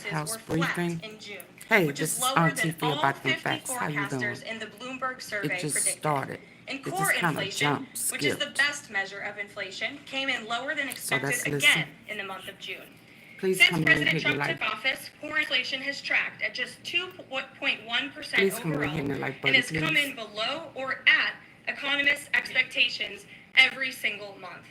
prices House were flat briefing. in June, Hey, which this is is lower than AunTeaFee all about them 50 facts. How you doing? forecasters in the Bloomberg survey It just predicted. started. And It core just kind of inflation, jumped, which is the skipped. best measure of inflation, came in lower than So expected let's again listen. in the month of June. Please Since come here and President hit the Trump like. took office, core inflation has tracked at just 2.1% Please come here and overall hit the like and button, has come please. in below or at economists' expectations every single month.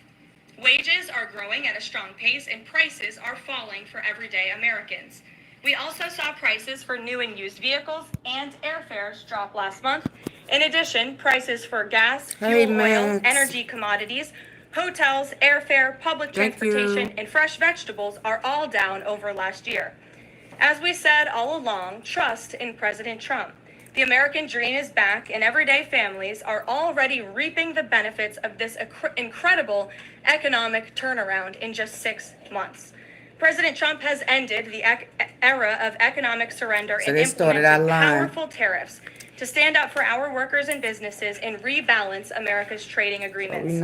Wages are growing at a strong pace and prices are falling for everyday Americans. We also saw prices for new and used vehicles and airfares drop last month. In addition, prices for gas, fuel oil, energy commodities, hotels, airfare, public transportation, and fresh vegetables are all down over last year. As we said all along, trust in President Trump. The American dream is back, and everyday families are already reaping the benefits of this incredible economic turnaround in just 6 months. President Trump has ended the era of economic surrender and implemented powerful tariffs to stand up for our workers and businesses and rebalance America's trading agreements.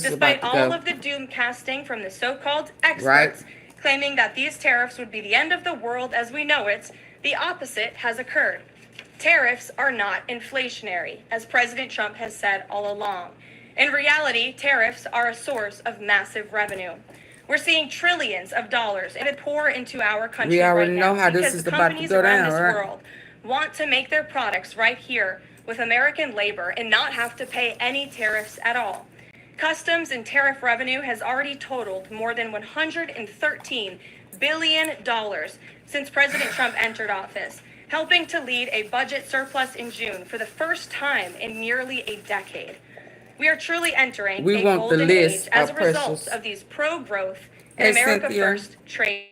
Despite all of the doom casting from the so-called experts claiming that these tariffs would be the end of the world as we know it, the opposite has occurred. Tariffs are not inflationary, as President Trump has said all along. In reality, tariffs are a source of massive revenue. We're seeing trillions of dollars and it pour into our country right now because the companies around this world want to make their products right here with American labor and not have to pay any tariffs at all. Customs and tariff revenue has already totaled more than $113 billion since President Trump entered office, helping to lead a budget surplus in June for the first time in nearly a decade. We are truly entering a golden age as a result of these pro-growth and America First trade.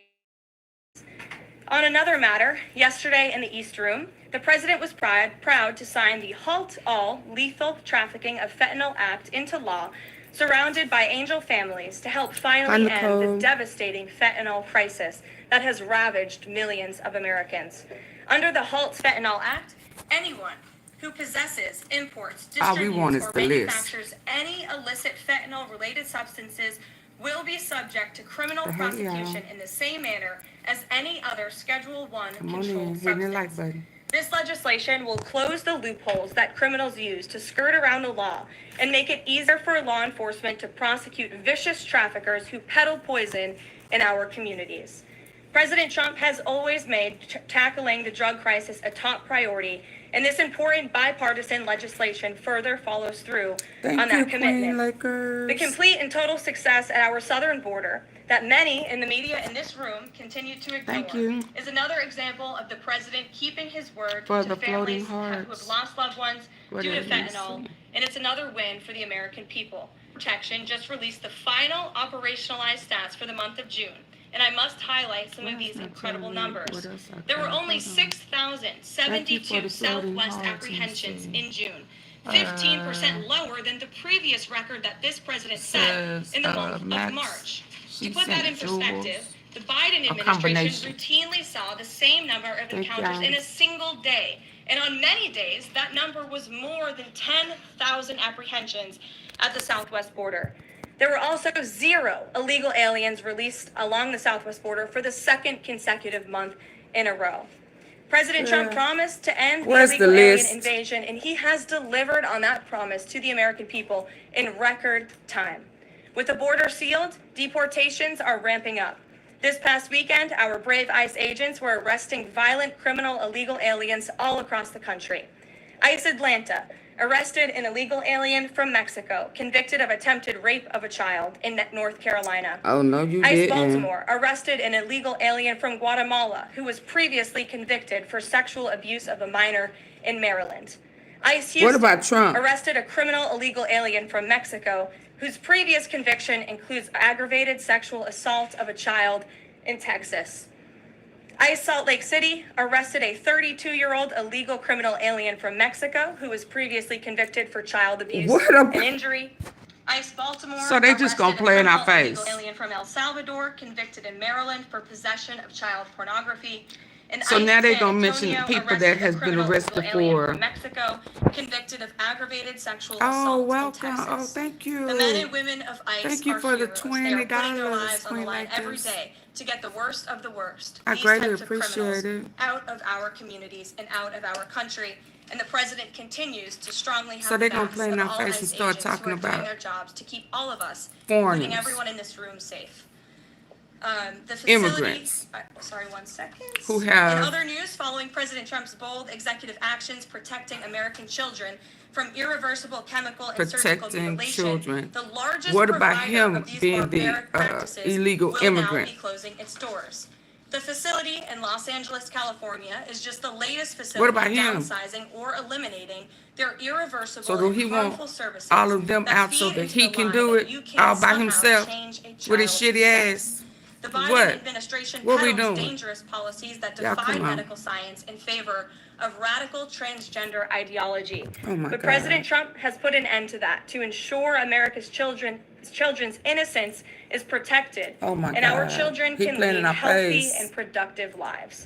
On another matter, yesterday in the East Room, the president was proud to sign the Halt All Lethal Trafficking of Fentanyl Act into law, surrounded by angel families to help finally end the devastating fentanyl crisis that has ravaged millions of Americans. Under the Halt Fentanyl Act, anyone who possesses, imports, distributes, or manufactures any illicit fentanyl-related substances will be subject to criminal prosecution in the same manner as any other Schedule I controlled substance. This legislation will close the loopholes that criminals use to skirt around the law and make it easier for law enforcement to prosecute vicious traffickers who peddle poison in our communities. President Trump has always made tackling the drug crisis a top priority, and this important bipartisan legislation further follows through on that commitment. The complete and total success at our southern border that many in the media in this room continue to ignore is another example of the president keeping his word to families who have lost loved ones due to fentanyl, and it's another win for the American people. Protection just released the final operationalized stats for the month of June. And I must highlight some of these incredible numbers. There were only 6,072 Southwest apprehensions in June, 15% lower than the previous record that this president set in the month of March. To put that in perspective, the Biden administration routinely saw the same number of encounters in a single day. And on many days, that number was more than 10,000 apprehensions at the Southwest border. There were also 0 illegal aliens released along the Southwest border for the second consecutive month in a row. President Trump promised to end the illegal alien invasion, and he has delivered on that promise to the American people in record time. With the border sealed, deportations are ramping up. This past weekend, our brave ICE agents were arresting violent criminal illegal aliens all across the country. ICE Atlanta arrested an illegal alien from Mexico, convicted of attempted rape of a child in North Carolina. Oh, no, you ICE didn't. Baltimore arrested an illegal alien from Guatemala who was previously convicted for sexual abuse of a minor in Maryland. ICE Houston arrested a criminal illegal alien from Mexico whose previous conviction includes aggravated sexual assault of a child in Texas. ICE Salt Lake City arrested a 32-year-old illegal criminal alien from Mexico who was previously convicted for child abuse and injury. ICE Baltimore so they just gonna play in our face. Illegal alien from El Salvador convicted in Maryland for possession of child pornography. And so now they're gonna mention people that has been arrested for Mexico, convicted of aggravated sexual assault. Oh, welcome. In Texas. Oh, thank you. The men and women of ICE thank you are for the heroes. $20. They are putting their lives on the line every day to get the worst of the worst, I these greatly types of criminals, appreciate it. out of our communities and out of our country. And the president continues to strongly have So they're the gonna backs play in of our all face and ICE start agents talking who are doing about their jobs to keep all of us, foreigners. including everyone in this room, safe. The facility, Immigrants. Sorry, 1 second. Who In have other news, following President Trump's bold executive actions protecting American children from irreversible chemical and surgical protecting mutilation, children. the largest What about provider him of these being the barbaric practices illegal will immigrant? now be closing its doors. The facility in Los Angeles, California, is just the latest facility What about him? downsizing or eliminating their irreversible So do he and want harmful services all of them that out so feed that into he the can lie do that it you can't all by somehow himself change a with his child's shitty sex. ass? The Biden What? administration What we peddles doing? dangerous policies that Y'all defy come on. medical science in favor of radical transgender ideology. Oh my But God. President Trump has put an end to that to ensure America's children's innocence is protected, Oh my and our God. children He can playing in lead our healthy face. and productive lives.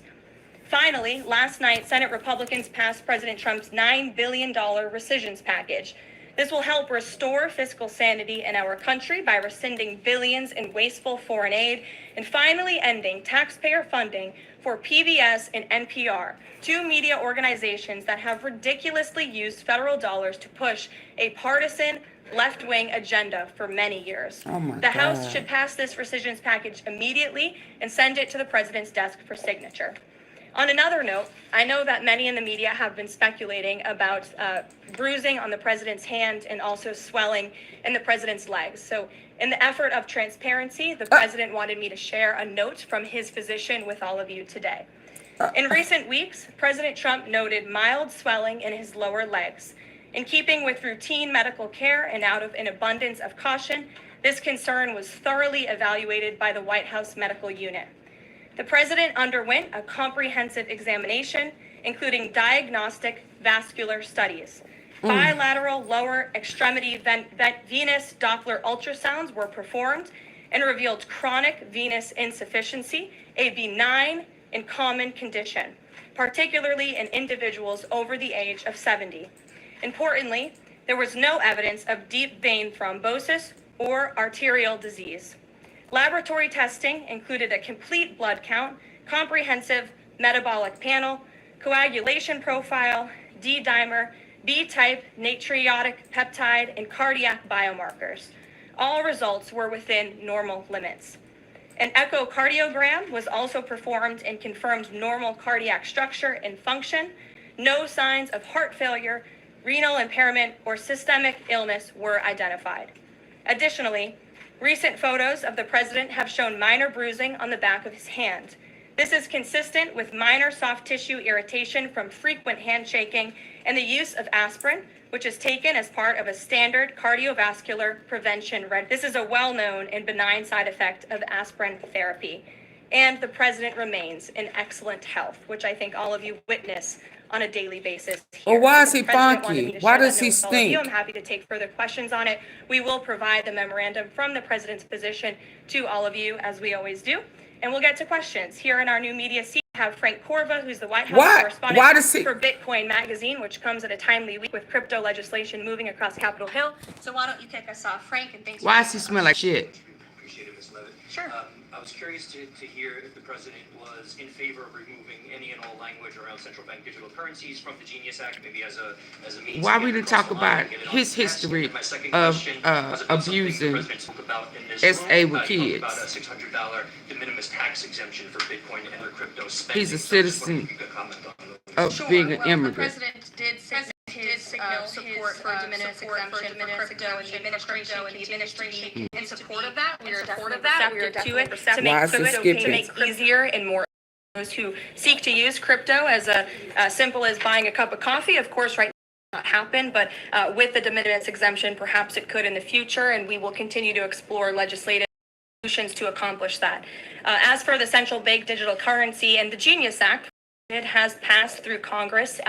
Finally, last night, Senate Republicans passed President Trump's $9 billion rescissions package. This will help restore fiscal sanity in our country by rescinding billions in wasteful foreign aid and finally ending taxpayer funding for PBS and NPR, two media organizations that have ridiculously used federal dollars to push a partisan left-wing agenda for many years. Oh my The House God. should pass this rescissions package immediately and send it to the president's desk for signature. On another note, I know that many in the media have been speculating about bruising on the president's hand and also swelling in the president's legs. So in the effort of transparency, the president wanted me to share a note from his physician with all of you today. In recent weeks, President Trump noted mild swelling in his lower legs. In keeping with routine medical care and out of an abundance of caution, this concern was thoroughly evaluated by the White House medical unit. The president underwent a comprehensive examination, including diagnostic vascular studies. Bilateral lower extremity venous Doppler ultrasounds were performed and revealed chronic venous insufficiency, a benign and common condition, particularly in individuals over the age of 70. Importantly, there was no evidence of deep vein thrombosis or arterial disease. Laboratory testing included a complete blood count, comprehensive metabolic panel, coagulation profile, D-dimer, B-type natriuretic peptide, and cardiac biomarkers. All results were within normal limits. An echocardiogram was also performed and confirmed normal cardiac structure and function. No signs of heart failure, renal impairment, or systemic illness were identified. Additionally, recent photos of the president have shown minor bruising on the back of his hand. This is consistent with minor soft tissue irritation from frequent handshaking and the use of aspirin, which is taken as part of a standard cardiovascular prevention regimen. This is a well-known and benign side effect of aspirin therapy. And the president remains in excellent health, which I think all of you witness on a daily basis here. Well, why is The he president wanted funky? me to Why share that does he note with all of you. stink? I'm happy to take further questions on it. We will provide the memorandum from the president's position to all of you, as we always do. And we'll get to questions. Here in our new media seat, we have Frank Corva, who's the White House correspondent Why does he? for Bitcoin Magazine, which comes at a timely week with crypto legislation moving across Capitol Hill. So why don't you kick us off, Frank, and thanks for Why does he joining us. smell like shit? Appreciate it, Ms. Levitt. Sure. I was curious to hear if the president was in favor of removing any and all language around central bank digital currencies from the Genius Act, maybe as a means. Why to we get didn't across talk the line about and get it on his the task. history And my second of question was about something the abusing president spoke about in this SA room. with He kids. talked about a $600 de minimis tax exemption for Bitcoin and other crypto spending. He's a So I just wondered citizen if you could comment on those. of being an The immigrant. president did signal his support for de minimis exemption for crypto, and the administration continues to be in support of that. We are definitely receptive to it, to Why make is it crypto skipping? to make easier and more those who seek to use crypto as a simple as buying a cup of coffee. Of course, right now not happen, but with the de minimis exemption, perhaps it could in the future, and we will continue to explore legislative solutions to accomplish that. As for the central bank digital currency and the Genius Act, it has passed through Congress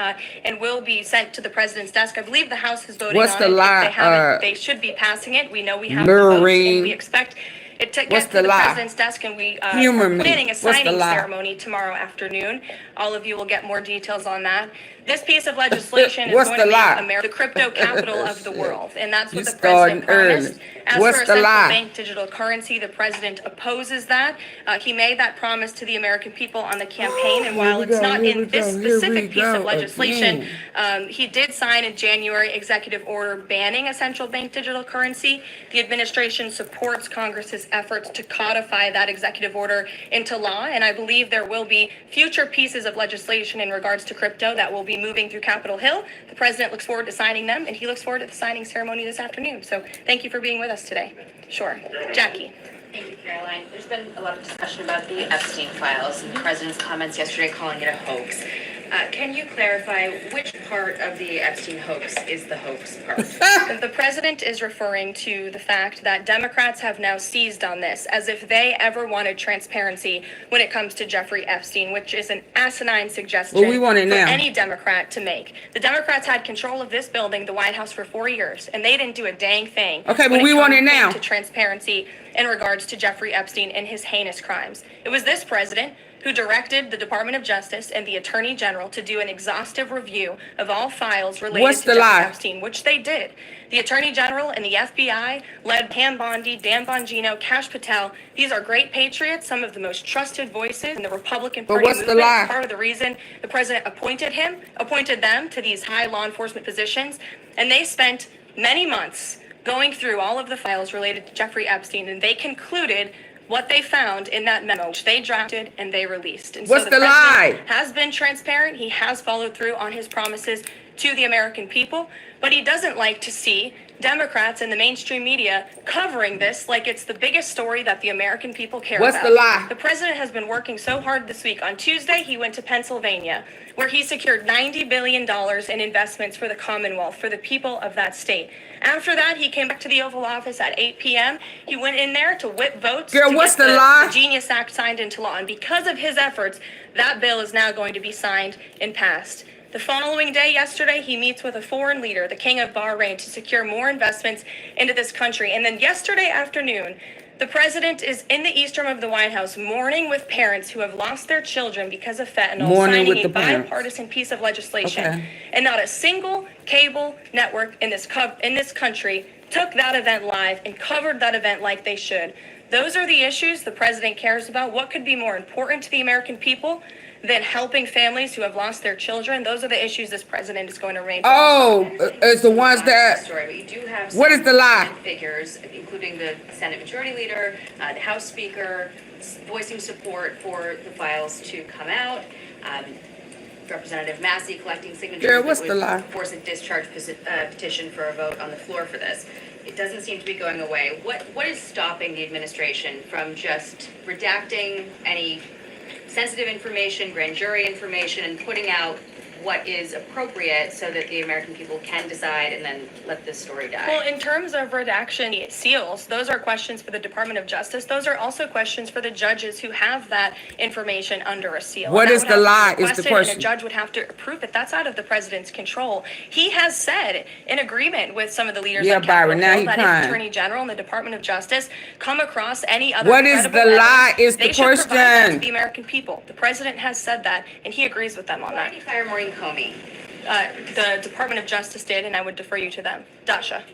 and will be sent to the president's desk. I believe the House is voting What's on the it. If lie, they haven't, they should be passing it. We know we have the votes, luring? and we expect It took What's get the to the lie? president's desk, and we Humor are me. planning a What's the signing lie? ceremony tomorrow afternoon. All of you will get more details on that. This piece of legislation is What's going the to lie? make America the crypto capital of the Shit. world, and that's what You the president starting promised. early. As What's for a the central lie? bank digital currency, the president opposes that. He made that promise to the American people on the campaign, and while it's not in this specific piece of legislation, he did sign in January executive order banning a central bank digital currency. The administration supports Congress's efforts to codify that executive order into law, and I believe there will be future pieces of legislation in regards to crypto that will be moving through Capitol Hill. The president looks forward to signing them, and he looks forward to the signing ceremony this afternoon. So thank you for being with us today. Sure. Jackie. Thank you, Caroline. There's been a lot of discussion about the Epstein files and the president's comments yesterday calling it a hoax. Can you clarify which part of the Epstein hoax is the hoax part? The president is referring to the fact that Democrats have now seized on this as if they ever wanted transparency when it comes to Jeffrey Epstein, which is an asinine suggestion Well, we want it for now. any Democrat to make. The Democrats had control of this building, the White House, for 4 years, and they didn't do a dang thing. Okay, but when we want it came now. to transparency in regards to Jeffrey Epstein and his heinous crimes. It was this president who directed the Department of Justice and the Attorney General to do an exhaustive review of all files related What's to the Jeffrey lie? Epstein, which they did. The Attorney General and the FBI led Pam Bondi, Dan Bongino, Kash Patel. These are great patriots, some of the most trusted voices in the Republican But Party what's the movement. lie? Part of the reason the president appointed them to these high law enforcement positions, and they spent many months going through all of the files related to Jeffrey Epstein, and they concluded what they found in that memo, which they drafted and they released. And What's so the president lie? has been transparent. He has followed through on his promises to the American people, but he doesn't like to see Democrats and the mainstream media covering this like it's the biggest story that the American people care What's about. the lie? The president has been working so hard this week. On Tuesday, he went to Pennsylvania, where he secured $90 billion in investments for the Commonwealth, for the people of that state. After that, he came back to the Oval Office at 8 p.m. He went in there to whip votes Girl, to what's get the lie? the Genius Act signed into law. And because of his efforts, that bill is now going to be signed and passed. The following day, yesterday, he meets with a foreign leader, the King of Bahrain, to secure more investments into this country. And then yesterday afternoon, the president is in the East Room of the White House mourning with parents who have lost their children because of fentanyl, Mourning signing with a the parents. bipartisan piece of legislation. Okay. And not a single cable network in this country took that event live and covered that event like they should. Those are the issues the president cares about. What could be more important to the American people than helping families who have lost their children? Those are the issues this president is going to remain focused on. Oh, it's the ones that. Story, but you do have What is the lie? some figures, including the Senate Majority Leader, the House Speaker, voicing support for the files to come out. Representative Massey collecting signatures Girl, what's that the would lie? force a discharge petition for a vote on the floor for this. It doesn't seem to be going away. What is stopping the administration from just redacting any sensitive information, grand jury information, and putting out what is appropriate so that the American people can decide and then let this story die? Well, in terms of redaction seals, those are questions for the Department of Justice. Those are also questions for the judges who have that information under a seal. What That is would the have to be lie is the requested, question. And a judge would have to approve it. That's out of the president's control. He has said, in agreement with some of the leaders Yeah, on Capitol Byron, now Hill, he that if crying. the Attorney General and the Department of Justice come across any other What is credible the lie evidence, is the they should provide that question. to the American people. The president has said that, and he agrees with them on Why that. did he fire Maureen Comey? The Department of Justice did, and I would defer you to them. Dasha.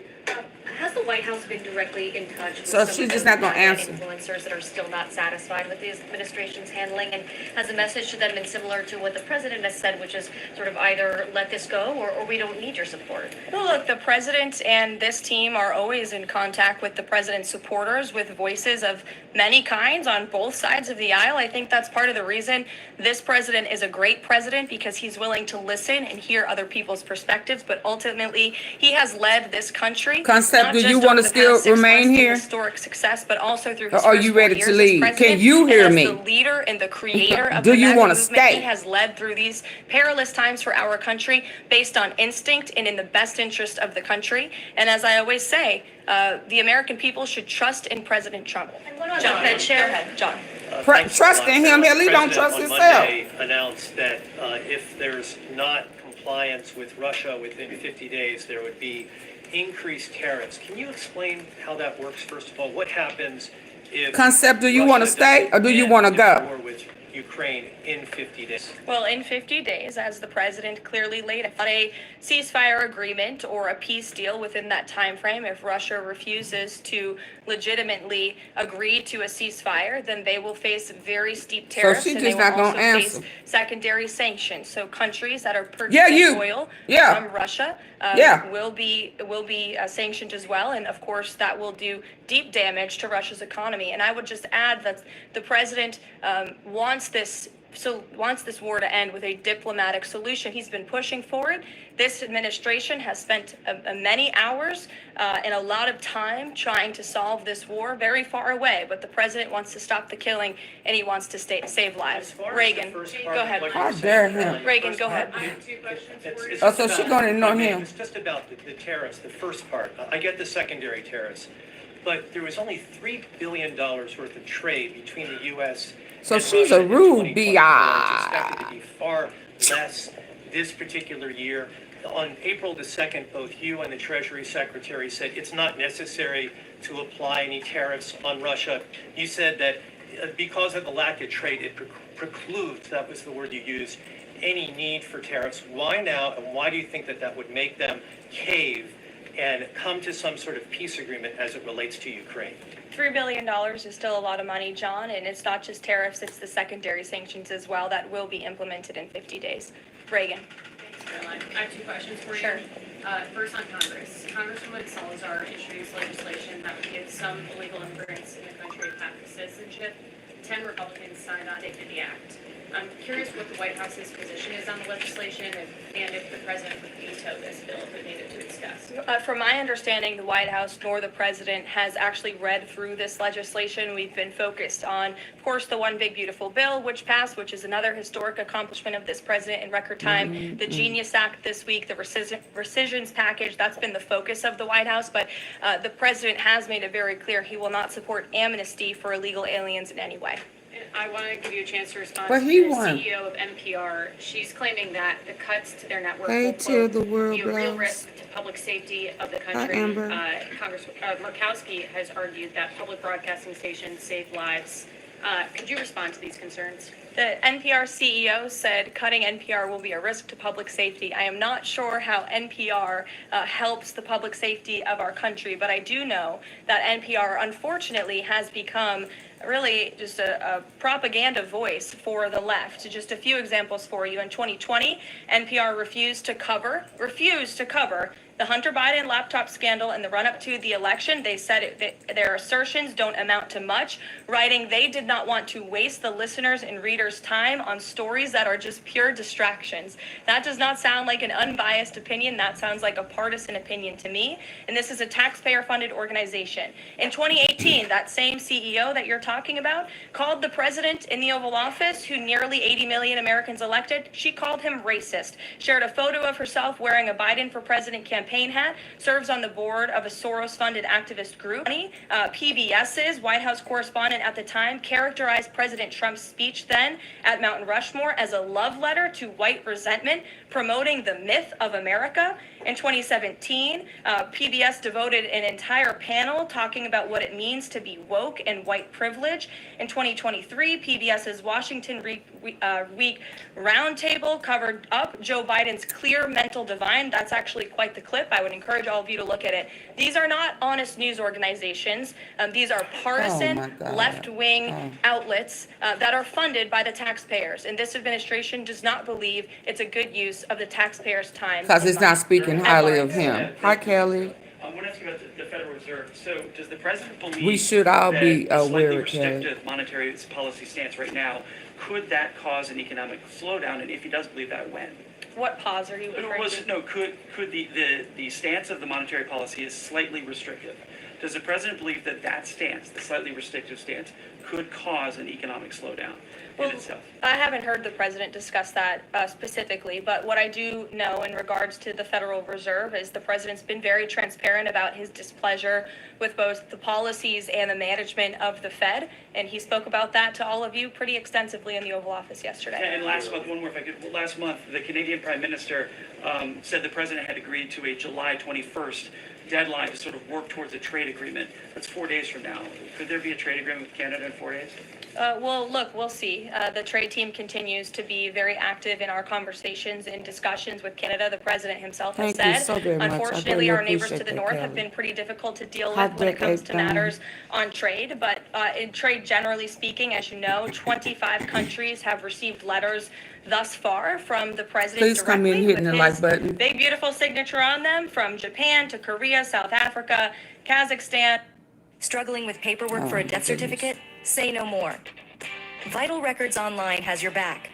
Has the White House been directly in touch with So some she's of just the not gonna MAGA answer. influencers that are still not satisfied with the administration's handling? And has the message to them been similar to what the president has said, which is sort of either let this go or we don't need your support? Well, look, the president and this team are always in contact with the president's supporters, with voices of many kinds on both sides of the aisle. I think that's part of the reason this president is a great president, because he's willing to listen and hear other people's perspectives. But ultimately, he has led this country. Concept, not do just you over wanna the still past 6 remain months to here? historic success, but also through Or his are first you 4 ready to years as leave? president. Can you And hear as me? the leader and the creator of Do the you MAGA wanna movement, stay? he has led through these perilous times for our country based on instinct and in the best interest of the country. And as I always say, the American people should trust in President Trump. And one on John, that, Chair. go ahead, John. Thanks Trust a lot, in him, Carolyn. hell, he don't The trust president himself. on Monday announced that if there's not compliance with Russia within 50 days, there would be increased tariffs. Can you explain how that works, first of all? What happens if Concept, do you Russia want to stay doesn't or do you end want to the go? war with Ukraine in 50 days? Well, in 50 days, as the president clearly laid out, a ceasefire agreement or a peace deal within that time frame, if Russia refuses to legitimately agree to a ceasefire, then they will face very steep tariffs, she and just they will not gonna also face answer. secondary sanctions. So countries that are Yeah, purchasing you. oil Yeah. from Russia Yeah. will be sanctioned as well, and of course that will do deep damage to Russia's economy. And I would just add that the president wants this war to end with a diplomatic solution. He's been pushing for it. This administration has spent many hours and a lot of time trying to solve this war very far away, but the president wants to stop the killing and he wants to save lives. Reagan, go ahead. How dare him. Reagan, go ahead. Oh, so she gonna ignore him. It's just about the tariffs, the first part. I get the secondary tariffs, but there was only $3 billion worth of trade between the U.S. So and she's Russia a in rude 2024. It's BI. expected to be far less this particular year. On April the 2nd, both you and the Treasury Secretary said it's not necessary to apply any tariffs on Russia. You said that because of the lack of trade, it precludes, that was the word you used, any need for tariffs. Why now, and why do you think that that would make them cave and come to some sort of peace agreement as it relates to Ukraine? $3 billion is still a lot of money, John, and it's not just tariffs, it's the secondary sanctions as well that will be implemented in 50 days. Reagan. Thanks, Caroline. I have two questions for you. Sure. First on Congress. Congresswoman Salazar introduced legislation that would give some illegal immigrants in the country a path to citizenship. 10 Republicans signed on to the act. I'm curious what the White House's position is on the legislation and if the president would veto this bill if it made it to its desk. From my understanding, the White House nor the president has actually read through this legislation. We've been focused on, of course, the One Big Beautiful Bill, which passed, which is another historic accomplishment of this president in record time. The Genius Act this week, the rescissions package, that's been the focus of the White House. But the president has made it very clear he will not support amnesty for illegal aliens in any way. I want to give you a chance to respond But to he the won. CEO of NPR. She's claiming that the cuts to their network Hey, will, till quote, the world be a real blows. risk to public safety of the country. Amber. Congressman Murkowski has argued that public broadcasting stations save lives. Could you respond to these concerns? The NPR CEO said cutting NPR will be a risk to public safety. I am not sure how NPR helps the public safety of our country, but I do know that NPR, unfortunately, has become really just a propaganda voice for the left. Just a few examples for you. In 2020, NPR refused to cover the Hunter Biden laptop scandal in the run-up to the election. They said their assertions don't amount to much, writing they did not want to waste the listeners' and readers' time on stories that are just pure distractions. That does not sound like an unbiased opinion. That sounds like a partisan opinion to me. And this is a taxpayer-funded organization. In 2018, that same CEO that you're talking about called the president in the Oval Office, who nearly 80 million Americans elected, she called him racist, shared a photo of herself wearing a Biden for President campaign hat, serves on the board of a Soros-funded activist group. PBS's White House correspondent at the time characterized President Trump's speech then at Mount Rushmore as a love letter to white resentment, promoting the myth of America. In 2017, PBS devoted an entire panel talking about what it means to be woke and white privilege. In 2023, PBS's Washington Week Roundtable covered up Joe Biden's clear mental divide. That's actually quite the clip. I would encourage all of you to look at it. These are not honest news organizations. These are partisan, left-wing outlets that are funded by the taxpayers. And this administration does not believe it's a good use of the taxpayers' time. Because it's not speaking highly of him. Hi, Kelly. I want to ask you about the Federal Reserve. So does the president believe We should all that be a slightly aware, Kelly. restrictive monetary policy stance right now, could that cause an economic slowdown? And if he does believe that, when? What pause are you referring to? No, could the stance of the monetary policy is slightly restrictive? Does the president believe that that stance, the slightly restrictive stance, could cause an economic slowdown in itself? I haven't heard the president discuss that specifically, but what I do know in regards to the Federal Reserve is the president's been very transparent about his displeasure with both the policies and the management of the Fed, and he spoke about that to all of you pretty extensively in the Oval Office yesterday. And last month, one more if I could. Last month, the Canadian Prime Minister said the president had agreed to a July 21st deadline to sort of work towards a trade agreement. That's 4 days from now. Could there be a trade agreement with Canada in 4 days? Well, look, we'll see. The trade team continues to be very active in our conversations and discussions with Canada. The president himself has Thank you said, so very much. I unfortunately, really our neighbors to appreciate the that, north have Kelly. been pretty difficult to deal How with when it comes did to they done? matters on trade. But in trade, generally speaking, as you know, 25 countries have received letters thus far from the president Please come in directly hitting with the like his button. big, beautiful signature on them, from Japan to Korea, South Africa, Kazakhstan. Struggling with paperwork Oh, for a my death goodness. certificate? Say no more. Vital Records Online has your back.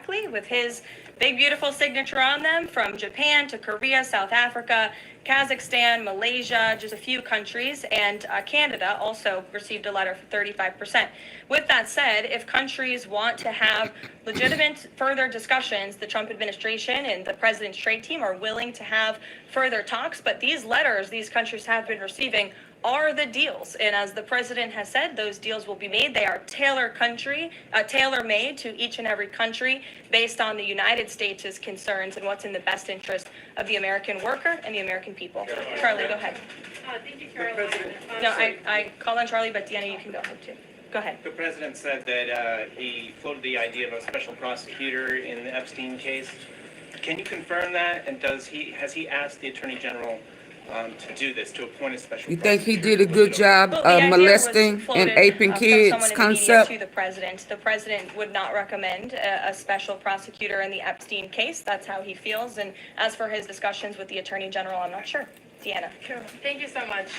With his big, beautiful signature on them, from Japan to Korea, South Africa, Kazakhstan, Malaysia, just a few countries, and Canada also received a letter for 35%. With that said, if countries want to have legitimate further discussions, the Trump administration and the president's trade team are willing to have further talks, but these letters these countries have been receiving are the deals. And as the president has said, those deals will be made. They are tailor-made to each and every country based on the United States' concerns and what's in the best interest of the American worker and the American people. Charlie, go ahead. Thank you, Caroline. No, I called on Charlie, but Deanna, you can go ahead too. Go ahead. The president said that he floated the idea of a special prosecutor in the Epstein case. Can you confirm that? And has he asked the Attorney General to do this, to appoint a special You think he prosecutor? did a good job Well, the idea was molesting and floated, aping from kids someone in the media concept? to the president. The president would not recommend a special prosecutor in the Epstein case. That's how he feels. And as for his discussions with the attorney general, I'm not sure. Deanna. Thank you so much.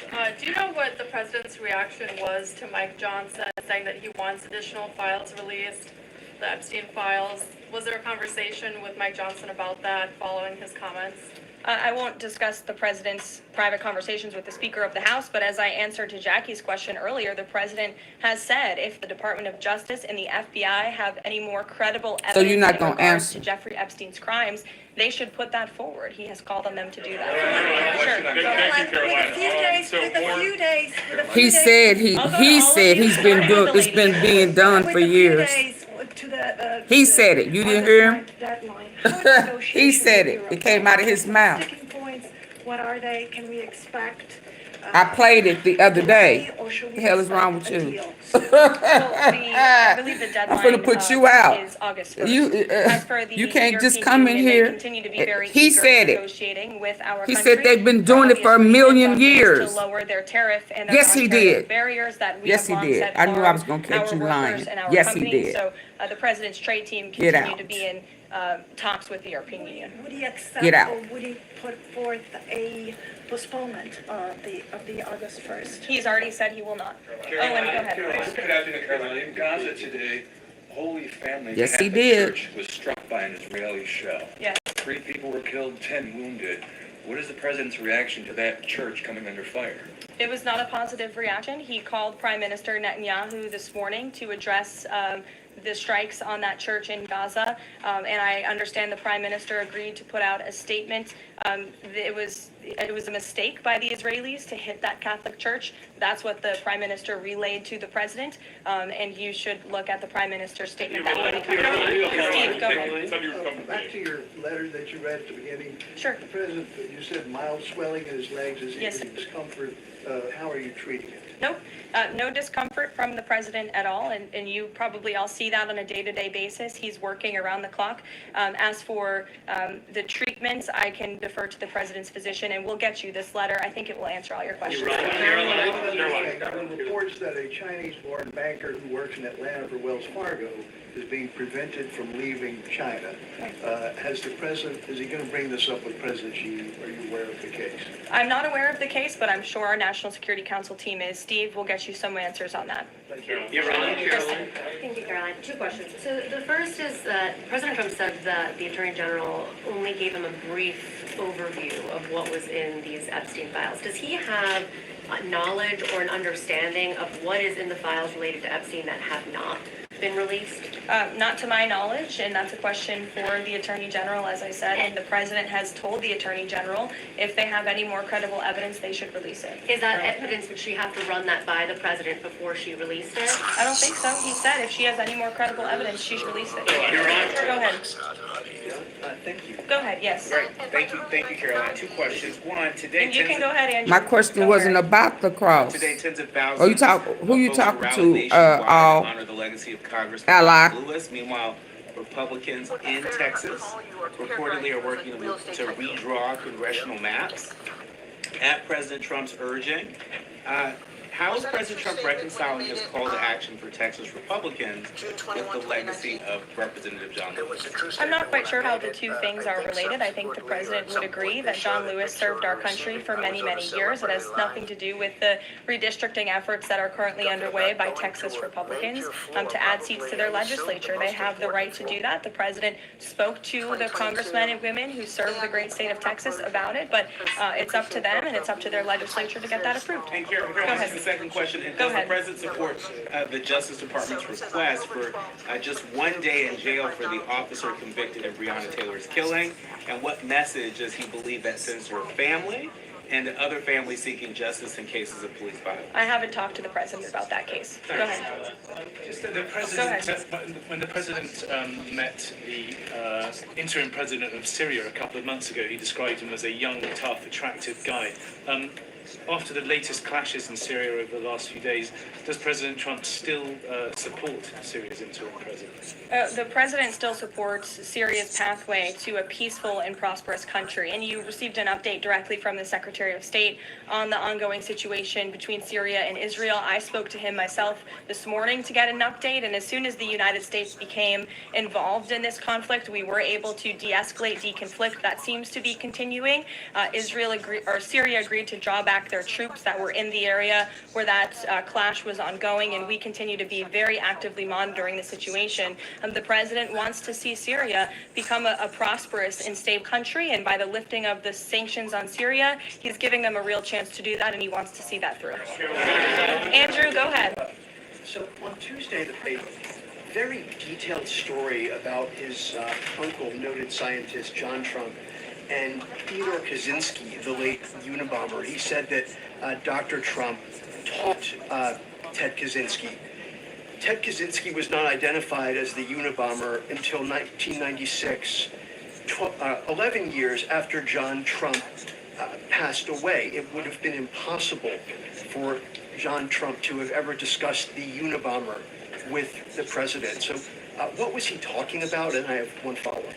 Do you know what the president's reaction was to Mike Johnson saying that he wants additional files released, the Epstein files? Was there a conversation with Mike Johnson about that following his comments? I won't discuss the president's private conversations with the Speaker of the House, but as I answered to Jackie's question earlier, the president has said if the Department of Justice and the FBI have any more credible evidence you're not in gonna regards answer? to Jeffrey Epstein's crimes, they should put that forward. He has called on them to do that. Sure. Go ahead. He said he's been doing, it's been being done for years. He said it. You didn't hear him? He said it. It came out of his mouth. Sticking points, what are they? Can we expect? I played it the other day. Or should we The hell is wrong with expect a you? deal? I believe the deadline I'm finna put you out. is August 1st. You, As for the you can't just European come in Union, here. They continue to be very He eager said in it. negotiating with our He country said they've been doing it for a obvious million reasons on ways years. To lower their tariff and their Yes, he non-tariff did. barriers that we Yes, have he long did. set I knew I harm was gonna catch our you workers lying. and our Yes, he companies. did. So the president's trade team Get continue out. to be in talks with the European Union. Would he accept Get out. or would he put forth a postponement of the August 1st? He's already said he will not. Owen, go ahead. Good afternoon, Caroline. In Gaza today, Holy Family Yes, he Catholic did. Church was struck by an Israeli shell. Yes. 3 people were killed, 10 wounded. What is the president's reaction to that church coming under fire? It was not a positive reaction. He called Prime Minister Netanyahu this morning to address the strikes on that church in Gaza, and I understand the Prime Minister agreed to put out a statement. It was a mistake by the Israelis to hit that Catholic church. That's what the Prime Minister relayed to the President, and you should look at the Prime Minister's statement. That will be coming. Steve, go ahead. Back to your letter that you read at the beginning. Sure. The president, you said mild swelling in his legs, is Yes. any discomfort? How are you treating it? Nope, no discomfort from the president at all, and you probably all see that on a day-to-day basis. He's working around the clock. As for the treatments, I can defer to the president's physician, and we'll get you this letter. I think it will answer all your questions. There are reports that a Chinese-born banker who works in Atlanta for Wells Fargo is being prevented from leaving China. Is he going to bring this up with President Xi? Are you aware of the case? I'm not aware of the case, but I'm sure our National Security Council team is. Steve will get you some answers on that. Thank you. Kristen. Thank you, Caroline. 2 questions. So the first is that President Trump said that the Attorney General only gave him a brief overview of what was in these Epstein files. Does he have knowledge or an understanding of what is in the files related to Epstein that have not been released? Not to my knowledge, and that's a question for the Attorney General, as I said, and the President has told the Attorney General if they have any more credible evidence, they should release it. Is that evidence, would she have to run that by the President before she released it? I don't think so. He said if she has any more credible evidence, she should release it. Go ahead. Thank you. Go ahead, yes. Great, thank you, Caroline. Two questions. One, today. And you can go ahead, Andrew. My question wasn't about the cross. Today, tens of thousands. Oh, you talk, who you of folks talking rallied to, nationwide to all? honor the legacy of Congressman Ally. Lewis. Meanwhile, Republicans in Texas reportedly are working to redraw congressional maps at President Trump's urging. How is President Trump reconciling his call to action for Texas Republicans with the legacy of Representative John Lewis? I'm not quite sure how the two things are related. I think the president would agree that John Lewis served our country for many, many years. It has nothing to do with the redistricting efforts that are currently underway by Texas Republicans to add seats to their legislature. They have the right to do that. The president spoke to the congressmen and women who serve the great state of Texas about it, but it's up to them and it's up to their legislature to get that approved. And Karen, Go ahead. the second question, and Go does the ahead. president support the Justice Department's request for just 1 day in jail for the officer convicted of Breonna Taylor's killing? And what message does he believe that sends to her family and to other families seeking justice in cases of police violence? I haven't talked to the president about that case. Go ahead. Just that the president, when the president met the interim president of Syria a couple of months ago, he described him as a young, tough, attractive guy. After the latest clashes in Syria over the last few days, does President Trump still support Syria's interim president? The president still supports Syria's pathway to a peaceful and prosperous country, and you received an update directly from the Secretary of State on the ongoing situation between Syria and Israel. I spoke to him myself this morning to get an update, and as soon as the United States became involved in this conflict, we were able to de-escalate, deconflict. That seems to be continuing. Syria agreed to draw back their troops that were in the area where that clash was ongoing, and we continue to be very actively monitoring the situation. The president wants to see Syria become a prosperous and stable country, and by the lifting of the sanctions on Syria, he's giving them a real chance to do that, and he wants to see that through. Andrew, go ahead. So on Tuesday, a very detailed story about his uncle, noted scientist John Trump, and Theodore Kaczynski, the late Unabomber. He said that Dr. Trump taught Ted Kaczynski. Ted Kaczynski was not identified as the Unabomber until 1996, 11 years after John Trump passed away. It would have been impossible for John Trump to have ever discussed the Unabomber with the president. So what was he talking about? And I have one follow-up.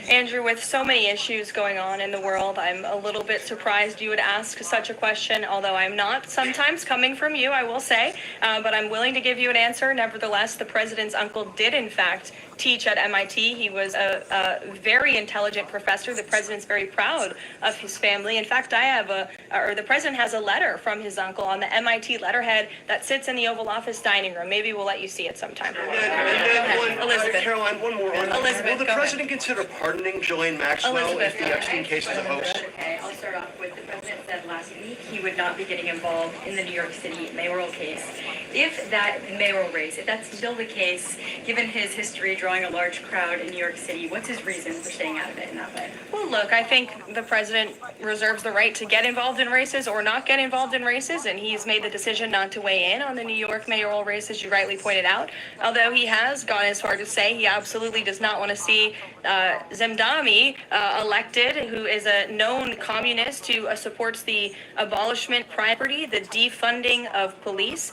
Andrew, with so many issues going on in the world, I'm a little bit surprised you would ask such a question, although I'm not sometimes coming from you, I will say, but I'm willing to give you an answer. Nevertheless, the president's uncle did, in fact, teach at MIT. He was a very intelligent professor. The president's very proud of his family. In fact, the president has a letter from his uncle on the MIT letterhead that sits in the Oval Office dining room. Maybe we'll let you see it sometime. Go ahead, Elizabeth. Caroline, one more. Elizabeth, will the president consider pardoning Ghislaine Maxwell if the Epstein case is a hoax? Okay, I'll start off with the president said last week he would not be getting involved in the New York City mayoral case. If that mayoral race, if that's still the case, given his history drawing a large crowd in New York City, what's his reason for staying out of it in that way? Well, look, I think the president reserves the right to get involved in races or not get involved in races, and he's made the decision not to weigh in on the New York mayoral race, as you rightly pointed out, although he has gone as far to say he absolutely does not want to see Zemdami elected, who is a known communist who supports the abolishment property, the defunding of police.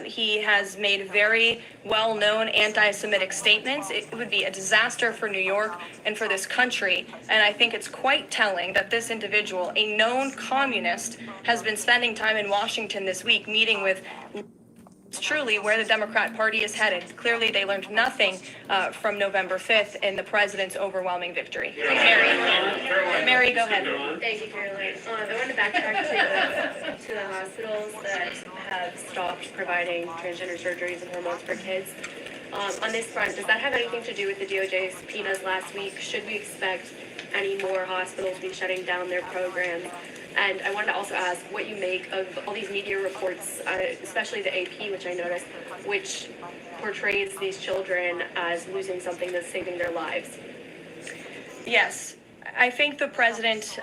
He has made very well-known anti-Semitic statements. It would be a disaster for New York and for this country, and I think it's quite telling that this individual, a known communist, has been spending time in Washington this week meeting with truly where the Democrat Party is headed. Clearly, they learned nothing from November 5th and the president's overwhelming victory. Mary, go ahead. Thank you, Caroline. I want to backtrack to the hospitals that have stopped providing transgender surgeries and hormones for kids. On this front, does that have anything to do with the DOJ's subpoenas last week? Should we expect any more hospitals be shutting down their programs? And I wanted to also ask what you make of all these media reports, especially the AP, which I noticed, which portrays these children as losing something that's saving their lives. Yes. I think the president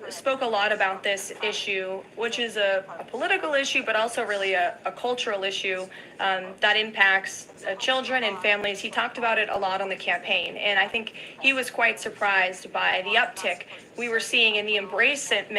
spoke a lot about this issue, which is a political issue, but also really a cultural issue that impacts children and families. He talked about it a lot on the campaign, and I think he was quite surprised by the uptick we were seeing in the embracement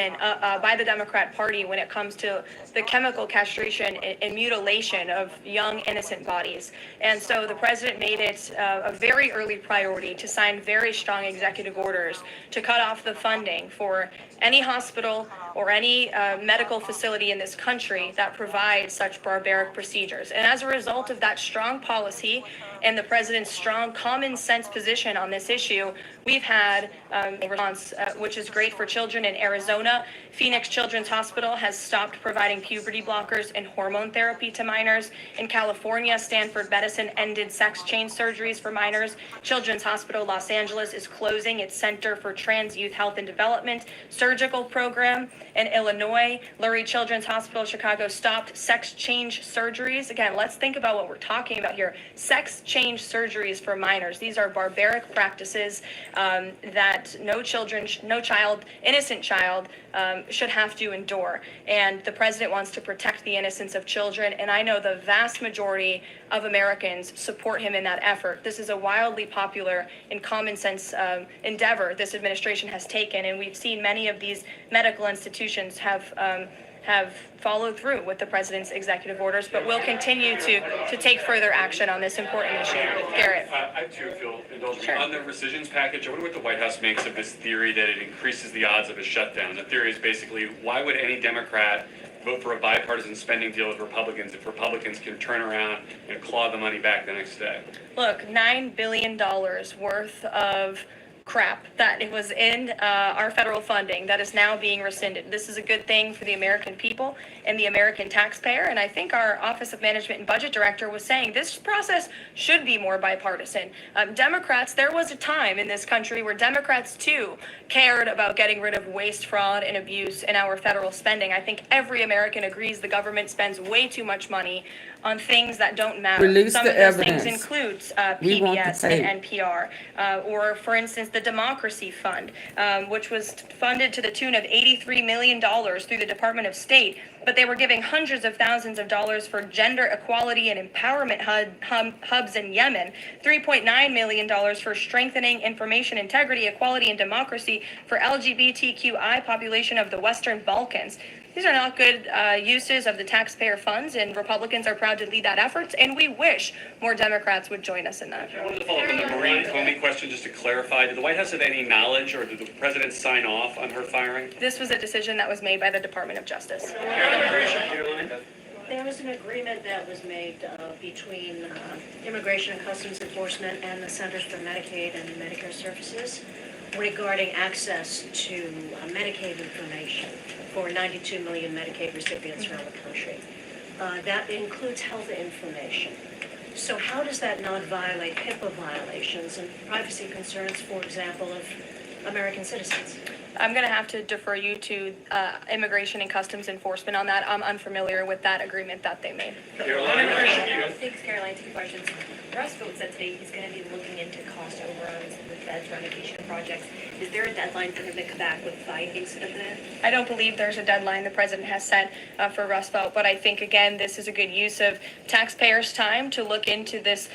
by the Democrat Party when it comes to the chemical castration and mutilation of young, innocent bodies. And so the president made it a very early priority to sign very strong executive orders to cut off the funding for any hospital or any medical facility in this country that provides such barbaric procedures. And as a result of that strong policy and the president's strong common sense position on this issue, we've had a response, which is great for children in Arizona. Phoenix Children's Hospital has stopped providing puberty blockers and hormone therapy to minors. In California, Stanford Medicine ended sex change surgeries for minors. Children's Hospital Los Angeles is closing its Center for Trans Youth Health and Development surgical program. In Illinois, Lurie Children's Hospital Chicago stopped sex change surgeries. Again, let's think about what we're talking about here. Sex change surgeries for minors. These are barbaric practices that no child, innocent child, should have to endure. And the president wants to protect the innocence of children, and I know the vast majority of Americans support him in that effort. This is a wildly popular and common sense endeavor this administration has taken, and we've seen many of these medical institutions have followed through with the president's executive orders, but will continue to take further action on this important issue. Garrett. I too, if you'll indulge me, on the rescissions package, I wonder what the White House makes of this theory that it increases the odds of a shutdown. The theory is basically, why would any Democrat vote for a bipartisan spending deal with Republicans if Republicans can turn around and claw the money back the next day? Look, $9 billion worth of crap that it was in our federal funding that is now being rescinded. This is a good thing for the American people and the American taxpayer, and I think our Office of Management and Budget Director was saying this process should be more bipartisan. Democrats, there was a time in this country where Democrats too cared about getting rid of waste, fraud, and abuse in our federal spending. I think every American agrees the government spends way too much money on things that don't matter. Release Some the of those evidence. things includes We want the PBS tape. and NPR, or for instance, the Democracy Fund, which was funded to the tune of $83 million through the Department of State, but they were giving hundreds of thousands of dollars for gender equality and empowerment hubs in Yemen, $3.9 million for strengthening information integrity, equality, and democracy for LGBTQI population of the Western Balkans. These are not good uses of the taxpayer funds, and Republicans are proud to lead that effort, and we wish more Democrats would join us in that. I wanted to follow up on the Maureen Comey question just to clarify. Did the White House have any knowledge, or did the president sign off on her firing? This was a decision that was made by the Department of Justice. There was an agreement that was made between Immigration and Customs Enforcement and the Centers for Medicaid and Medicare Services regarding access to Medicaid information for 92 million Medicaid recipients around the country. That includes health information. So how does that not violate HIPAA violations and privacy concerns, for example, of American citizens? I'm going to have to defer you to Immigration and Customs Enforcement on that. I'm unfamiliar with that agreement that they made. Thanks, Caroline. Two questions. Russ Vought said today he's going to be looking into cost overruns with feds revocation projects. Is there a deadline for him to come back with findings of that? I don't believe there's a deadline the president has set for Russ Vought, but I think, again, this is a good use of taxpayers' time to look into this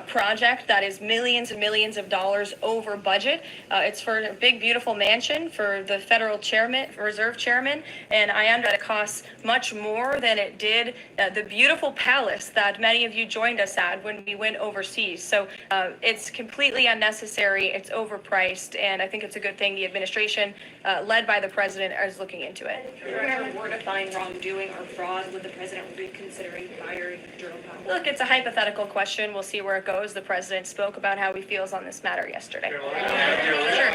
project that is millions and millions of dollars over budget. It's for a big, beautiful mansion for the federal chairman, reserve chairman, and I am that it costs much more than it did the beautiful palace that many of you joined us at when we went overseas. So it's completely unnecessary, it's overpriced, and I think it's a good thing the administration, led by the president, is looking into it. If there ever were to find wrongdoing or fraud, would the president be considering firing Jerome Powell? Look, it's a hypothetical question. We'll see where it goes. The president spoke about how he feels on this matter yesterday. Sure,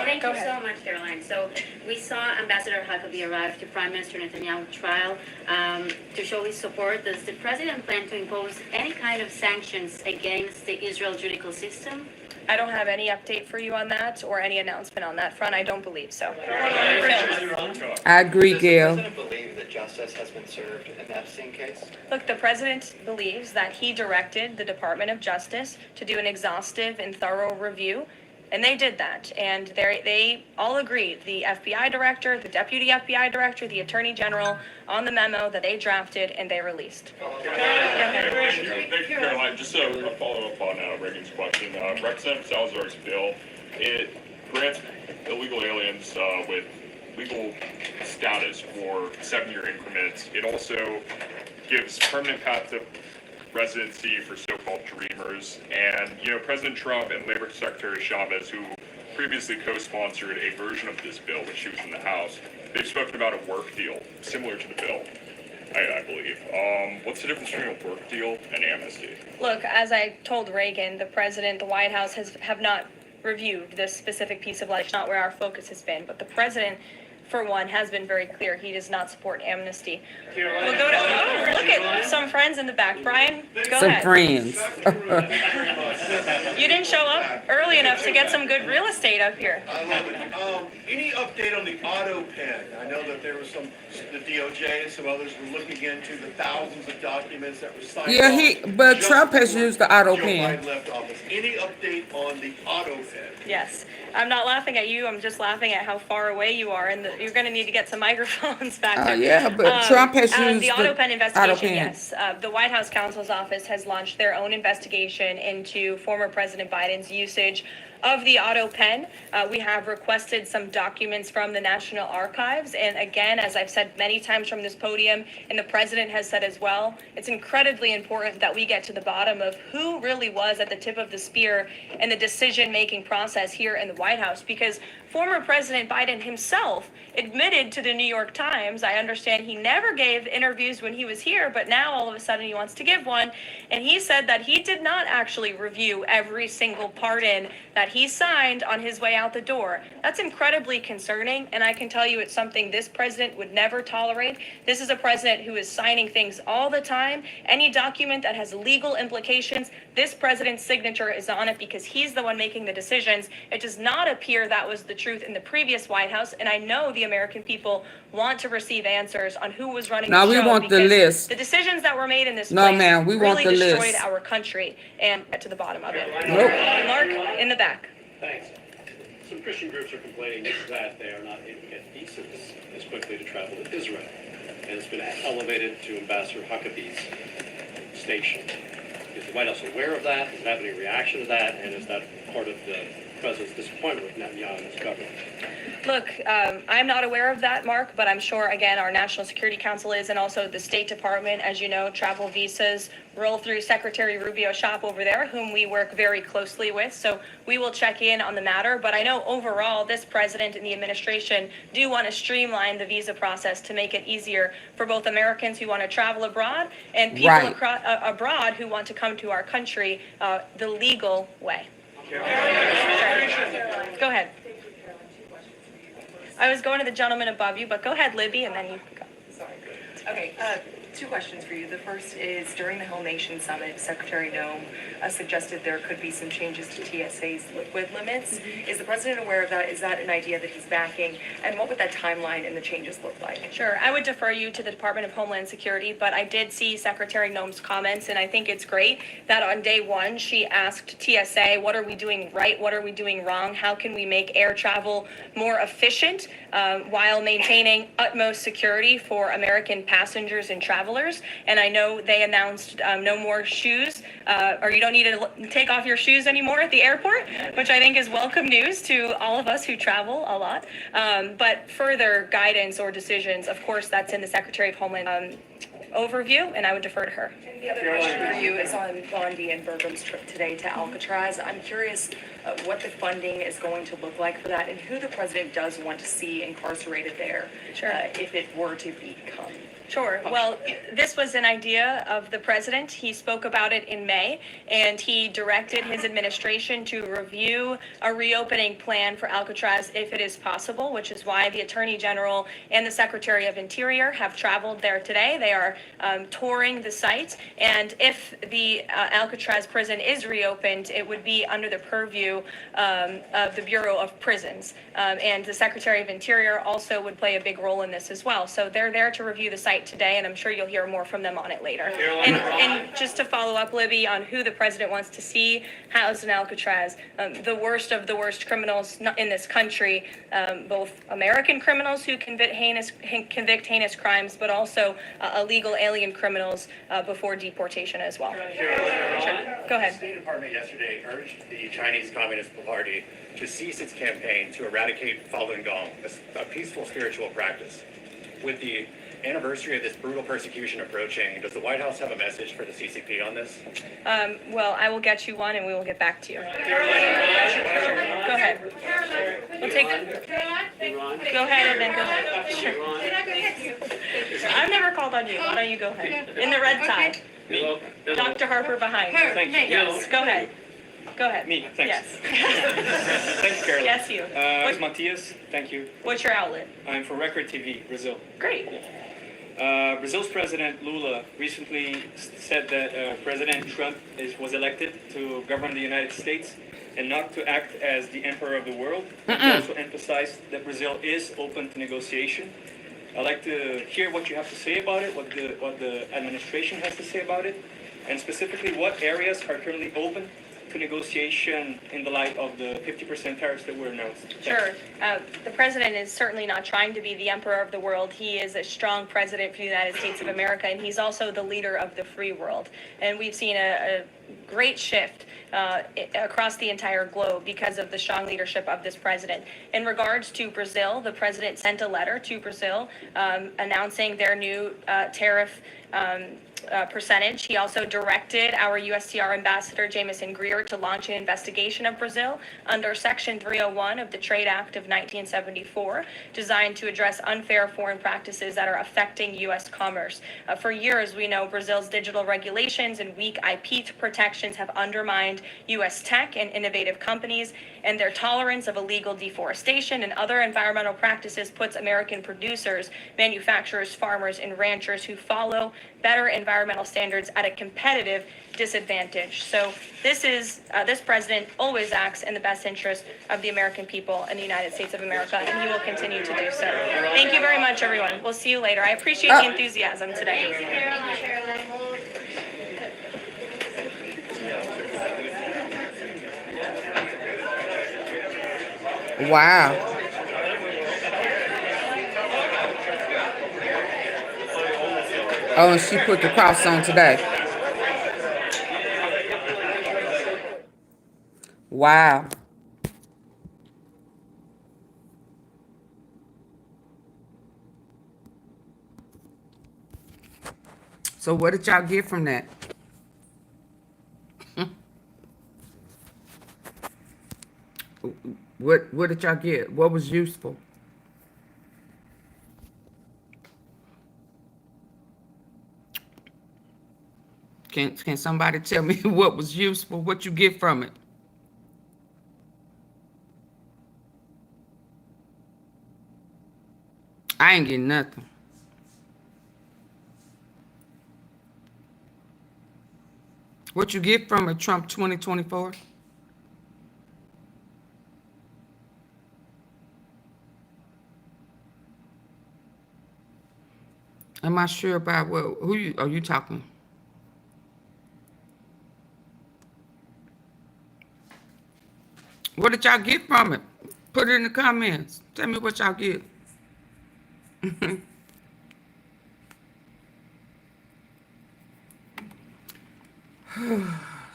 thank Go you ahead. so much, Caroline. So we saw Ambassador Huckabee arrive to Prime Minister Netanyahu's trial to show his support. Does the president plan to impose any kind of sanctions against the Israel judicial system? I don't have any update for you on that or any announcement on that front. I don't believe so. I agree, Gail. Does the president believe that justice has been served in the Epstein case? Look, the president believes that he directed the Department of Justice to do an exhaustive and thorough review And they did that, and they all agreed, the FBI director, the deputy FBI director, the attorney general, on the memo that they drafted and they released. Thank you, Caroline. Just a follow-up on Reagan's question. Representative Salazar's bill, it grants illegal aliens with legal status for 7-year increments. It also gives permanent path to residency for so-called dreamers. And, President Trump and Labor Secretary Chavez, who previously co-sponsored a version of this bill when she was in the House, they've spoken about a work deal similar to the bill, I believe. What's the difference between a work deal and amnesty? Look, as I told Reagan, the president, the White House have not reviewed this specific piece of legislation, not where our focus has been, but the president, for one, has been very clear he does not support amnesty. We'll go to, look at some friends in the back. Brian, go ahead. Some friends. You didn't show up early enough to get some good real estate up here. I love it. Any update on the Autopen? I know that there was the DOJ and some others were looking into the thousands of documents that were signed. Yeah, but Trump has used the Autopen. Left office. Any update on the Autopen? Yes. I'm not laughing at you. I'm just laughing at how far away you are, and you're going to need to get some microphones back there. Yeah, but Trump has used the Autopen investigation. Autopen. Yes, the White House counsel's office has launched their own investigation into former President Biden's usage of the Autopen. We have requested some documents from the National Archives, and again, as I've said many times from this podium, and the president has said as well, it's incredibly important that we get to the bottom of who really was at the tip of the spear in the decision-making process here in the White House, because former President Biden himself admitted to the New York Times, I understand he never gave interviews when he was here, but now all of a sudden he wants to give one, and he said that he did not actually review every single pardon that he signed on his way out the door. That's incredibly concerning, and I can tell you it's something this president would never tolerate. This is a president who is signing things all the time. Any document that has legal implications, this president's signature is on it because he's the one making the decisions. It does not appear that was the truth in the previous White House, and I know the American people want to receive answers on who was running the show. No, we want the list. The decisions that were made in this No, place ma'am, we want really the destroyed list. our country, and get to the bottom of it. Nope. Mark, in the back. Thanks. Some Christian groups are complaining that they are not able to get visas as quickly to travel to Israel, and it's been elevated to Ambassador Huckabee's station. Is the White House aware of that? Does it have any reaction to that? And is that part of the president's disappointment with Netanyahu and his government? Look, I'm not aware of that, Mark, but I'm sure, again, our National Security Council is, and also the State Department, as you know, travel visas roll through Secretary Rubio's shop over there, whom we work very closely with. So we will check in on the matter. But I know overall, this president and the administration do want to streamline the visa process to make it easier for both Americans who want to travel abroad and people abroad who want to come to our country the legal way. Go ahead. I was going to the gentleman above you, but go ahead, Libby, and then you can go. Sorry. Okay, two questions for you. The first is, during the Whole Nation Summit, Secretary Noem suggested there could be some changes to TSA's liquid limits. Is the president aware of that? Is that an idea that he's backing? And what would that timeline and the changes look like? Sure. I would defer you to the Department of Homeland Security, but I did see Secretary Noem's comments, and I think it's great that on day one she asked TSA, what are we doing right? What are we doing wrong? How can we make air travel more efficient while maintaining utmost security for American passengers and travelers? And I know they announced no more shoes, or you don't need to take off your shoes anymore at the airport, which I think is welcome news to all of us who travel a lot. But further guidance or decisions, of course, that's in the Secretary of Homeland overview, and I would defer to her. The other question for you is on Bondi and Burgum's trip today to Alcatraz. I'm curious what the funding is going to look like for that, and who the president does want to see incarcerated there, if it were to become. Sure. Well, this was an idea of the president. He spoke about it in May, and he directed his administration to review a reopening plan for Alcatraz if it is possible, which is why the Attorney General and the Secretary of Interior have traveled there today. They are touring the site, and if the Alcatraz prison is reopened, it would be under the purview review of the Bureau of Prisons. And the Secretary of Interior also would play a big role in this as well. So they're there to review the site today, and I'm sure you'll hear more from them on it later. And just to follow up, Libby, on who the president wants to see housed in Alcatraz, the worst of the worst criminals in this country, both American criminals who convict heinous crimes, but also illegal alien criminals before deportation as well. Sure. Go ahead. The State Department yesterday urged the Chinese Communist Party to cease its campaign to eradicate Falun Gong, a peaceful spiritual practice. With the anniversary of this brutal persecution approaching, does the White House have a message for the CCP on this? Well, I will get you one, and we will get back to you. Go ahead. We'll take. Go ahead, and then go ahead. Sure. I've never called on you. Why don't you go ahead? In the red tie. Dr. Harper behind. Thank you. Yes. Go ahead. Go ahead. Me, thanks. Yes. Thank you, Caroline. Yes, you. I'm Matthias, thank you. What's your outlet? I'm from Record TV, Brazil. Great. Brazil's President Lula recently said that President Trump was elected to govern the United States and not to act as the emperor of the world. He also emphasized that Brazil is open to negotiation. I'd like to hear what you have to say about it, what the administration has to say about it, and specifically what areas are currently open to negotiation in the light of the 50% tariffs that were announced. Sure. The president is certainly not trying to be the emperor of the world. He is a strong president for the United States of America, and he's also the leader of the free world. And we've seen a great shift across the entire globe because of the strong leadership of this president. In regards to Brazil, the president sent a letter to Brazil announcing their new tariff percentage. He also directed our USTR ambassador, Jameson Greer, to launch an investigation of Brazil under Section 301 of the Trade Act of 1974, designed to address unfair foreign practices that are affecting U.S. commerce. For years, we know Brazil's digital regulations and weak IP protections have undermined U.S. tech and innovative companies, and their tolerance of illegal deforestation and other environmental practices puts American producers, manufacturers, farmers, and ranchers who follow better environmental standards at a competitive disadvantage. So this president always acts in the best interest of the American people and the United States of America, and he will continue to do so. Thank you very much, everyone. We'll see you later. I appreciate the enthusiasm today. Wow. Oh, and she put the cross on today. Wow. So what did y'all get from that? What did y'all get? What was useful? Can somebody tell me what was useful? What you get from it? I ain't getting nothing. What you get from it, Trump 2024? Am I sure about who are you talking? What did y'all get from it? Put it in the comments. Tell me what y'all get.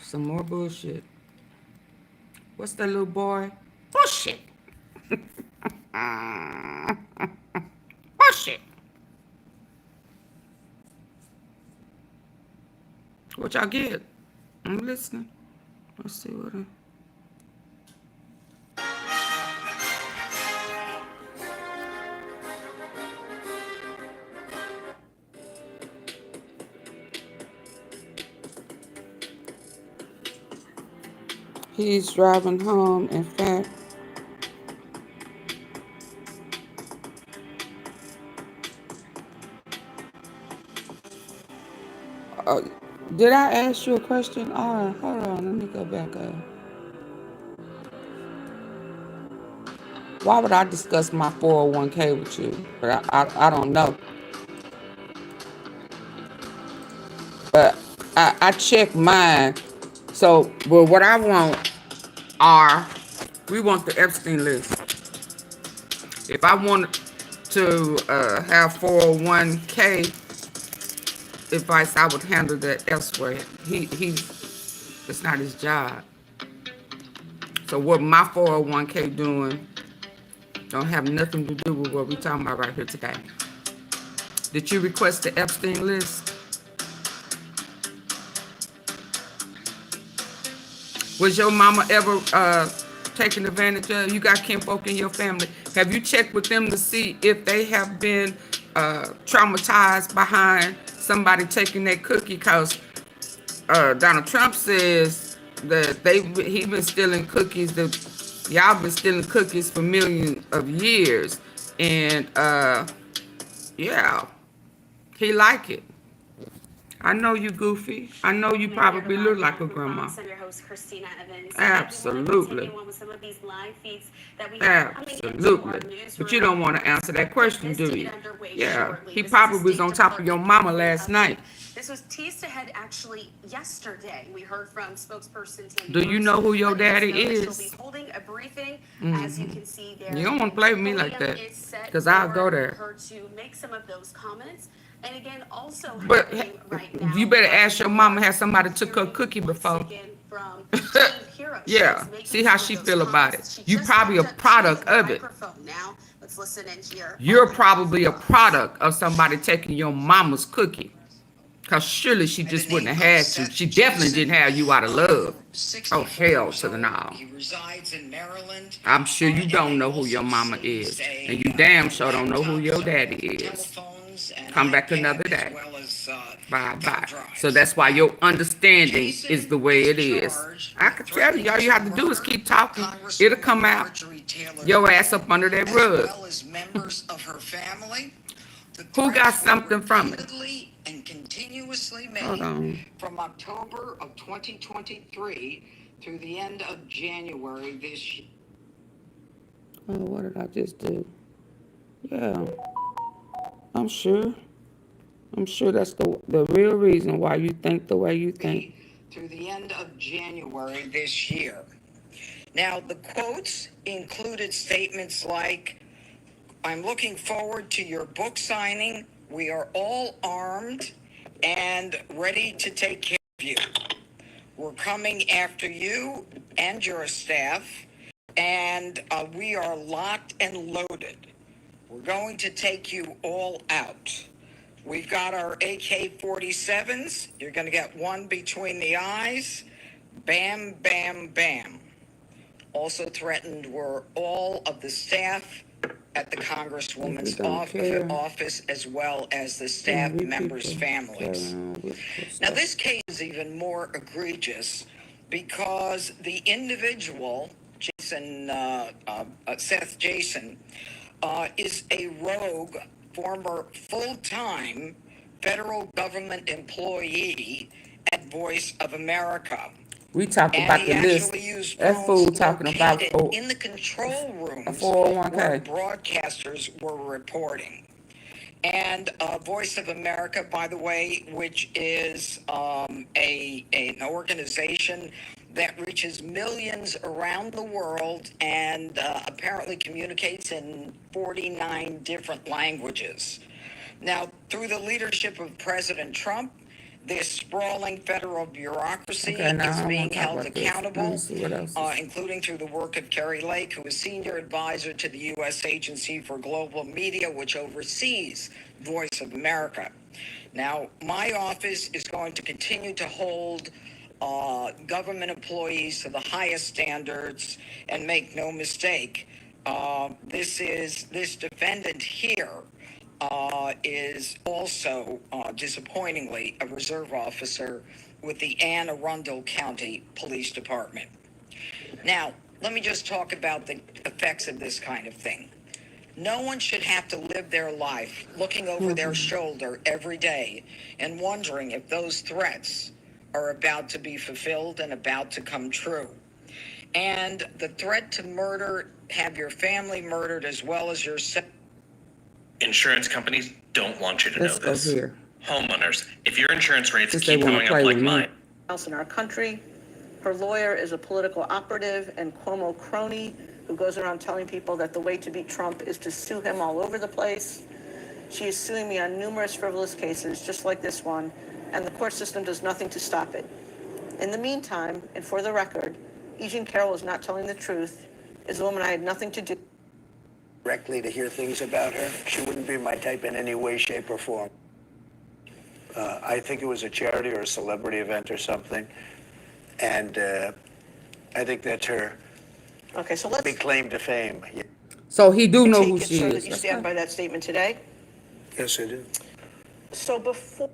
Some more bullshit. What's that little boy? Bullshit. Bullshit. What y'all get? I'm listening. Let's see what He's driving home, in fact. Did I ask you a question? Hold on, let me go back up. Why would I discuss my 401k with you? But I don't know. But I check mine. So, well, what I want we want the Epstein list. If I wanted to have 401k advice, I would handle that elsewhere. It's not his job. So what my 401k doing don't have nothing to do with what we're talking about right here today. Did you request the Epstein list? Was your mama ever taken advantage of? You got kinfolk in your family. Have you checked with them to see if they have been traumatized behind somebody taking that cookie? Because Donald Trump says that he been stealing cookies. Y'all been stealing cookies for millions of years, and yeah, he like it. I know you goofy. I know you probably look like a grandma. Absolutely. Absolutely. But you don't want to answer that question, do you? Yeah. He probably was on top of your mama last night. This was teased ahead actually yesterday. We heard from spokesperson. Do you know who your daddy is? She'll be holding a briefing, as you can see there. You don't want to play with me like that, because I'll go there. Her to make some of those comments. And again, also but right now, you better ask your mama, has somebody took her cookie before? Yeah, see how she feel about it. You probably a product of it. Now, let's listen in here. You're probably a product of somebody taking your mama's cookie. Because surely she just wouldn't have had you. She definitely didn't have you out of love. Oh, hell to the no. He resides in Maryland. I'm sure you don't know who your mama is. And you damn sure don't know who your daddy is. Come back another day. Bye-bye. So that's why your understanding is the way it is. I can tell you, all you have to do is keep talking. It'll come out. Your ass up under that rug. Who got something from it? And continuously made from October of 2023 through the end of January this year. Oh, what did I just do? Yeah. I'm sure that's the real reason why you think the way you think. Through the end of January this year. Now, the quotes included statements like, "I'm looking forward to your book signing. We are all armed and ready to take care of you. We're coming after you and your staff, and we are locked and loaded. We're going to take you all out. We've got our AK-47s. You're going to get one between the eyes. Bam, bam, bam." Also threatened were all of the staff at the Congresswoman's office, as well as the staff members' families. Now, this case is even more egregious because the individual, Seth Jason, is a rogue, former full-time federal government employee at Voice of America. We talked about the list. That fool talking about in the control rooms 401k. where broadcasters were reporting. And Voice of America, by the way, which is an organization that reaches millions around the world and apparently communicates in 49 different languages. Now, through the leadership of President Trump, this sprawling federal bureaucracy is being held accountable, including through the work of Kari Lake, who is senior advisor to the U.S. Agency for Global Media, which oversees Voice of America. Now, my office is going to continue to hold government employees to the highest standards, and make no mistake, this defendant here is also, disappointingly, a reserve officer with the Anne Arundel County Police Department. Now, let me just talk about the effects of this kind of thing. No one should have to live their life looking over their shoulder every day and wondering if those threats are about to be fulfilled and about to come true. And the threat to murder have your family murdered as well as yourself. Insurance companies don't want you to Let's know go this. here. Homeowners, if your insurance rates Since they keep wanna going play up like with me. mine, Else in our country. Her lawyer is a political operative and Cuomo crony who goes around telling people that the way to beat Trump is to sue him all over the place. She is suing me on numerous frivolous cases, just like this one, and the court system does nothing to stop it. In the meantime, and for the record, E. Jean Carroll is not telling the truth, is a woman I had nothing to do. Directly to hear things about her. She wouldn't be my type in any way, shape, or form. I think it was a charity or a celebrity event or something. And I think that's her Okay, so let's big claim to fame. So he do know take who it she so is. that you That's stand fine. by that statement today. Yes, I do. So before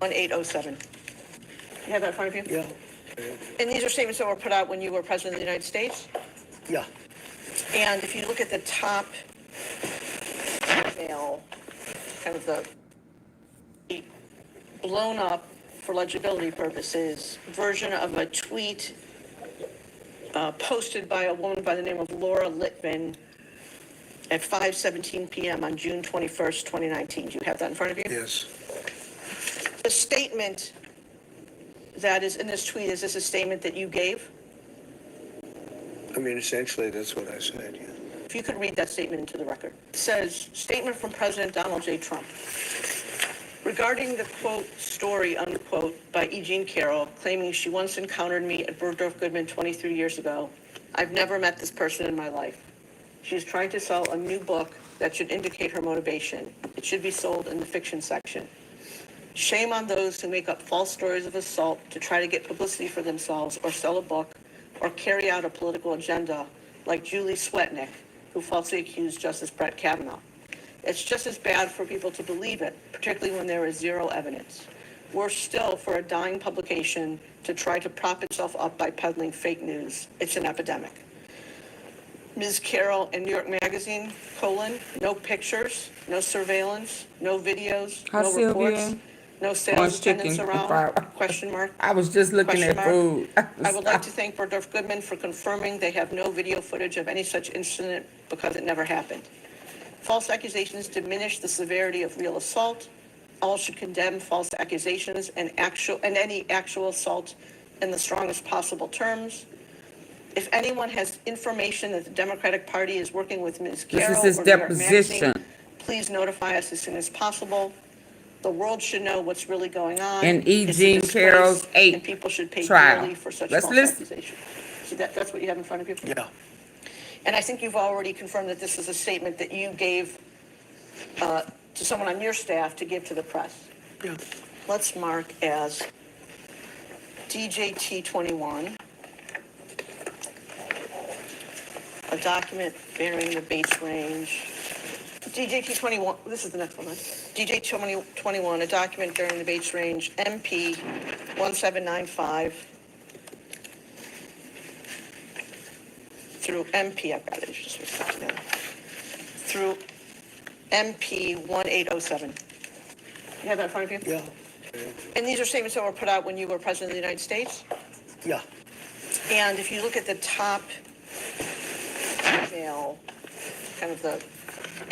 1807, you have that in front of you? Yeah. And these are statements that were put out when you were president of the United States? Yeah. And if you look at the top email, kind of the blown up for legibility purposes version of a tweet posted by a woman by the name of Laura Litvin at 5:17 p.m. on June 21st, 2019. Do you have that in front of you? Yes. The statement that is in this tweet, is this a statement that you gave? I mean, essentially, that's what I said, yeah. If you could read that statement into the record. It says, statement from President Donald J. Trump. Regarding the, quote, story, unquote, by E. Jean Carroll, claiming she once encountered me at Bergdorf Goodman 23 years ago, I've never met this person in my life. She's trying to sell a new book that should indicate her motivation. It should be sold in the fiction section. Shame on those who make up false stories of assault to try to get publicity for themselves or sell a book or carry out a political agenda like Julie Swetnick, who falsely accused Justice Brett Kavanaugh. It's just as bad for people to believe it, particularly when there is zero evidence. Worse still for a dying publication to try to prop itself up by peddling fake news. It's an epidemic. Ms. Carroll in New York Magazine, no pictures, no surveillance, no videos, Hi, no Sylvia. reports, no sales Orange attendants chicken. around, question mark. I was just looking Question at mark. food. I would like to thank Bergdorf Goodman for confirming they have no video footage of any such incident because it never happened. False accusations diminish the severity of real assault. All should condemn false accusations and any actual assault in the strongest possible terms. If anyone has information that the Democratic Party is working with Ms. Carroll This is his or New York deposition. Magazine, please notify us as soon as possible. The world should know what's really going on. And E. It's a Jean disgrace, Carroll's and people should pay trial. dearly for such Let's false listen. accusations. See, that's what you have in front of you? Yeah. And I think you've already confirmed that this is a statement that you gave to someone on your staff to give to the press. Yeah. Let's mark as DJT21, a document bearing the base range. DJT21, this is the next one, right? DJ21, a document bearing the base range MP 1795 through MP, I've got it, just a second now, through MP 1807. You have that in front of you? Yeah. And these are statements that were put out when you were president of the United States? Yeah. And if you look at the top email, kind of the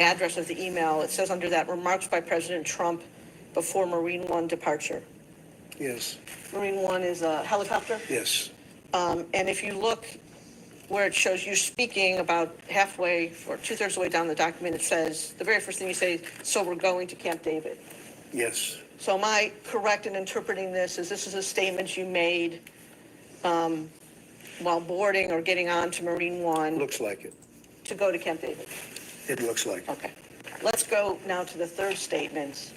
address of the email, it says under that, remarks by President Trump before Marine One departure. Yes. Marine One is a helicopter. Yes. And if you look where it shows you speaking about halfway or two-thirds of the way down the document, it says, the very first thing you say, so we're going to Camp David. Yes. So am I correct in interpreting this as this is a statement you made while boarding or getting on to Marine One? Looks like it. To go to Camp David? It looks like it. Okay. Let's go now to the third statement,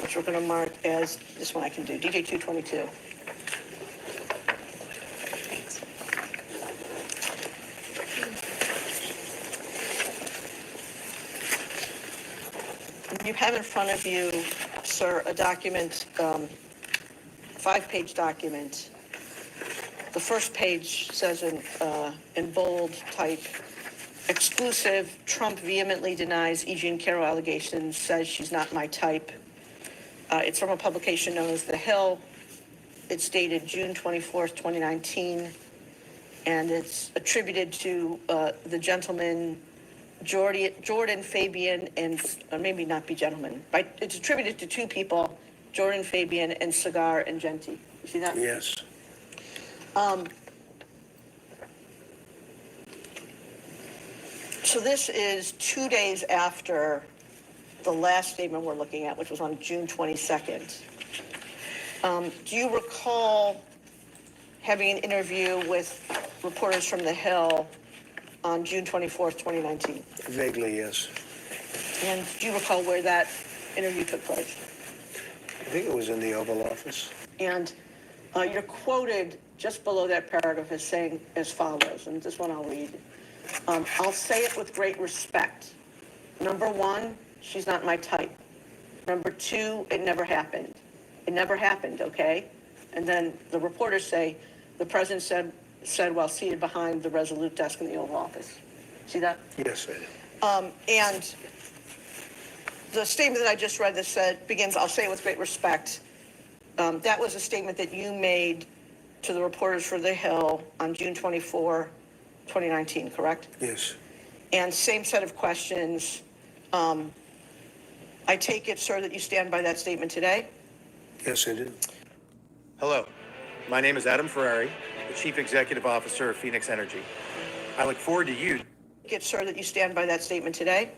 which we're going to mark as, this one I can do, DJ 222. You have in front of you, sir, a document, 5-page document. The first page says in bold type, exclusive, Trump vehemently denies E. Jean Carroll allegations, says she's not my type. It's from a publication known as The Hill. It's dated June 24th, 2019. and it's attributed to the gentleman Jordan Fabian and, or maybe not be gentleman, but it's attributed to two people, Jordan Fabian and Cigar and Genti. You see that? Yes. So this is 2 days after the last statement we're looking at, which was on June 22nd. Do you recall having an interview with reporters from The Hill on June 24th, 2019? Vaguely, yes. And do you recall where that interview took place? I think it was in the Oval Office. And you're quoted just below that paragraph as saying as follows, and this one I'll read. I'll say it with great respect. Number one, she's not my type. Number two, it never happened. It never happened, okay? And then the reporters say, the president said while seated behind the Resolute desk in the Oval Office. See that? Yes, I did. And the statement that I just read that begins, I'll say it with great respect. That was a statement that you made to the reporters for The Hill on June 24, 2019, correct? Yes. And same set of questions. I take it, sir, that you stand by that statement today? Yes, I did. Hello, my name is Adam Ferrari, the Chief Executive Officer of Phoenix Energy. I look forward to you. Take it, sir, that you stand by that statement today?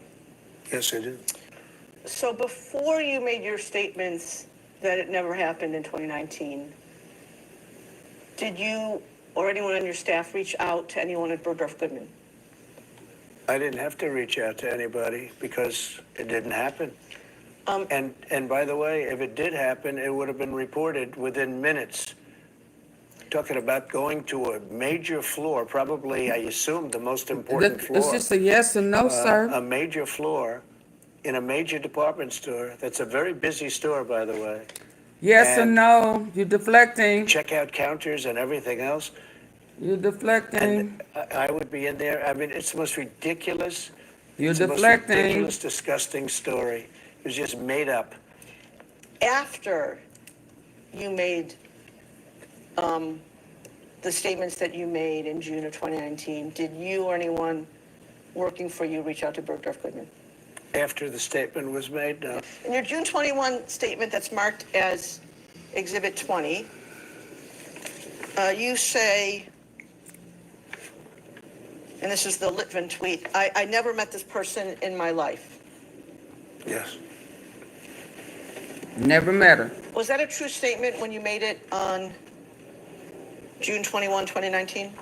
Yes, I did. So before you made your statements that it never happened in 2019, did you or anyone on your staff reach out to anyone at Bergdorf Goodman? I didn't have to reach out to anybody because it didn't happen. And by the way, if it did happen, it would have been reported within minutes. Talking about going to a major floor, probably, I assume, the most important floor. It's just a yes or no, sir. A major floor in a major department store. That's a very busy store, by the way. Yes or And no? You're deflecting. checkout counters and everything else. You're deflecting. And I would be in there. I mean, it's the most ridiculous. You're it's the most deflecting. ridiculous, disgusting story. It was just made up. After you made the statements that you made in June of 2019, did you or anyone working for you reach out to Bergdorf Goodman? After the statement was made, no. In your June 21 statement that's marked as Exhibit 20, you say, and this is the Litvin tweet, I never met this person in my life. Yes. Never met her. Was that a true statement when you made it on June 21, 2019?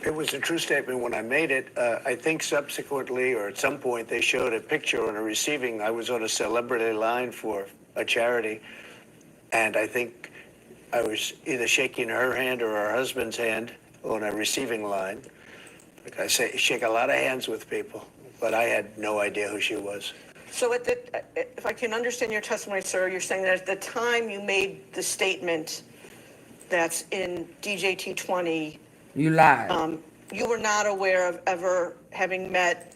It was a true statement when I made it. I think subsequently, or at some point, they showed a picture on a receiving. I was on a celebrity line for a charity, and I think I was either shaking her hand or her husband's hand on a receiving line. Like I say, shake a lot of hands with people, but I had no idea who she was. So if I can understand your testimony, sir, you're saying that at the time you made the statement that's in DJT 20, You lied. you were not aware of ever having met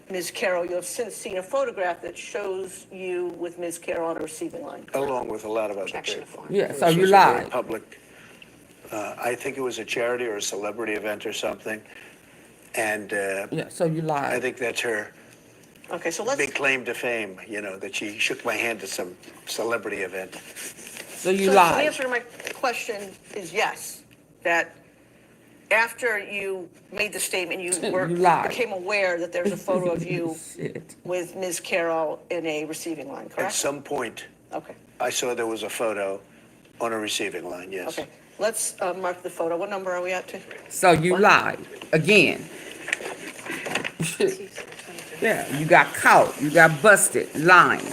Ms. Carroll. You have since seen a photograph that shows you with Ms. Carroll on a receiving line. Along with a lot of other people. Yeah, so This you was a very lied. Public. I think it was a charity or a celebrity event or something, and Yeah, so you lied. I think that's her Okay, so let's. big claim to fame. You know, that she shook my hand at some celebrity event. So you So the lied. answer to my question is yes, that after you made the statement, you You lied. became aware that there's a photo of you Shit. with Ms. Carroll in a receiving line, At correct? some point, Okay, I saw there was a photo on a receiving line. Yes. okay. Let's mark the photo. What number are we at to? So you lied again. Yeah, you got caught. You got busted lying.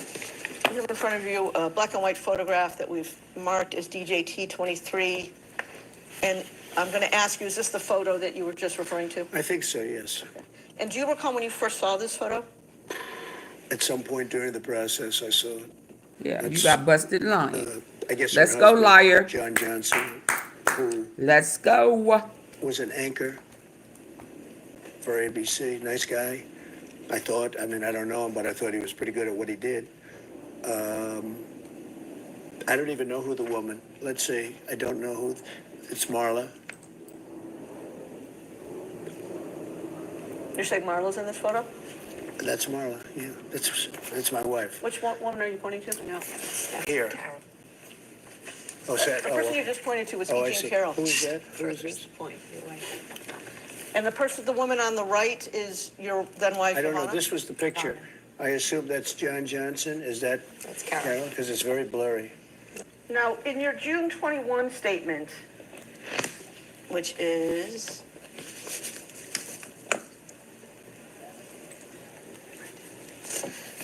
You have in front of you a black and white photograph that we've marked as DJT 23. And I'm going to ask you, is this the photo that you were just referring to? I think so. Yes. And do you recall when you first saw this photo? At some point during the process, I saw it. Yeah, you It's, got busted lying. I guess her Let's go, husband, liar. John Johnson, who Let's go. was an anchor for ABC. Nice guy, I thought. I mean, I don't know him, but I thought he was pretty good at what he did. I don't even know who the woman. Let's see. I don't know who. It's Marla. You're saying Marla's in this photo? That's Marla, yeah, that's my wife. Which one are you pointing to? No. Here. Oh, is that, The person you just pointed to was I E. Jean see. Carroll. Who is that? Who is this? And the woman on the right is your then wife, I don't know, Ivana? this was the picture. I assume that's John Johnson, is that? That's Carol. Because it's very blurry. Now, in your June 21 statement, which is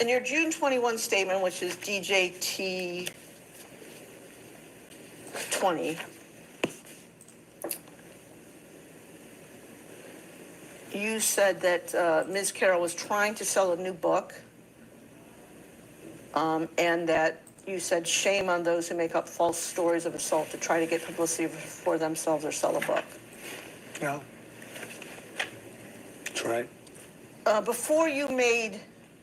in your June 21 statement, which is DJT 20, you said that Ms. Carroll was trying to sell a new book, and that you said shame on those who make up false stories of assault to try to get publicity for themselves or sell a book. Yeah. That's right. Before you made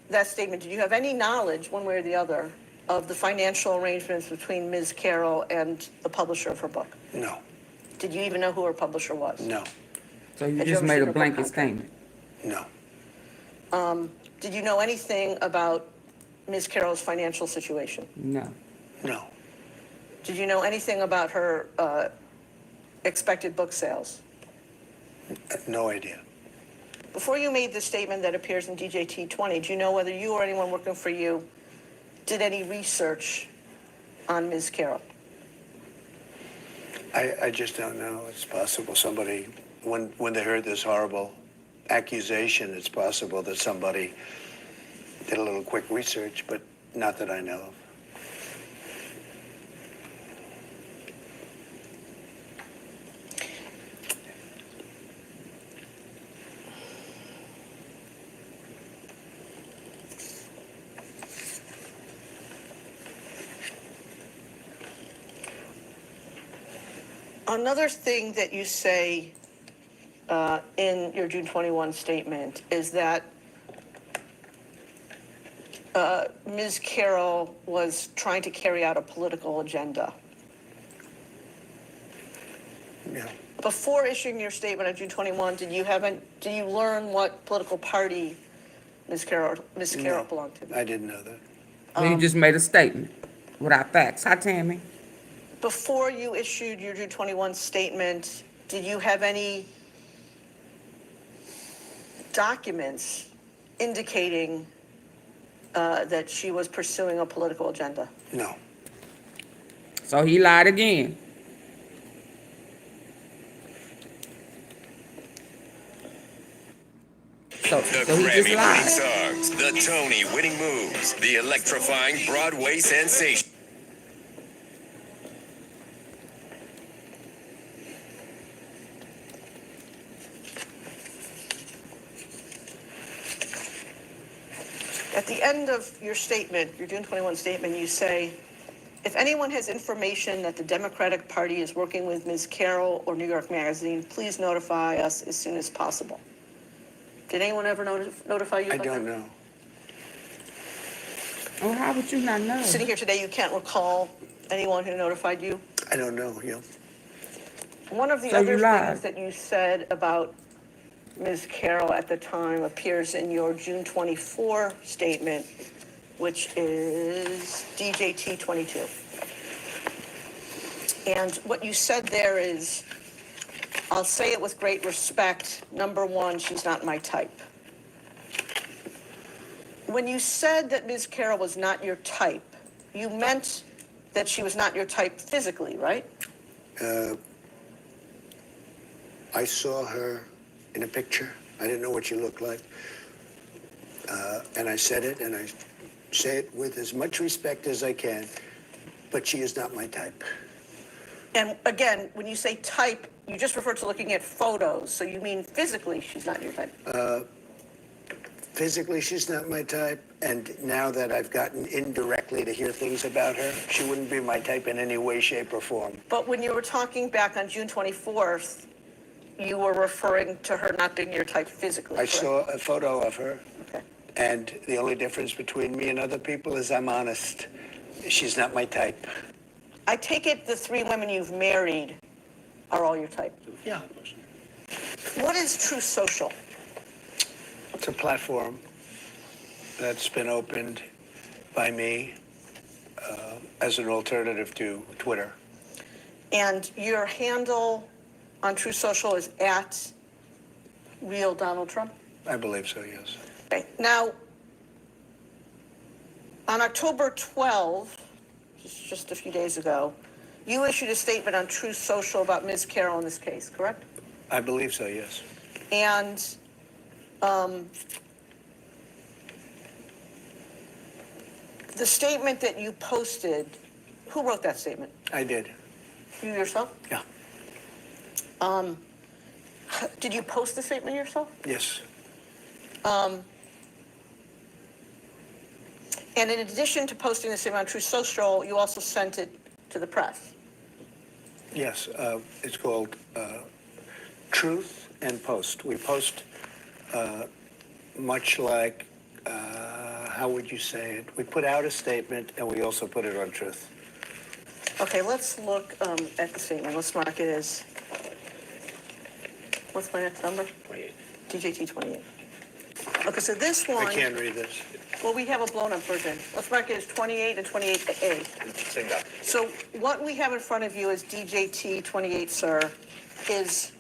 that statement, did you have any knowledge, one way or the other, of the financial arrangements between Ms. Carroll and the publisher of her book? No. Did you even know who her publisher was? No. So you Had just ever made seen a her book blanket contract? statement? No. Did you know anything about Ms. Carroll's financial situation? No. No. Did you know anything about her expected book sales? No idea. Before you made the statement that appears in DJT 20, do you know whether you or anyone working for you did any research on Ms. Carroll? I just don't know. It's possible somebody, when they heard this horrible accusation, it's possible that somebody did a little quick research, but not that I know of. Another thing that you say in your June 21 statement is that Ms. Carroll was trying to carry out a political agenda. Yeah. Before issuing your statement on June 21, did you learn what political party Ms. Carroll No, belonged to? I didn't know that. Well, you just made a statement without facts. Hi, Tammy. Before you issued your June 21 statement, did you have any documents indicating that she was pursuing a political agenda? No. So he lied again. So The he just Grammy-winning lied. songs, the Tony-winning moves, the electrifying Broadway sensation. At the end of your statement, your June 21 statement, you say, if anyone has information that the Democratic Party is working with Ms. Carroll or New York Magazine, please notify us as soon as possible. Did anyone ever notify you I about don't that? know. Oh, how would you not know? Sitting here today, you can't recall anyone who notified you? I don't know, yeah. One of the So you other lied. things that you said about Ms. Carroll at the time appears in your June 24 statement, which is DJT 22. And what you said there is, I'll say it with great respect. Number one, she's not my type. When you said that Ms. Carroll was not your type, you meant that she was not your type physically, right? I saw her in a picture. I didn't know what she looked like. And I said it, and I say it with as much respect as I can, but she is not my type. And again, when you say type, you just refer to looking at photos, so you mean physically she's not your type? Physically, she's not my type, and now that I've gotten indirectly to hear things about her, she wouldn't be my type in any way, shape, or form. But when you were talking back on June 24th, you were referring to her not being your type physically, I correct? saw a photo of her, Okay. and the only difference between me and other people is I'm honest. She's not my type. I take it the three women you've married are all your type. Yeah. What is True Social? It's a platform that's been opened by me as an alternative to Twitter. And your handle on True Social is at Real Donald Trump? I believe so, yes. Okay. Now, on October 12, just a few days ago, you issued a statement on True Social about Ms. Carroll in this case, correct? I believe so, yes. And the statement that you posted, who wrote that statement? I did. You yourself? Yeah. Did you post the statement yourself? Yes. And in addition to posting the statement on True Social, you also sent it to the press. Yes. It's called Truth and Post. We post much like, how would you say it? We put out a statement and we also put it on Truth. Okay, let's look at the statement. Let's mark it as, what's my next number? 28. DJT 28. Okay, so this one. I can't read this. Well, we have a blown-up version. Let's mark it as 28 and 28A. Same guy. So what we have in front of you is DJT 28, sir, is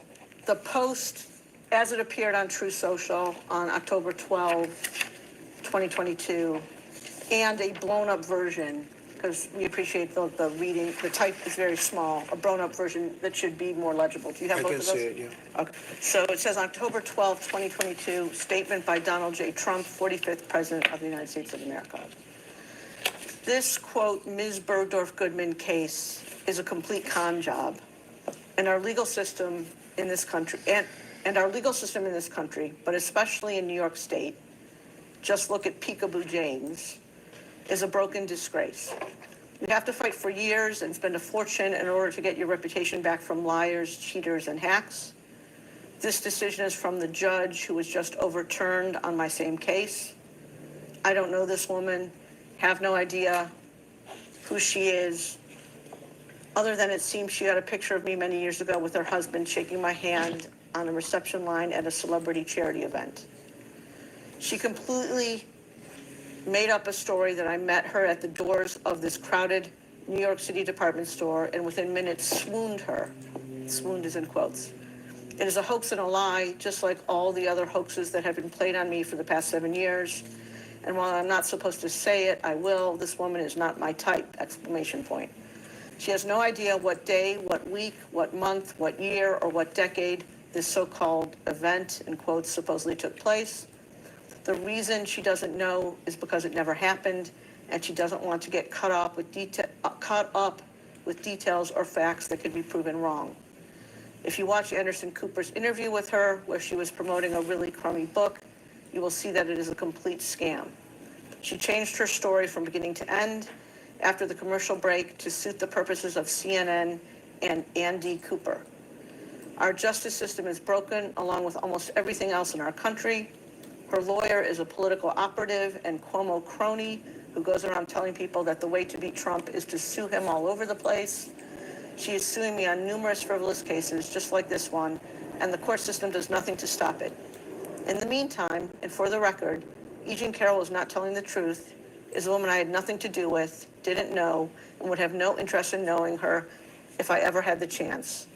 the post as it appeared on True Social on October 12, 2022, and a blown-up version, because we appreciate the reading. The type is very small, a blown-up version that should be more legible. Do you have both of those? I can see it, yeah. Okay. So it says October 12, 2022, statement by Donald J. Trump, 45th President of the United States of America. This, quote, Ms. Bergdorf Goodman case is a complete con job. And our legal system in this country, and our legal system in this country, but especially in New York State, just look at Peekaboo James, is a broken disgrace. You have to fight for years and spend a fortune in order to get your reputation back from liars, cheaters, and hacks. This decision is from the judge who was just overturned on my same case. I don't know this woman, have no idea who she is, other than it seems she got a picture of me many years ago with her husband shaking my hand on a reception line at a celebrity charity event. She completely made up a story that I met her at the doors of this crowded New York City department store and within minutes swooned her. Swooned is in quotes. It is a hoax and a lie, just like all the other hoaxes that have been played on me for the past 7 years. And while I'm not supposed to say it, I will. This woman is not my type, exclamation point. She has no idea what day, what week, what month, what year, or what decade this so-called event, in quotes, supposedly took place. The reason she doesn't know is because it never happened, and she doesn't want to get caught up with details or facts that could be proven wrong. If you watch Anderson Cooper's interview with her, where she was promoting a really crummy book, you will see that it is a complete scam. She changed her story from beginning to end after the commercial break to suit the purposes of CNN and Andy Cooper. Our justice system is broken, along with almost everything else in our country. Her lawyer is a political operative and Cuomo crony who goes around telling people that the way to beat Trump is to sue him all over the place. She is suing me on numerous frivolous cases, just like this one, and the court system does nothing to stop it. In the meantime, and for the record, Eugene Carroll is not telling the truth, is a woman I had nothing to do with, didn't know, and would have no interest in knowing her if I ever had the chance.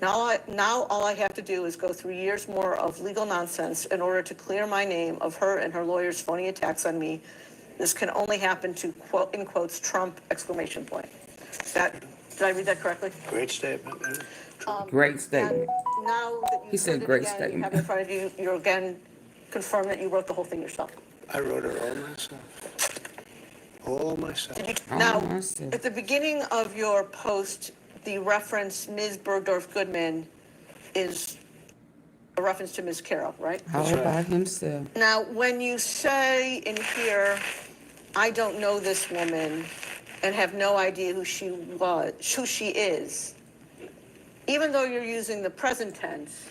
Now all I have to do is go through years more of legal nonsense in order to clear my name of her and her lawyer's phony attacks on me. This can only happen to, quote, in quotes, Trump, exclamation point. Did I read that correctly? Great statement. Great statement. Now that you He said it great again, statement. You have in front of you, you're again confirmed that you wrote the whole thing yourself. I wrote it all myself. All myself. Now, at the beginning of your post, the reference Ms. Bergdorf Goodman is a reference to Ms. Carroll, right? How about himself? Now, when you say in here, I don't know this woman and have no idea who she is, even though you're using the present tense,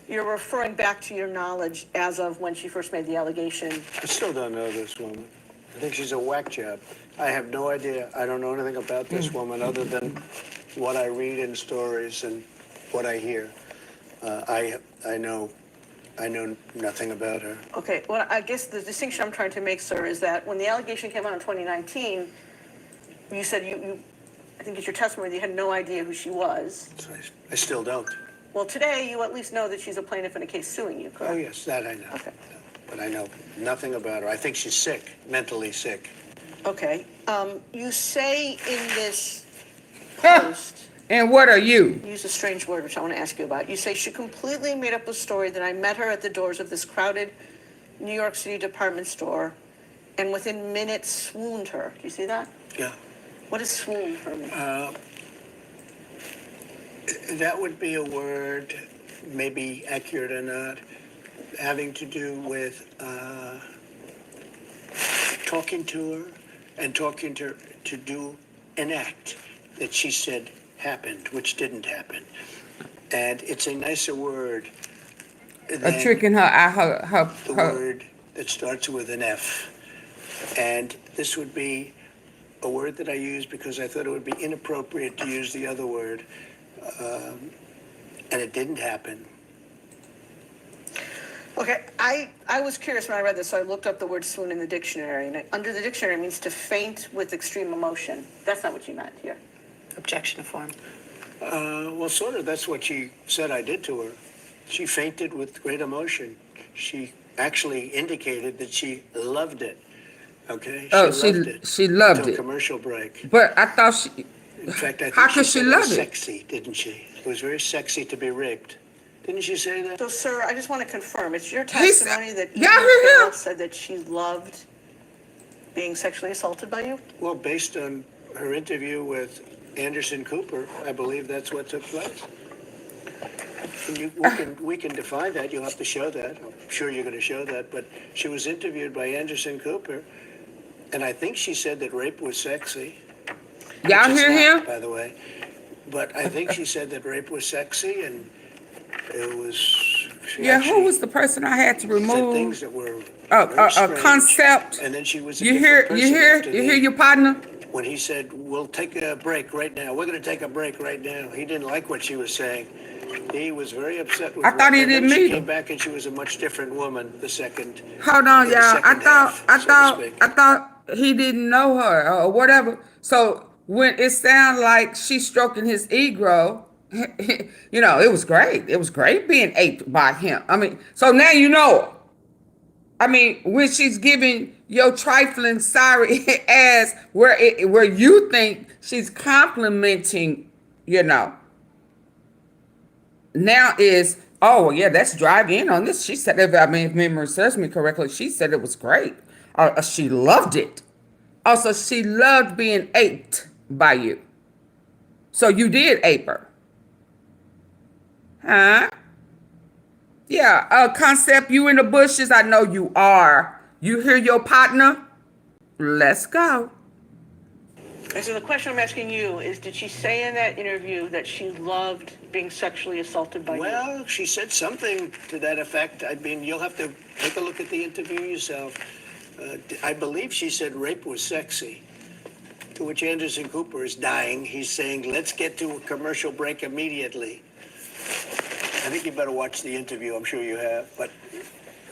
you're referring back to your knowledge as of when she first made the allegation. I still don't know this woman. I think she's a whack job. I have no idea. I don't know anything about this woman other than what I read in stories and what I hear. I know I know nothing about her. Okay, well, I guess the distinction I'm trying to make, sir, is that when the allegation came out in 2019, you said I think it's your testimony, that you had no idea who she was. So I still don't. Well, today, you at least know that she's a plaintiff in a case suing you, correct? Oh, yes, that I know. Okay. But I know nothing about her. I think she's sick, mentally sick. Okay. You say in this post, And what are you? use a strange word, which I want to ask you about. You say she completely made up a story that I met her at the doors of this crowded New York City department store and within minutes swooned her. Do you see that? Yeah. What does swoon for me? That would be a word, maybe accurate or not, having to do with talking to her and talking to her to do an act that she said happened, which didn't happen. And it's a nicer word than Tricking her, the word that starts with an F. And this would be a word that I use because I thought it would be inappropriate to use the other word. And it didn't happen. Okay, I was curious when I read this, so I looked up the word swoon in the dictionary. And under the dictionary, it means to faint with extreme emotion. That's not what you meant here. Objection to form. Well, sort of. That's what she said I did to her. She fainted with great emotion. She actually indicated that she loved it. Okay? She loved Until it. Commercial break. But I thought she. In fact, I think How could she said love was it? sexy, didn't she? It was very sexy to be raped. Didn't she say that? So, sir, I just want to confirm, it's your He said- testimony that Yeah, Carol said that she loved being sexually assaulted by you? Well, based on her interview with Anderson Cooper, I believe that's what took place. We can define that. You'll have to show that. I'm sure you're going to show that. But she was interviewed by Anderson Cooper, and I think she said that rape was sexy. Y'all Which it's hear not, him? by the way. But I think she said that rape was sexy, and it was. She Yeah, who actually was the person I had to said remove? things that were A very strange. concept. And then she was. a You different hear person after your partner? when he said, "We'll take a break right now. We're going to take a break right now." He didn't like what she was saying. He was very upset with I her. thought he And then didn't she meet came him. back and she was a much different woman. The second. Hold on, in the y'all. second half, so to speak. I thought he didn't know her or whatever. So when it sounded like she's stroking his ego, you know, it was great. It was great being aped by him. I mean, so now you know. I mean, when she's giving your trifling sorry ass where you think she's complimenting, you know. Now is, oh, yeah, let's drive in on this. She said, if memory serves me correctly, she said it was great. She loved it. Also, she loved being aped by you. So you did ape her. Huh? Yeah, concept, you in the bushes, I know you are. You hear your partner? Let's go. And so the question I'm asking you is, did she say in that interview that she loved being sexually assaulted by you? Well, she said something to that effect. I mean, you'll have to take a look at the interview yourself. I believe she said rape was sexy. To which Anderson Cooper is dying. He's saying, let's get to a commercial break immediately. I think you better watch the interview. I'm sure you have, but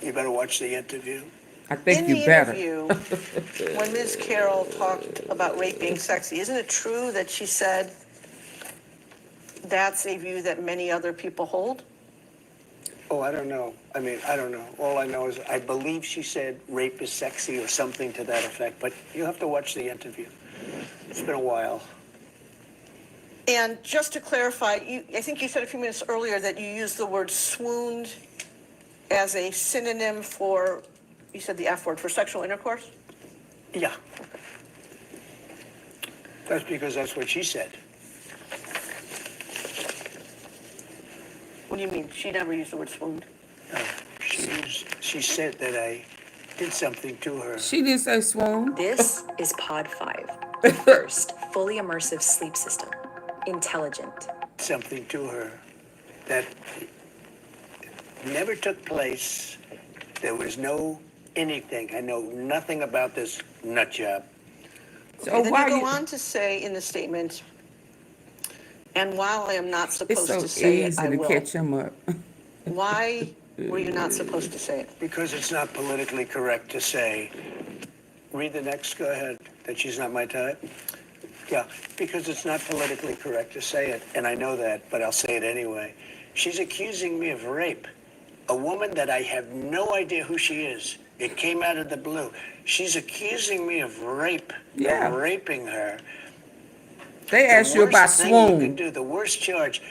you better watch the interview. I think in you the better. interview, when Ms. Carroll talked about rape being sexy, isn't it true that she said that's a view that many other people hold? Oh, I don't know. I mean, I don't know. All I know is I believe she said rape is sexy or something to that effect, but you have to watch the interview. It's been a while. And just to clarify, I think you said a few minutes earlier that you used the word swooned as a synonym for, you said the F word, for sexual intercourse? Yeah. That's because that's what she said. What do you mean? She never used the word swooned. No, she said that I did something to her. She didn't say swoon. This is Pod 5, the first fully immersive sleep system. Intelligent. Something to her that never took place. There was no anything. I know nothing about this nut job. So then you go on to say in the statement, and while I am not It's supposed so to say it, easy I to will. catch him up. Why were you not supposed to say it? Because it's not politically correct to say, read the next, go ahead, that she's not my type. Yeah, because it's not politically correct to say it, and I know that, but I'll say it anyway. She's accusing me of rape. A woman that I have no idea who she is. It came out of the blue. She's accusing me of rape, Yeah. of raping her. They asked you about The worst thing you swoon. can do, the worst charge.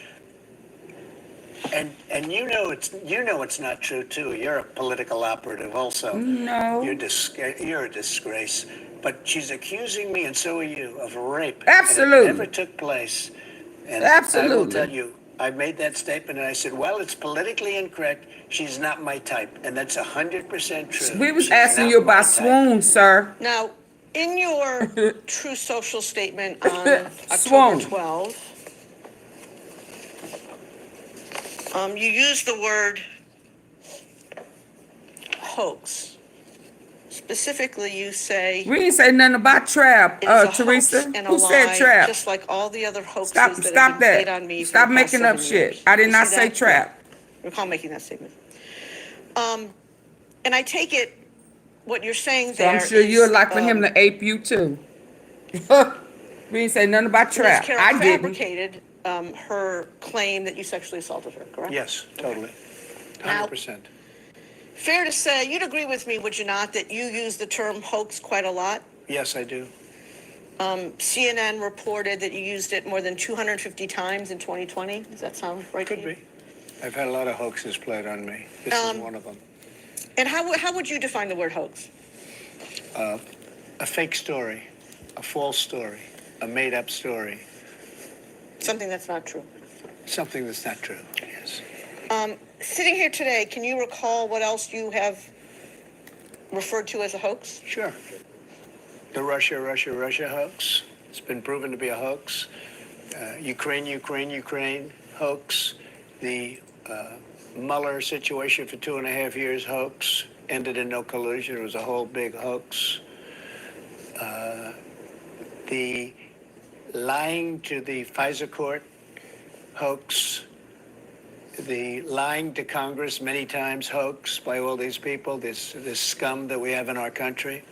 And you know it's not true too. You're a political operative also. No. You're a disgrace. But she's accusing me, and so are you, of rape. Absolutely. And it never took place. And I will Absolutely. tell you, I made that statement, and I said, well, it's politically incorrect. She's not my type, and that's 100% true. We was She's asking not you my about type. swoon, sir. Now, in your True Social statement on October Swoon. 12, you used the word hoax. Specifically, you say We didn't say nothing about trap, it is a Teresa. hoax and a Who said lie, trap? just like all the other hoaxes Stop, that stop have been played that. on me Stop for the past making up 7 shit. years. I did You not see say that? trap. I recall making that statement. And I take it, what you're saying So there I'm sure you'd like for him is, to ape you too. We didn't say nothing about Ms. trap. Carroll I didn't. fabricated her claim that you sexually assaulted her, correct? Yes, totally. Now- 100%. Fair to say, you'd agree with me, would you not, that you use the term hoax quite a lot? Yes, I do. CNN reported that you used it more than 250 times in 2020. Does that sound right to Could you? be. I've had a lot of hoaxes played on me. This is one of them. And how would you define the word hoax? A fake story, a false story, a made-up story, Something that's not true. something that's not true, yes. Sitting here today, can you recall what else you have referred to as a hoax? Sure. The Russia hoax. It's been proven to be a hoax. Ukraine hoax. The Mueller situation for 2.5 years hoax. Ended in no collusion. It was a whole big hoax. The lying to the FISA court hoax. The lying to Congress many times hoax by all these people, this scum that we have in our country.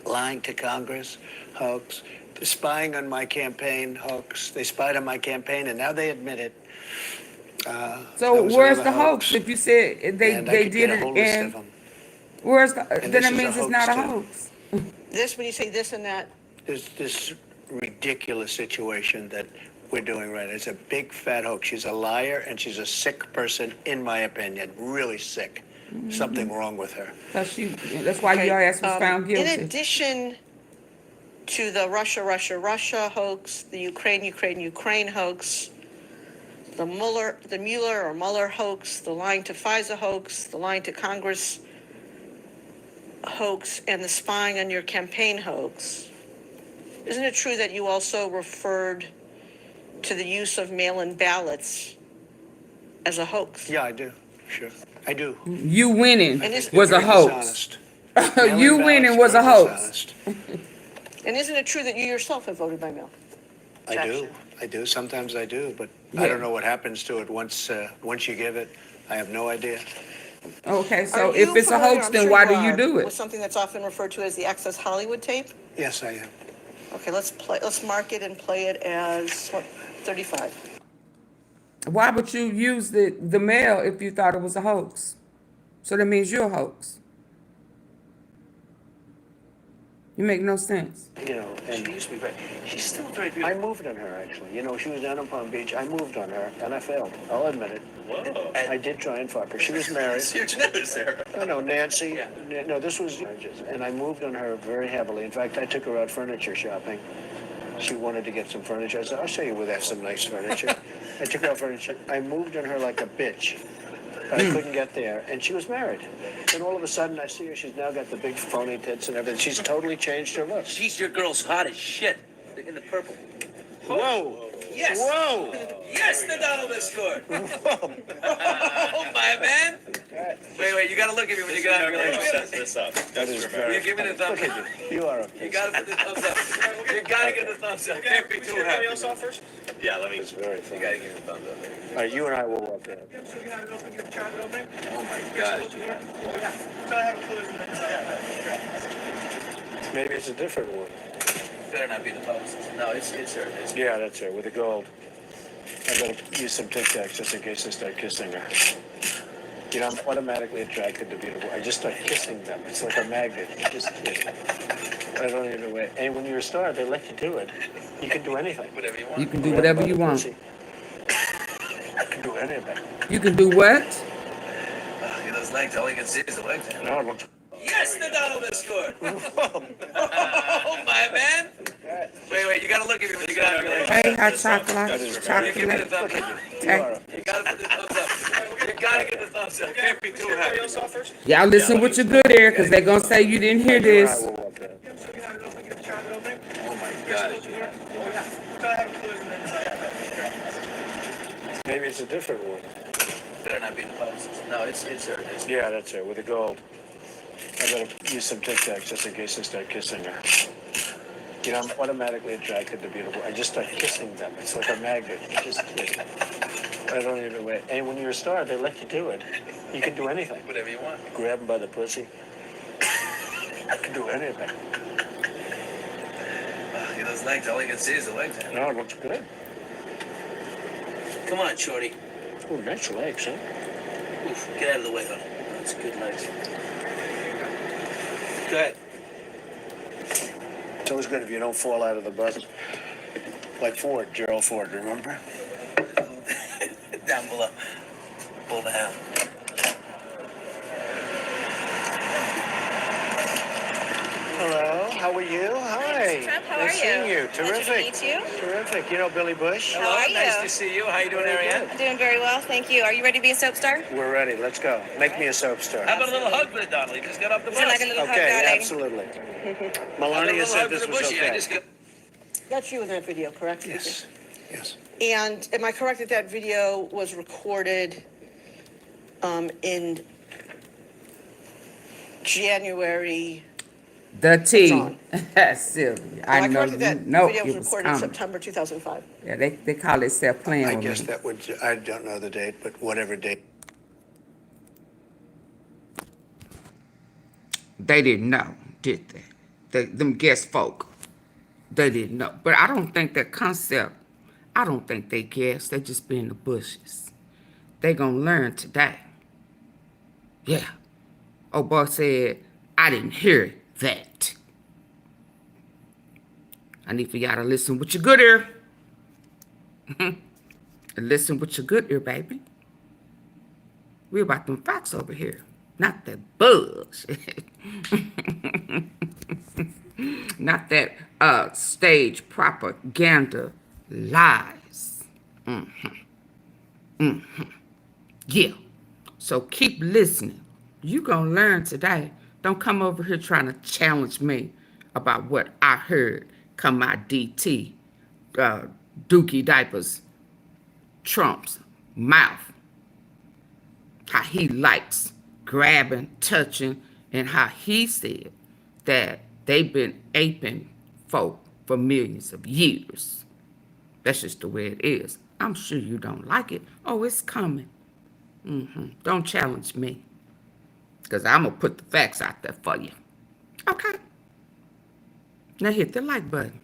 Lying to Congress, hoax. The spying on my campaign, hoax. They spied on my campaign, and now they admit it. So that was where's another the hoax? If you said they And I they could did get a it whole list in, of them. where's the? And Then this it is a means it's not a hoax, too. hoax. This, when you say this and that, There's this ridiculous situation that we're doing right. It's a big fat hoax. She's a liar, and she's a sick person, in my opinion. Really sick. Something wrong with her. That's why your ass was found guilty. in addition to the Russia hoax, the Ukraine hoax, the Mueller hoax, the lying to FISA hoax, the lying to Congress hoax, and the spying on your campaign hoax. Isn't it true that you also referred to the use of mail-in ballots as a hoax? Yeah, I do. Sure. I do. You winning And is- was a Very hoax. dishonest. You Mail-in winning ballots was a are hoax. dishonest. And isn't it true that you yourself have voted by mail? I do. Sometimes I do, but I Yeah. don't know what happens to it once you give it. I have no idea. Okay, so Are if you it's a familiar, hoax, I'm then sure why do are, you do with it? something that's often referred to as the Access Hollywood tape? Yes, I am. Okay, let's mark it and play it as, what, 35. Why would you use the mail if you thought it was a hoax? So that means you're a hoax. You make no sense. You know, and She used to be very, she's still very beautiful. I moved on her, actually. You know, she was down in Palm Beach. I moved on her, and I failed. I'll admit it. Whoa. I did try and fuck her. She was married. Huge news there. No, Nancy. No, this was marriages. And I moved on her very heavily. In fact, I took her out furniture shopping. She wanted to get some furniture. I said, I'll show you where there's some nice furniture. I took her out furniture. I moved on her like a bitch. But I couldn't get there. And she was married. And all of a sudden, I see her. She's now got the big phony tits and everything. She's totally changed her look. She's your girl's hot as shit. In the purple. Whoa. Yes. Whoa. Yes, the Donald is scored. Whoa. Oh, my man. Wait, you gotta look at me when you get out of your Set this up. That is very. You give me the thumbs Look up. at you. You are a. You gotta put the thumbs up. You gotta get the thumbs up. Can't be too happy. else off first? Yeah, let me. It's very You funny. gotta give the thumbs up. All right, you and I will walk in. Oh my gosh. Maybe it's a different one. Better not be the publicist. No, it's her. It's Yeah, that's her, with the gold. I better use some Tic Tacs just in case I start kissing her. You know, I'm automatically attracted to beautiful. I just start kissing them. It's like a magnet. You just kiss. I don't even know. And when you're a star, they let you do it. You can do anything. whatever you want. You can do whatever you want. You can do anything. You can do what? Look at those legs. All you can see is the legs. No, I'm Yes, the Donald has scored. Oh, my man. Wait, you gotta look at me when you get out of your Hey, hot chocolate. You give me the Chocolate. thumbs up. Hey. You gotta put the thumbs up. You gotta get the thumbs up. Can't be too happy. Y'all listen with your good ear, because they're going to say you didn't hear this. Oh my gosh. Maybe it's a different one. Better not be the publicist. No, it's her. Yeah, that's her, with the gold. I better use some Tic Tacs just in case I start kissing her. You know, I'm automatically attracted to beautiful. I just start kissing them. It's like a magnet. You just kiss. I don't even know. And when you're a star, they let you do it. You can do anything. Whatever you want. Grab them by the pussy. I can do anything. Look at those legs. All you can see is the legs. No, it looks good. Come on, shorty. Oh, nice legs, huh? Oof, get out of the way, honey. That's good legs. Go ahead. It's always good if you don't fall out of the bus. Like Ford, Gerald Ford, remember? Down below. Pull the hound. Hello, how are you? Hi. Trump, how nice are seeing you? you. Terrific. Pleasure to meet you. Terrific. You know Billy Bush? How are you? Nice to see you. How you doing, Ariane? Doing very well, thank you. Are you ready to be a soap star? We're ready. Let's go. Make me a soap star. How about a little hug for the Donald? He just got off the bus. Would you like a little hug, Okay, darling? absolutely. How about a Melania little said hug for this the was bushy? I okay. just got... That's you in that video, correct? Yes, yes. And am I correct that that video was recorded in January? The It's T. on. Sylvia. Am I I know correct you that that know video it was was recorded in coming. September 2005? Yeah, they call themselves playing I with guess me. that would, I don't know the date, but whatever date. They didn't know, did they? Them guest folk, they didn't know. But I don't think that concept, I don't think they guessed. They just be in the bushes. They gonna learn today. Yeah. Oh, boy said, I didn't hear that. I need for y'all to listen with your good ear. Listen with your good ear, baby. We about them facts over here, not that bullshit. Not that stage propaganda lies. Yeah. So keep listening. You gonna learn today. Don't come over here trying to challenge me about what I heard come my DT, Dookie Diapers, Trump's mouth. How he likes grabbing, touching, and how he said that they've been aping folk for millions of years. That's just the way it is. I'm sure you don't like it. Oh, it's coming. Don't challenge me. Because I'm going to put the facts out there for you. Okay. Now hit the like button.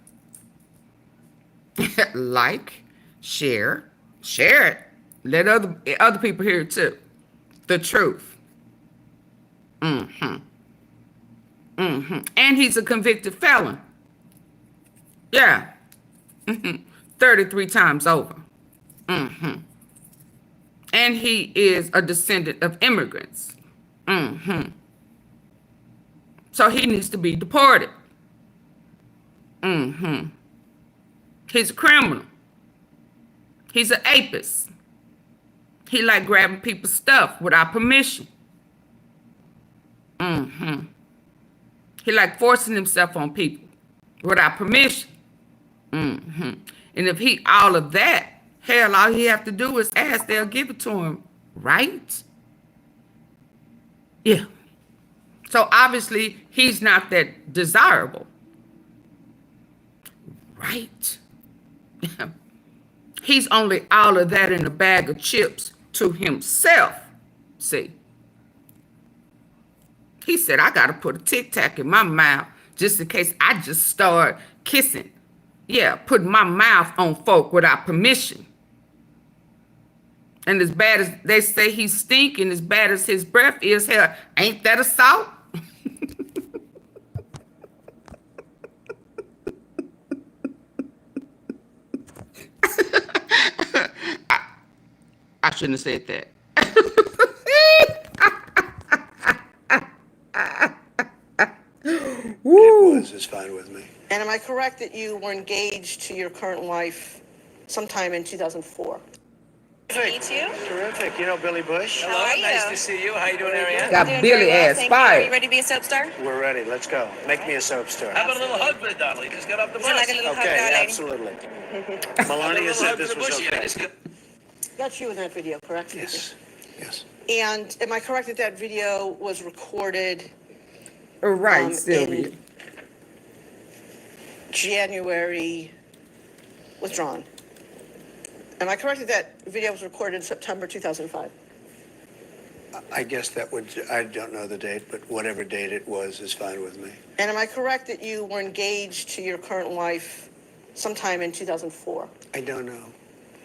Like, share it. Let other people hear it too. The truth. And he's a convicted felon. Yeah. 33 times over. And he is a descendant of immigrants. So he needs to be deported. He's a criminal. He's an apist. He like grabbing people's stuff without permission. He like forcing himself on people without permission. And if he all of that, hell, all he have to do is ask, they'll give it to him, right? Yeah. So obviously, he's not that desirable. Right? He's only all of that in a bag of chips to himself. See? He said, I got to put a Tic Tac in my mouth just in case I just start kissing. Yeah, putting my mouth on folk without permission. And as bad as they say he's stinking, as bad as his breath is, hell, ain't that assault? I shouldn't have said that. It was, is fine with me. And am I correct that you were engaged to your current wife sometime in 2004? Meet you. Terrific. You know Billy Bush? Hello, nice to see you. How you doing, Ariane? Got Billy ass fired. Are you ready to be a soap star? We're ready. Let's go. Make me a soap star. How about a little hug for the doll? He just got off the bus. like a little hug, Okay, darling? absolutely. Melania said this was okay. That's you in that video, correct? Yes, yes. And am I correct that that video was recorded Right, Sylvia. in January, withdrawn? Am I correct that that video was recorded in September 2005? I guess that would, I don't know the date, but whatever date it was is fine with me. And am I correct that you were engaged to your current wife sometime in 2004? I don't know.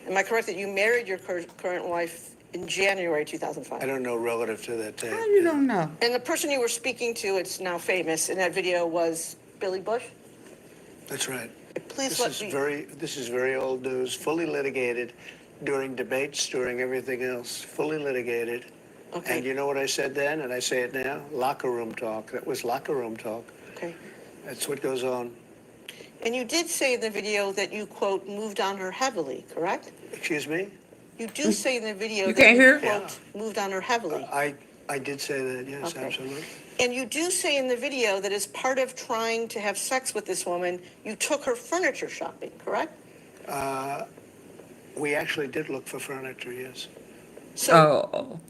Am I correct that you married your current wife in January 2005? I don't know relative to that date. How you don't know? And the person you were speaking to, it's now famous, in that video was Billy Bush? That's right. Please This is very old news, fully litigated during debates, during everything else, fully litigated. Okay. And you know what I said then, and I say it now? Locker room talk. That was locker room talk. Okay. That's what goes on. And you did say in the video that you, quote, moved on her heavily, correct? Excuse me? You do say in the video You that can't hear? quote, moved on her heavily. I did say that, yes, Okay. absolutely. And you do say in the video that as part of trying to have sex with this woman, you took her furniture shopping, correct? We actually did look for furniture, yes. So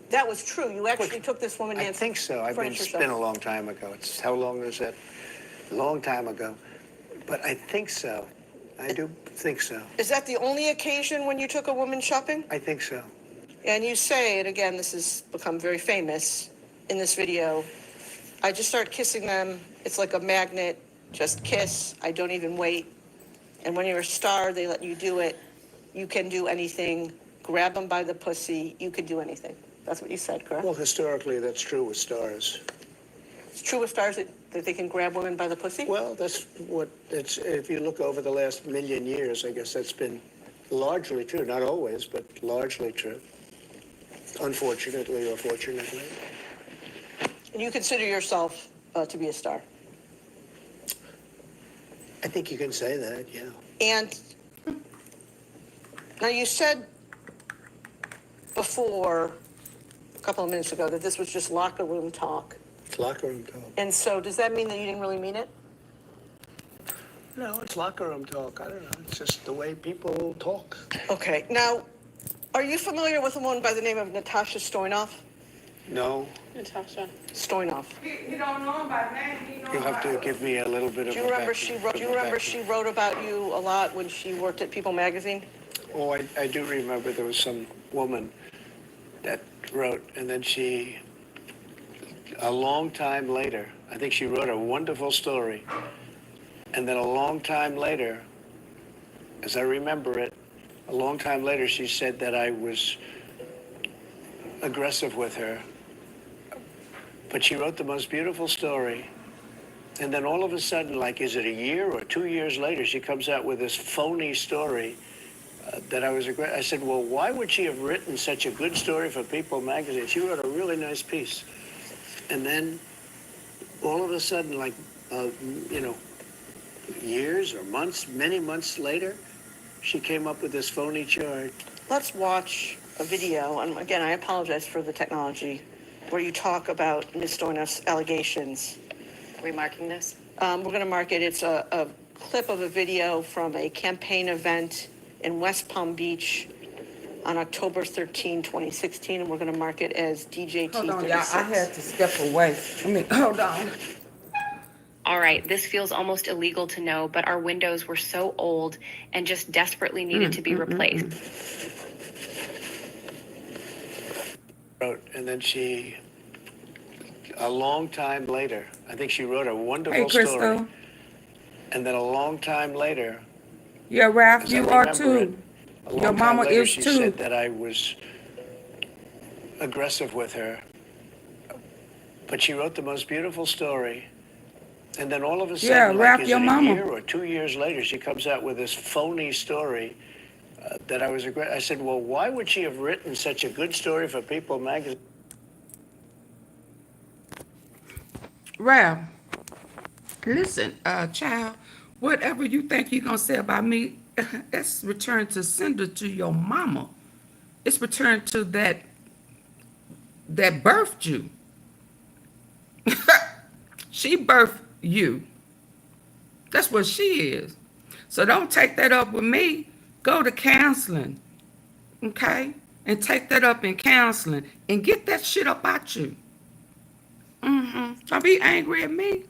that was true. You actually took this woman I in. think so. I mean, furniture it's been shopping. a long time ago. It's, how long is that? A long time ago. But I think so. I do think so. Is that the only occasion when you took a woman shopping? I think so. And you say, and again, this has become very famous in this video, I just start kissing them. It's like a magnet. Just kiss. I don't even wait. And when you're a star, they let you do it. You can do anything. Grab them by the pussy. You can do anything. That's what you said, correct? Well, historically, that's true with stars. It's true with stars that they can grab women by the pussy? Well, that's what it's, if you look over the last million years, I guess that's been largely true. Not always, but largely true. Unfortunately or fortunately. And you consider yourself to be a star? I think you can say that, yeah. And now you said before, a couple of minutes ago, that this was just locker room talk. It's locker room talk. And so does that mean that you didn't really mean it? No, it's locker room talk. I don't know. It's just the way people talk. Okay. Now, are you familiar with a woman by the name of Natasha Stoyanov? No. Natasha Stoyanov. He don't know him by name. You'll have to give me a little bit of Do you remember she wrote about you a lot when she worked at People magazine? Oh, I do remember there was some woman that wrote, and then she, a long time later, I think she wrote a wonderful story. And then a long time later, as I remember it, a long time later, she said that I was aggressive with her. But she wrote the most beautiful story. And then all of a sudden, like, is it a year or 2 years later, she comes out with this phony story that I was aggressive. I said, well, why would she have written such a good story for People magazine? She wrote a really nice piece. And then all of a sudden, like, you know, years or months, many months later, she came up with this phony charge. Let's watch a video, and again, I apologize for the technology, where you talk about Ms. Stoyanov's allegations. Are we marking this? We're going to mark it. It's a clip of a video from a campaign event in West Palm Beach on October 13, 2016, and we're going to mark it as DJT 36. Hold on, y'all. I had to step away. Hold on. All right, this feels almost illegal to know, but our windows were so old and just desperately needed to be replaced. And then she, a long time later, I think she wrote a wonderful Hey, Crystal. story. And then a long time later, Yeah, Ralph, 'cause I you are remember too. it, a long Your time mama later, is she too. said that I was aggressive with her. But she wrote the most beautiful story. And then all of a sudden, Yeah, like, Ralph, is your it a mama. year or 2 years later, she comes out with this phony story that I was I said, well, why would she have written such a good story for People magazine? Ralph, listen, child, whatever you think you're going to say about me, that's returned to sender to your mama. It's returned to that birthed you. She birthed you. That's what she is. So don't take that up with me. Go to counseling, okay? And take that up in counseling and get that shit up out you. Don't be angry at me.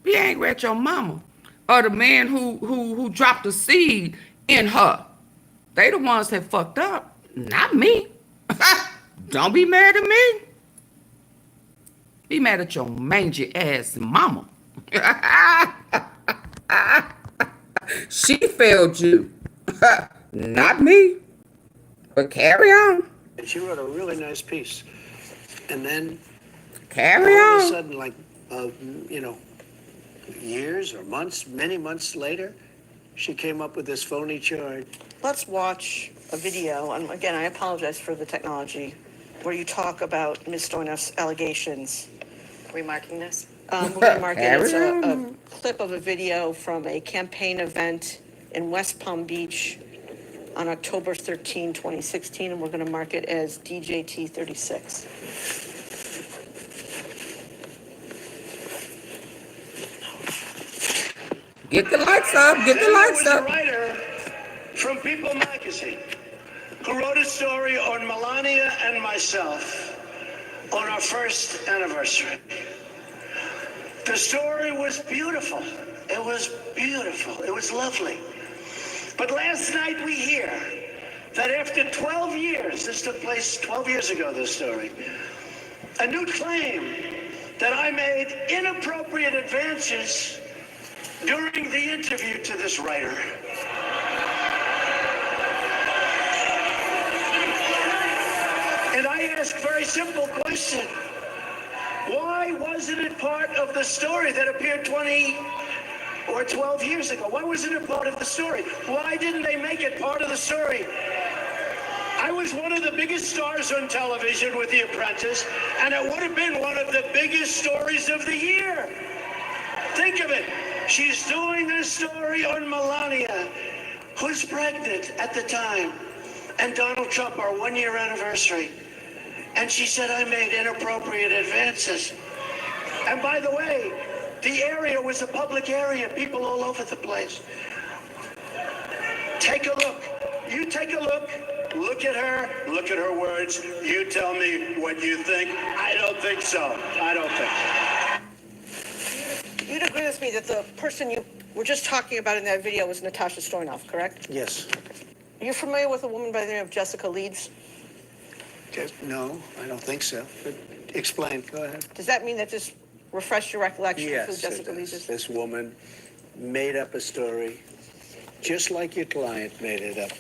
Be angry at your mama or the man who dropped the seed in her. They the ones that fucked up, not me. Don't be mad at me. Be mad at your mangy ass mama. She failed you, not me. But carry on. And she wrote a really nice piece. And then Carry all of a on. sudden, like, years or months, many months later, she came up with this phony charge. Let's watch a video, and again, I apologize for the technology, where you talk about Ms. Stoynoff's allegations. Are we marking this? We're going to mark it as Carry a on. clip of a video from a campaign event in West Palm Beach on October 13, 2016, and we're going to mark it as DJT 36. Get the lights up. Get the lights There up. was a writer from People magazine who wrote a story on Melania and myself on our first anniversary. The story was beautiful. It was beautiful. It was lovely. But last night we hear that after 12 years, this took place 12 years ago, this story, a new claim that I made inappropriate advances during the interview to this writer. And I ask a very simple question. Why wasn't it part of the story that appeared 20 or 12 years ago? Why wasn't it part of the story? Why didn't they make it part of the story? I was one of the biggest stars on television with The Apprentice, and it would have been one of the biggest stories of the year. Think of it. She's doing a story on Melania, who's pregnant at the time, and Donald Trump, our 1-year anniversary. And she said I made inappropriate advances. And by the way, the area was a public area, people all over the place. Take a look. You take a look. Look at her words. You tell me what you think. I don't think so. I don't think. You'd agree with me that the person you were just talking about in that video was Natasha Stoynoff, correct? Yes. Are you familiar with a woman by the name of Jessica Leeds? No, I don't think so. But explain. Go ahead. Does that mean that this refreshed your recollection of who Yes, Jessica Leeds is? this woman made up a story, just like your client made it up.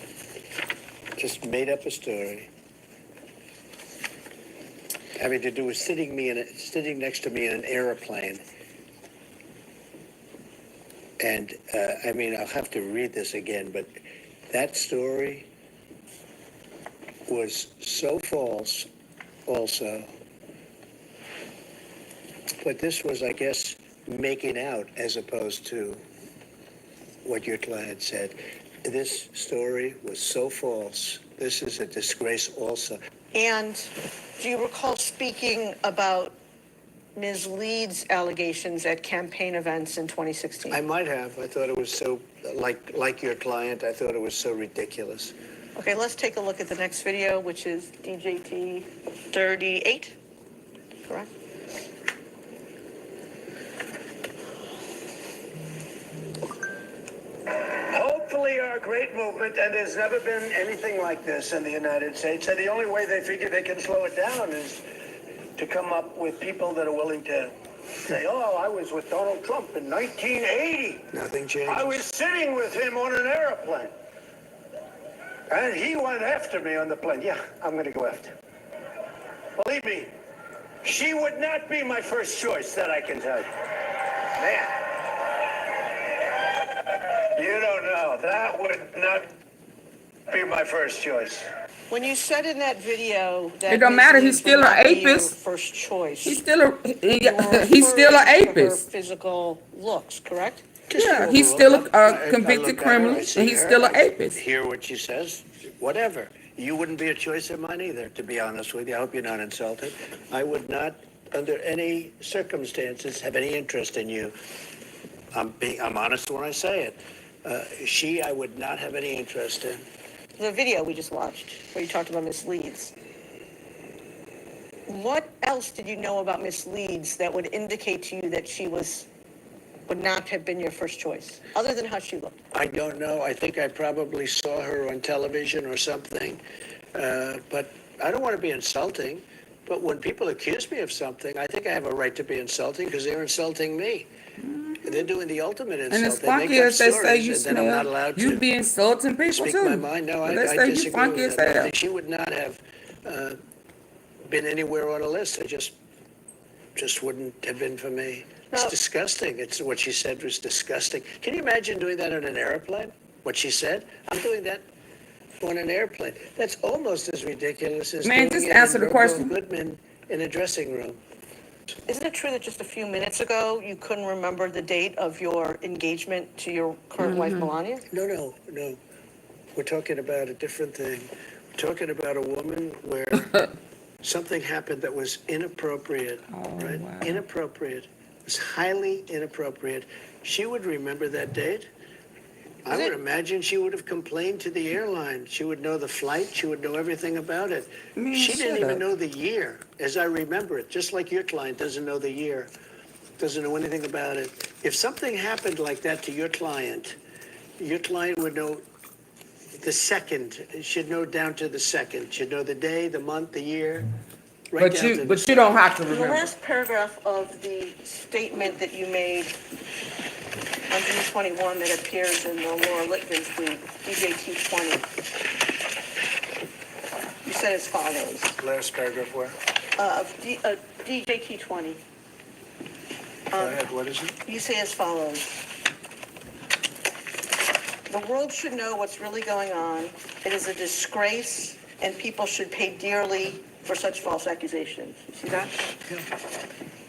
Just made up a story having to do with sitting next to me in an airplane. And I'll have to read this again, but that story was so false also. But this was, I guess, making out as opposed to what your client said. This story was so false. This is a disgrace also. And do you recall speaking about Ms. Leeds' allegations at campaign events in 2016? I might have. I thought it was so, like your client, I thought it was so ridiculous. Okay, let's take a look at the next video, which is DJT 38, correct? Hopefully our great movement, and there's never been anything like this in the United States, and the only way they figure they can slow it down is to come up with people that are willing to say, oh, I was with Donald Trump in 1980. Nothing changed. I was sitting with him on an airplane. And he went after me on the plane. Yeah, I'm going to go after him. Believe me, she would not be my first choice, that I can tell you. Man. You don't know. That would not be my first choice. When you said in that video that It don't matter. Ms. He's still would an not be your apist. first choice. He's still a you were he's still an referring to her apist. physical looks, correct? Yeah, he's still a convicted criminal, and he's still an apist. Hear what she says, whatever. You wouldn't be a choice of mine either, to be honest with you. I hope you're not insulted. I would not, under any circumstances, have any interest in you. I'm honest when I say it. I would not have any interest in. The video we just watched, where you talked about Miss Leeds. What else did you know about Miss Leeds that would indicate to you that she would not have been your first choice, other than how she looked? I don't know. I think I probably saw her on television or something. But I don't want to be insulting. But when people accuse me of something, I think I have a right to be insulting because they're insulting me. They're doing the ultimate insult. And as funky as they say you smell, you be insulting people speak too. my mind. No, I They say you disagree funky with as that. I hell. think she would not have been anywhere on a list. It just wouldn't have been for me. It's disgusting. It's what she said was disgusting. Can you imagine doing that on an airplane? What she said? I'm doing that on an airplane. That's almost as ridiculous as Man, doing just it answer in the question. Goodman in a dressing room. Isn't it true that just a few minutes ago, you couldn't remember the date of your engagement to your current wife, Melania? No. We're talking about a different thing. We're talking about a woman where something happened that was inappropriate, right? Wow. Inappropriate. It was highly inappropriate. She would remember that date. I would imagine she would have complained to the airline. She would know the flight. She would know everything about it. Man, She didn't shut even up. know the year, as I remember it, just like your client doesn't know the year, doesn't know anything about it. If something happened like that to your client would know the second, should know down to the second, should know the day, the month, the year, right But down to you the but you don't have to The remember. last paragraph of the statement that you made on June 21 that appears in the Laura Litvin's brief, DJT 20. You said as follows. last paragraph where? DJT 20. Go ahead, what is it? You say as follows. The world should know what's really going on. It is a disgrace, and people should pay dearly for such false accusations. You see that?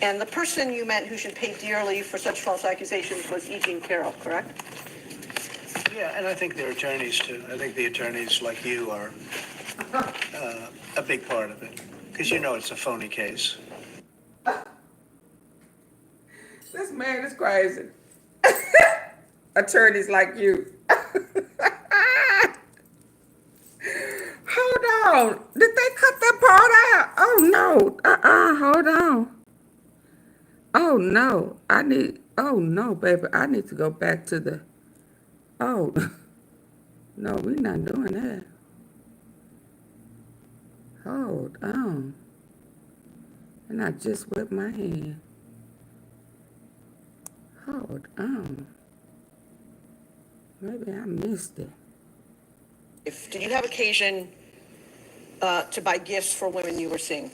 And the person you meant who should pay dearly for such false accusations was E. Jean Carroll, correct? Yeah, and I think their attorneys too. I think the attorneys like you are a big part of it. Because you know it's a phony case. This man is crazy. Attorneys like you. Hold on. Did they cut that part out? Oh no. Hold on. Oh no. Oh no, baby. I need to go back to the. Oh. No, we're not doing that. Hold on. And I just whipped my hand. Hold on. Maybe I missed it. Did you have occasion to buy gifts for women you were seeing?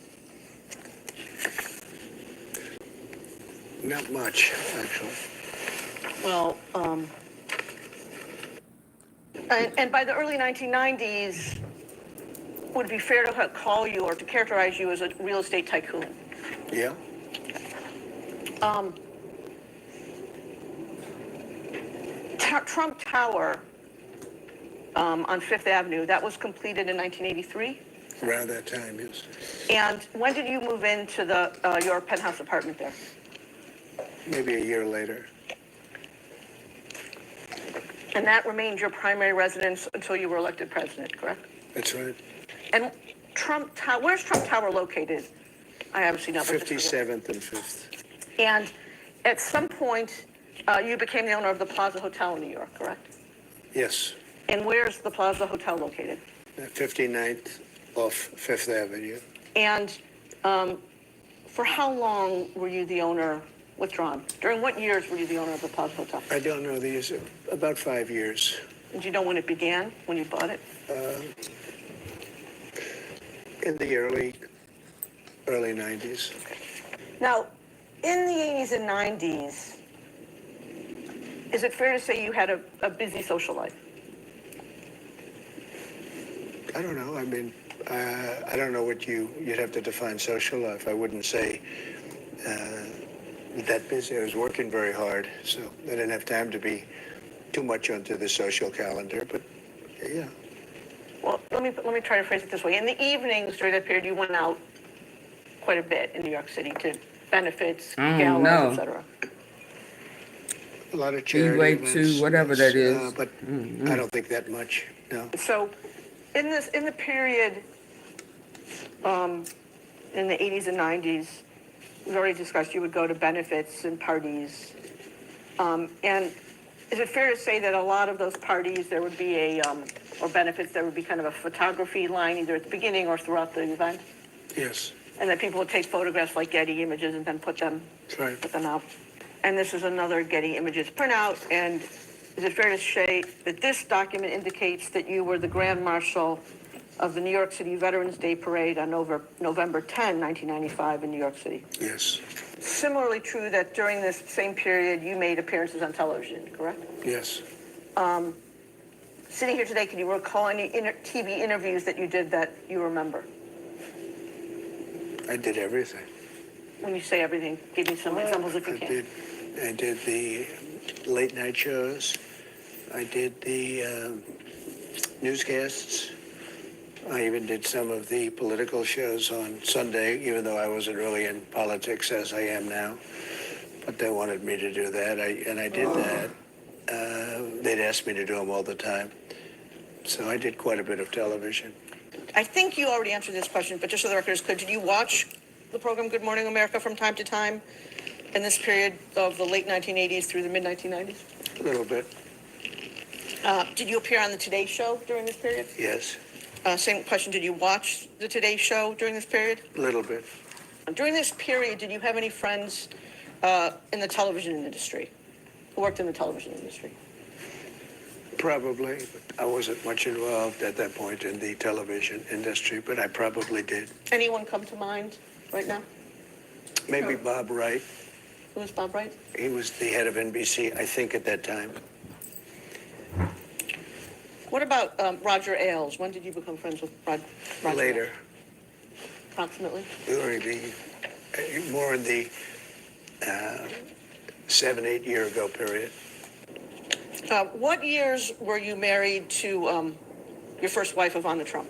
Not much, actually. Well, and by the early 1990s, would it be fair to call you or to characterize you as a real estate tycoon? Yeah. Trump Tower on Fifth Avenue, that was completed in 1983? Around that time, yes. And when did you move into your penthouse apartment there? Maybe a year later. And that remained your primary residence until you were elected president, correct? That's right. And Trump Tower, where's Trump Tower located? I haven't seen that. 57th and 5th. And at some point, you became the owner of the Plaza Hotel in New York, correct? Yes. And where's the Plaza Hotel located? 59th off Fifth Avenue. And for how long were you the owner, withdrawn? During what years were you the owner of the Plaza Hotel? I don't know these, about 5 years. And do you know when it began, when you bought it? In the early 90s. Now, in the 80s and 90s, is it fair to say you had a busy social life? I don't know. I mean, I don't know what you'd have to define social life. I wouldn't say that busy. I was working very hard, so I didn't have time to be too much onto the social calendar, but yeah. Well, let me try to phrase it this way. In the evenings during that period, you went out quite a bit in New York City to benefits, galas, etc. A lot of charity Way events, to whatever that is. but I don't think that much, no. So, in the period, in the 80s and 90s, we've already discussed you would go to benefits and parties. And is it fair to say that a lot of those parties, there would be or benefits, there would be kind of a photography line either at the beginning or throughout the event? Yes. And that people would take photographs like Getty images and then put them out. And this is another Getty Images printout. And is it fair to say that this document indicates that you were the Grand Marshal of the New York City Veterans Day Parade on November 10, 1995 in New York City? Yes. Similarly true that during this same period, you made appearances on television, correct? Yes. Sitting here today, can you recall any TV interviews that you did that you remember? I did everything. When you say everything, give me some examples if you can. I did the late night shows. I did the newscasts. I even did some of the political shows on Sunday, even though I wasn't really in politics as I am now. But they wanted me to do that, and I did that. They'd ask me to do them all the time. So I did quite a bit of television. I think you already answered this question, but just so the record is clear, did you watch the program Good Morning America from time to time in this period of the late 1980s through the mid-1990s? A little bit. Did you appear on the Today Show during this period? Yes. Same question, did you watch the Today Show during this period? A little bit. During this period, did you have any friends in the television industry, who worked in the television industry? Probably, but I wasn't much involved at that point in the television industry, but I probably did. Anyone come to mind right now? Maybe Bob Wright. Who was Bob Wright? He was the head of NBC, I think, at that time. What about Roger Ailes? When did you become friends with Roger? Later. Ailes? Approximately? More in the 7-8 year ago period. What years were you married to your first wife, Ivana Trump?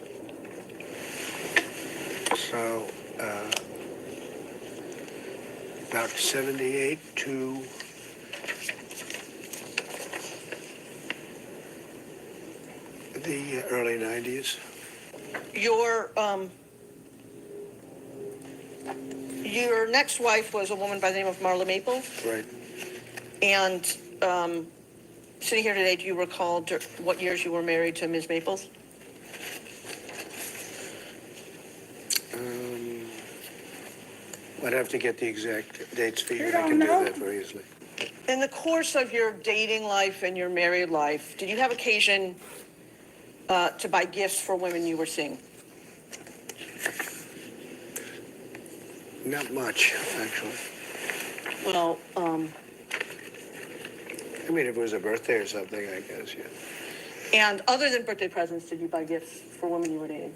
So, about 78 to the early 90s. Your next wife was a woman by the name of Marla Maples? Right. And sitting here today, do you recall what years you were married to Ms. Maples? I'd have to get the exact dates for you. I can do that very easily. In the course of your dating life and your married life, did you have occasion to buy gifts for women you were seeing? Not much, actually. Well, I mean, if it was a birthday or something, I guess, yeah. And other than birthday presents, did you buy gifts for women you were dating?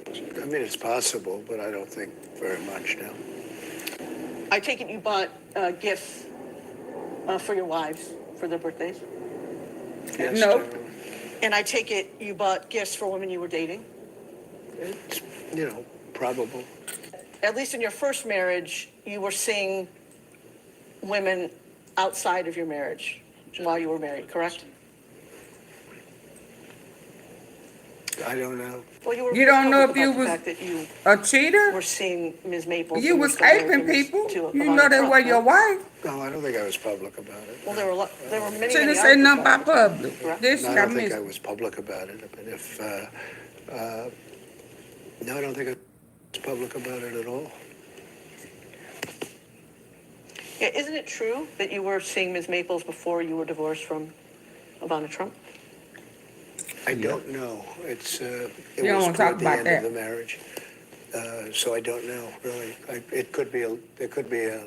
I mean, it's possible, but I don't think very much now. I take it you bought gifts for your wives for their birthdays? Yes, No. And I take it you bought gifts for women you were dating? It's, probable. At least in your first marriage, you were seeing women outside of your marriage while you were married, correct? I don't know. Well, you were You don't know if public you about the was fact that you a cheater? were seeing Ms. Maples. You and were was still married aping to Ms. people. to You Ivana know they Trump, were no? your wife. No, I don't think I was public about it. Well, there were many, She many didn't say nothing articles about public. correct? This No, I I don't think missed. I was public about it. But if, no, I don't think I was public about it at all. Yeah, isn't it true that you were seeing Ms. Maples before you were divorced from Ivana Trump? I don't know. It You don't was wanna talk toward the about end that. of the marriage. So I don't know, really. It could be a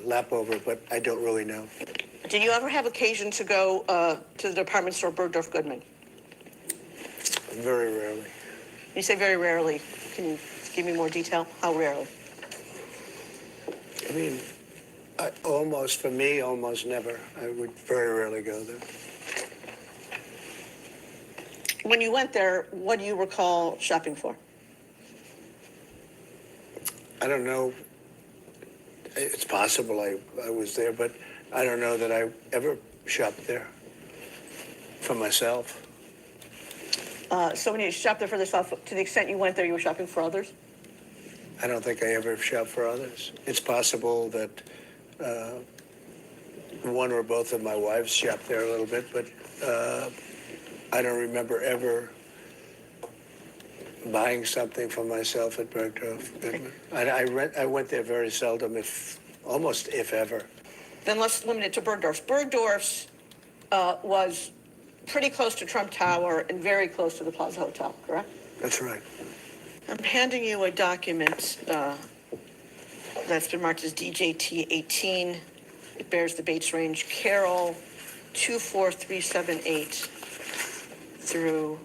lap over, but I don't really know. Did you ever have occasion to go to the department store Bergdorf Goodman? Very rarely. You say very rarely. Can you give me more detail? How rarely? I mean, for me, almost never. I would very rarely go there. When you went there, what do you recall shopping for? I don't know. It's possible I was there, but I don't know that I ever shopped there for myself. So when you shopped there for yourself, to the extent you went there, you were shopping for others? I don't think I ever shopped for others. It's possible that one or both of my wives shopped there a little bit, but I don't remember ever buying something for myself at Bergdorf Goodman. I went there very seldom, almost if ever. Then let's limit it to Bergdorf's. Bergdorf's was pretty close to Trump Tower and very close to the Plaza Hotel, correct? That's right. I'm handing you a document that's been marked as DJT 18. It bears the Bates range Carroll 24378 through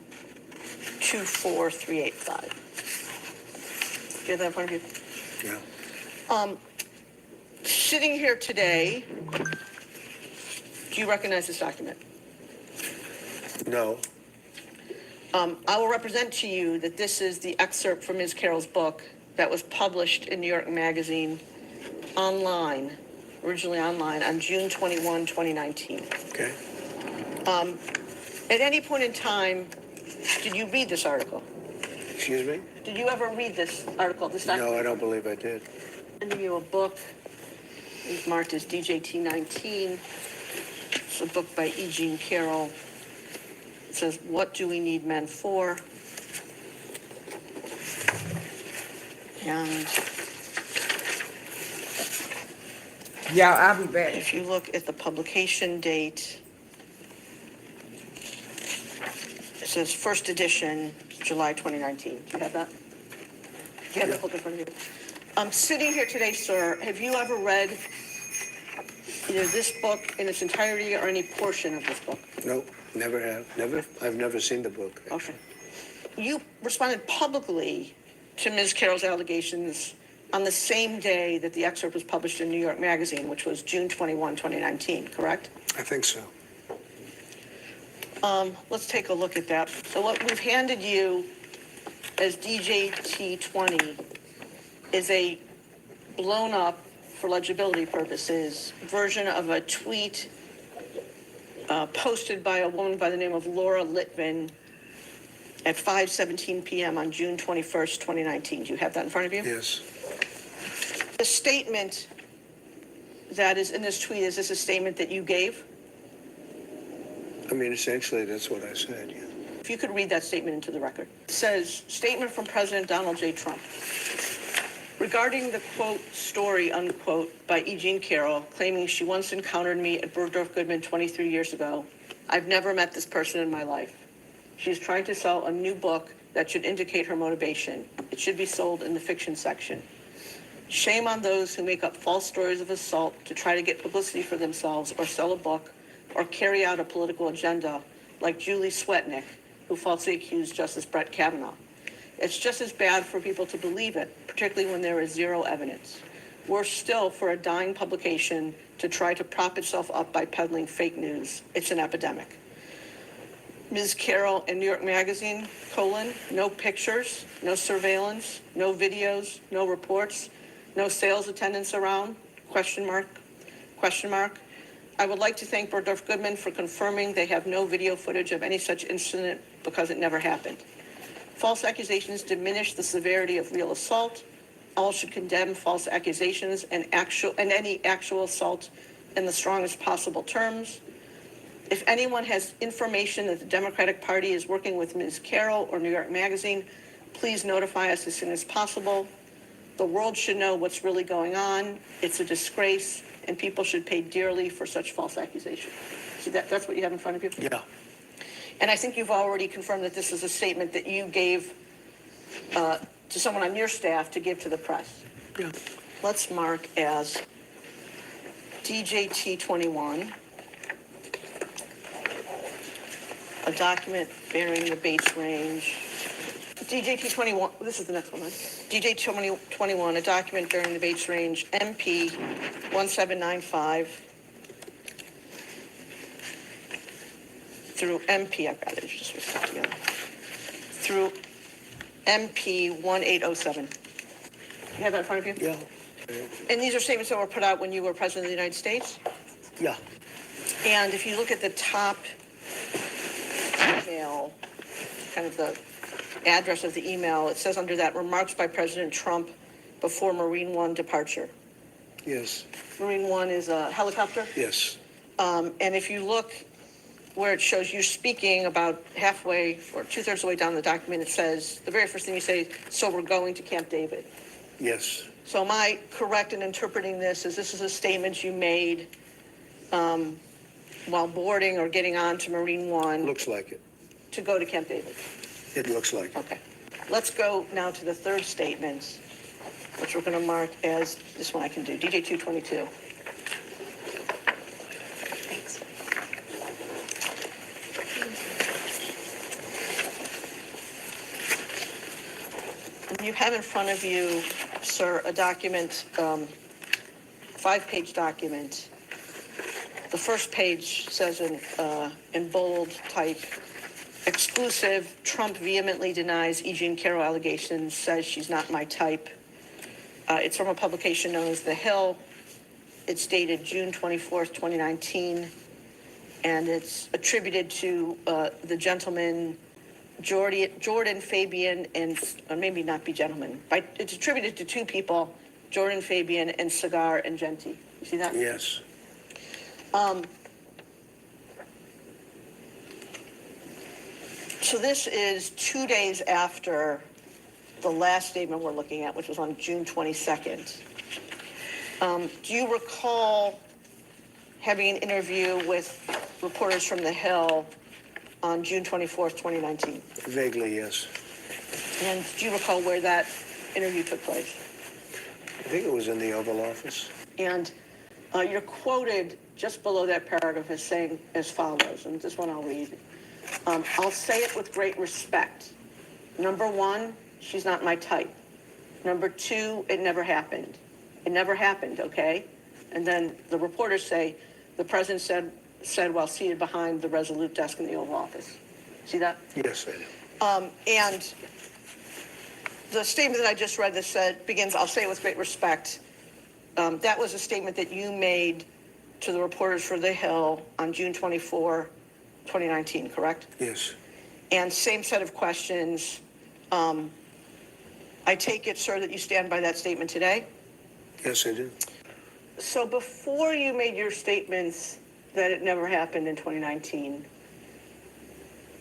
24385. Do you have that in front of you? Yeah. Sitting here today, do you recognize this document? No. I will represent to you that this is the excerpt from Ms. Carroll's book that was published in New York Magazine online, originally online, on June 21, 2019. Okay. At any point in time, did you read this article? Excuse me? Did you ever read this article, this document? No, I don't believe I did. I'm giving you a book. It's marked as DJT 19. It's a book by E. Jean Carroll. It says, "What do we need men for?" And Yeah, I'll be back. if you look at the publication date, it says first edition, July 2019. Do you have that? Do you have that book in front of you? I'm sitting here today, sir. Have you ever read either this book in its entirety or any portion of this book? No, never have. I've never seen the book. Okay. You responded publicly to Ms. Carroll's allegations on the same day that the excerpt was published in New York Magazine, which was June 21, 2019, correct? I think so. Let's take a look at that. So what we've handed you as DJT 20 is a blown up, for legibility purposes, version of a tweet posted by a woman by the name of Laura Litvin at 5:17 p.m. on June 21st, 2019. Do you have that in front of you? Yes. The statement that is in this tweet, is this a statement that you gave? I mean, essentially, that's what I said, yeah. If you could read that statement into the record. It says, statement from President Donald J. Trump. Regarding the, quote, story, unquote, by E. Jean Carroll, claiming she once encountered me at Bergdorf Goodman 23 years ago, I've never met this person in my life. She is trying to sell a new book that should indicate her motivation. It should be sold in the fiction section. Shame on those who make up false stories of assault to try to get publicity for themselves or sell a book or carry out a political agenda, like Julie Swetnick, who falsely accused Justice Brett Kavanaugh. It's just as bad for people to believe it, particularly when there is zero evidence. Worse still for a dying publication to try to prop itself up by peddling fake news. It's an epidemic. Ms. Carroll in New York Magazine, no pictures, no surveillance, no videos, no reports, no sales attendants around, question mark. I would like to thank Bergdorf Goodman for confirming they have no video footage of any such incident because it never happened. False accusations diminish the severity of real assault. All should condemn false accusations and any actual assault in the strongest possible terms. If anyone has information that the Democratic Party is working with Ms. Carroll or New York Magazine, please notify us as soon as possible. The world should know what's really going on. It's a disgrace, and people should pay dearly for such false accusations. See, that's what you have in front of you? Yeah. And I think you've already confirmed that this is a statement that you gave to someone on your staff to give to the press. Yeah. Let's mark as DJT 21, a document bearing the base range. DJT 21, this is the next one, right? DJT 21, a document bearing the base range MP 1795 through MP, I've got it, just stuck together, through MP 1807. You have that in front of you? Yeah. And these are statements that were put out when you were President of the United States? Yeah. And if you look at the top email, kind of the address of the email, it says under that, remarks by President Trump before Marine One departure. Yes. Marine One is a helicopter? Yes. And if you look where it shows you speaking about halfway or 2/3 of the way down the document, it says, the very first thing you say, so we're going to Camp David. Yes. So am I correct in interpreting this as this is a statement you made while boarding or getting on to Marine One? Looks like it. To go to Camp David? It looks like it. Okay. Let's go now to the third statement, which we're going to mark as, this one I can do, DJ 222. Thanks. You have in front of you, sir, a document, 5-page document. The first page says in bold type, exclusive, Trump vehemently denies E. Jean Carroll allegations, says she's not my type. It's from a publication known as The Hill. It's dated June 24th, 2019, and it's attributed to the gentleman Jordan Fabian and, or maybe not be gentlemen, but it's attributed to two people, Jordan Fabian and Cigar and Genti. You see that? Yes. So this is 2 days after the last statement we're looking at, which was on June 22nd. Do you recall having an interview with reporters from The Hill on June 24th, 2019? Vaguely, yes. And do you recall where that interview took place? I think it was in the Oval Office. And you're quoted just below that paragraph as saying as follows, and this one I'll read. I'll say it with great respect. Number one, she's not my type. Number two, it never happened. It never happened, okay? And then the reporters say, the president said while seated behind the Resolute desk in the Oval Office. See that? Yes, I do. And the statement that I just read that begins, I'll say it with great respect. That was a statement that you made to the reporters for The Hill on June 24, 2019, correct? Yes. And same set of questions. I take it, sir, that you stand by that statement today? Yes, I do. So before you made your statements that it never happened in 2019,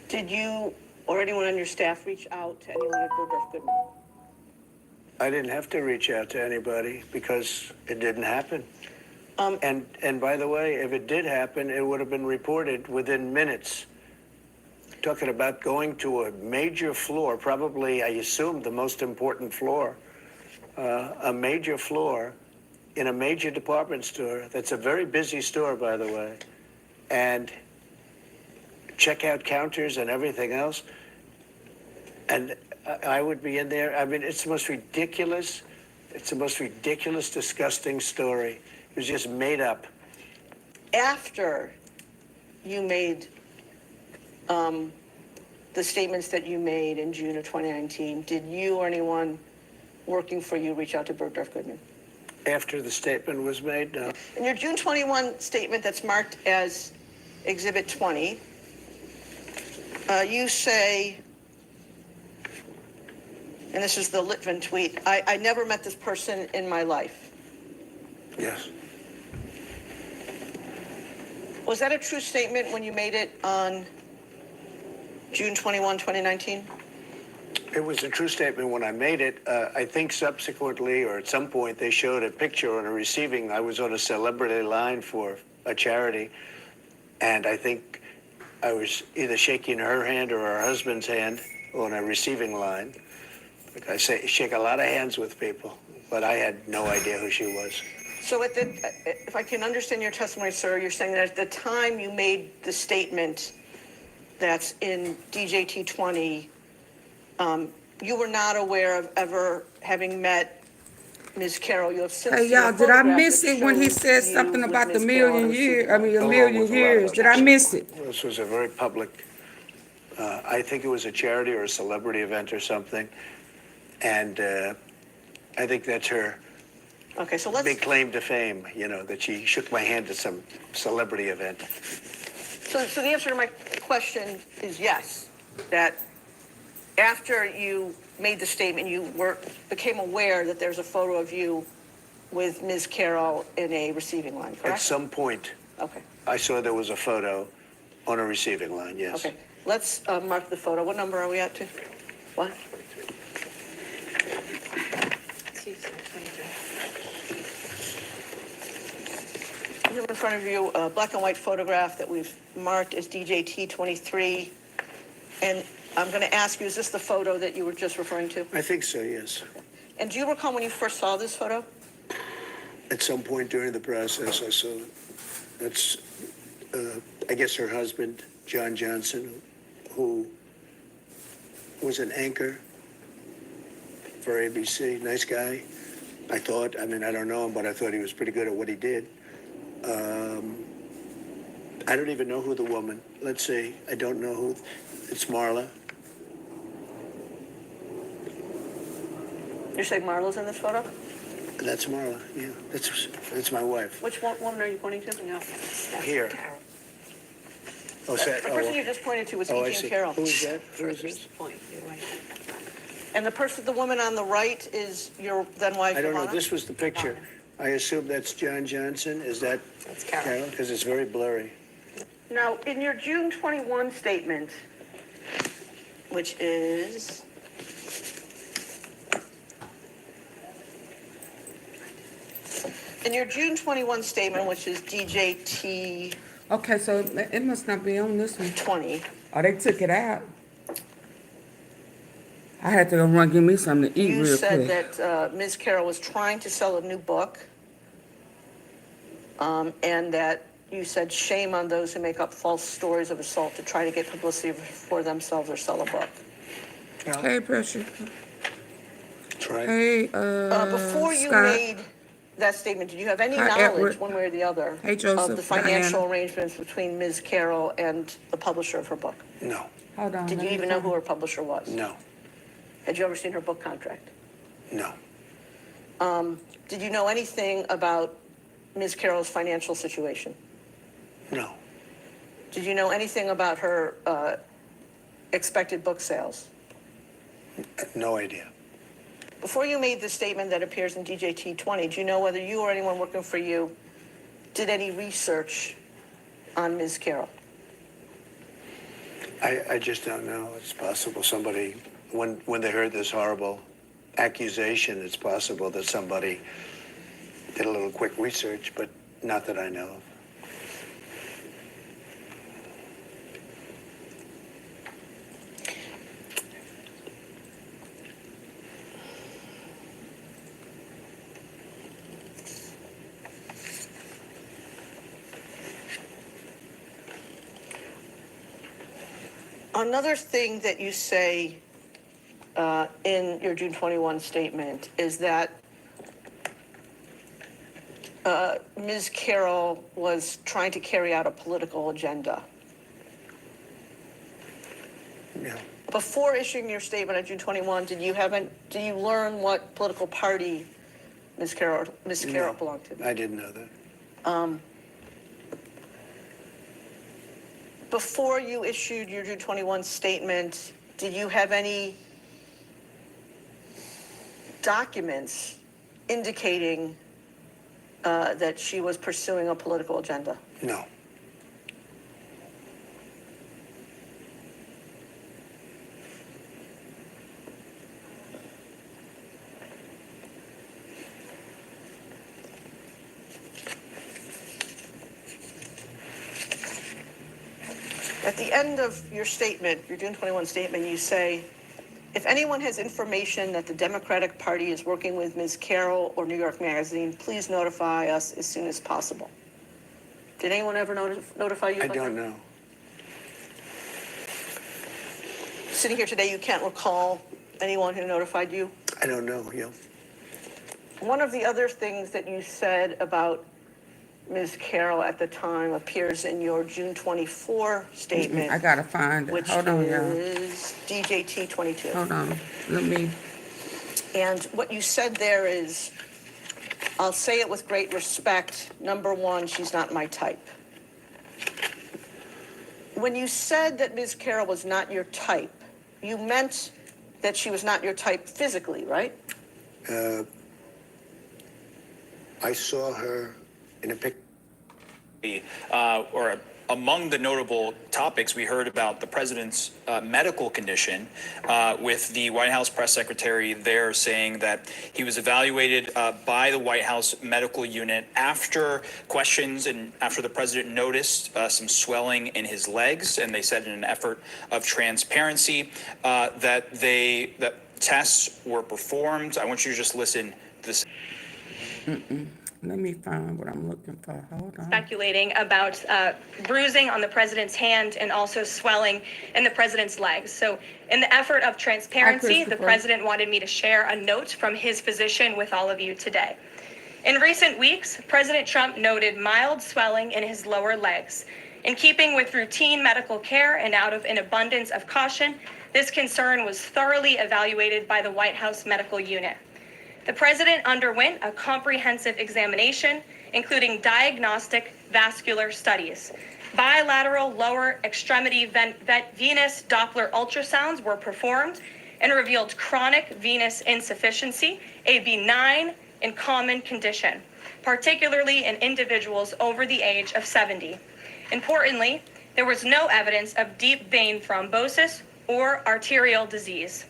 did you or anyone on your staff reach out to anyone at Bergdorf Goodman? I didn't have to reach out to anybody because it didn't happen. And by the way, if it did happen, it would have been reported within minutes. Talking about going to a major floor, probably, I assume, the most important floor, a major floor in a major department store. That's a very busy store, by the way. And checkout counters and everything else. And I would be in there. I mean, it's the most ridiculous, disgusting story. It was just made up. After you made the statements that you made in June of 2019, did you or anyone working for you reach out to Bergdorf Goodman? After the statement was made, no. In your June 21 statement that's marked as Exhibit 20, you say, and this is the Litvin tweet, I never met this person in my life. Yes. Was that a true statement when you made it on June 21, 2019? It was a true statement when I made it. I think subsequently, or at some point, they showed a picture on a receiving. I was on a celebrity line for a charity, and I think I was either shaking her hand or her husband's hand on a receiving line. Like I say, shake a lot of hands with people, but I had no idea who she was. So if I can understand your testimony, sir, you're saying that at the time you made the statement that's in DJT 20, you were not aware of ever having met Ms. Carroll. You have since Hey, seen a y'all, did I photograph miss that it when he shows said you something with about the Ms. Carroll million on a years? receiving A line. million was a lot years. of Did I miss it? This was a very public, I think it was a charity or a celebrity event or something. And I think that's her Okay, so let's. big claim to fame, you know, that she shook my hand at some celebrity event. So the answer to my question is yes, that after you made the statement, you became aware that there's a photo of you with Ms. Carroll in a receiving line, At correct? some point, Okay, I saw there was a photo on a receiving line, yes. okay. Let's mark the photo. What number are we at to? What? You have in front of you a black and white photograph that we've marked as DJT 23. And I'm going to ask you, is this the photo that you were just referring to? I think so, yes. And do you recall when you first saw this photo? At some point during the process, I saw it. That's, I guess her husband, John Johnson, who was an anchor for ABC, nice guy. I thought, I mean, I don't know him, but I thought he was pretty good at what he did. I don't even know who the woman, let's see, I don't know who, it's Marla. You're saying Marla's in this photo? That's Marla, yeah, that's my wife. Which woman are you pointing to? No. Here. Oh, The person you just pointed to was I E. see. Jean Carroll. Who is that? Who is this? And the woman on the right is your then wife, I don't know, Ivana? this was the picture. I assume that's John Johnson, is that That's Carol. Carol? Because it's very blurry. Now, in your June 21 statement, which is DJT Okay, so it must not be on this one. 20. Oh, they took it out. I had to go run give me something to eat You real said quick. that Ms. Carroll was trying to sell a new book, and that you said shame on those who make up false stories of assault to try to get publicity for themselves or sell a book. Hey, Pressure. Right. Hey, Before you Scott. made that statement, did you have any Hi, knowledge, Edward. one way or the other, Hey, of Joseph, the financial Diana. arrangements between Ms. Carroll and the publisher of her book? No, Hold on. Did let you me even know find- who her publisher was? no, Had you ever seen her book contract? no, Did you know anything about Ms. Carroll's financial situation? no, Did you know anything about her expected book sales? no idea. Before you made the statement that appears in DJT 20, do you know whether you or anyone working for you did any research on Ms. Carroll? I just don't know. It's possible somebody, when they heard this horrible accusation, it's possible that somebody did a little quick research, but not that I know of. Another thing that you say in your June 21 statement is that Ms. Carroll was trying to carry out a political agenda. Yeah. Before issuing your statement on June 21, did you learn what political party Ms. Carroll No, belonged to? I didn't know that. Before you issued your June 21 statement, did you have any documents indicating that she was pursuing a political agenda? No. At the end of your statement, your June 21 statement, you say, if anyone has information that the Democratic Party is working with Ms. Carroll or New York Magazine, please notify us as soon as possible. Did anyone ever notify you? I don't know. Sitting here today, you can't recall anyone who notified you? I don't know, yeah. One of the other things that you said about Ms. Carroll at the time appears in your June 24 statement. I gotta find it. Which Hold on, y'all. is DJT 22. Hold on. Let me. And what you said there is, I'll say it with great respect. Number one, she's not my type. When you said that Ms. Carroll was not your type, you meant that she was not your type physically, right? I saw her in a picture. Or among the notable topics, we heard about the president's medical condition, with the White House press secretary there saying that he was evaluated by the White House medical unit after questions and after the president noticed some swelling in his legs, and they said in an effort of transparency that tests were performed. I want you to just listen to this. Let me find what I'm looking for. Hold on. Speculating about bruising on the president's hand and also swelling in the president's legs. So in the effort of transparency, the president wanted me to share a note from his physician with all of you today. In recent weeks, President Trump noted mild swelling in his lower legs. In keeping with routine medical care and out of an abundance of caution, this concern was thoroughly evaluated by the White House medical unit. The president underwent a comprehensive examination, including diagnostic vascular studies. Bilateral lower extremity venous Doppler ultrasounds were performed and revealed chronic venous insufficiency, a benign and common condition, particularly in individuals over the age of 70. Importantly, there was no evidence of deep vein thrombosis or arterial disease.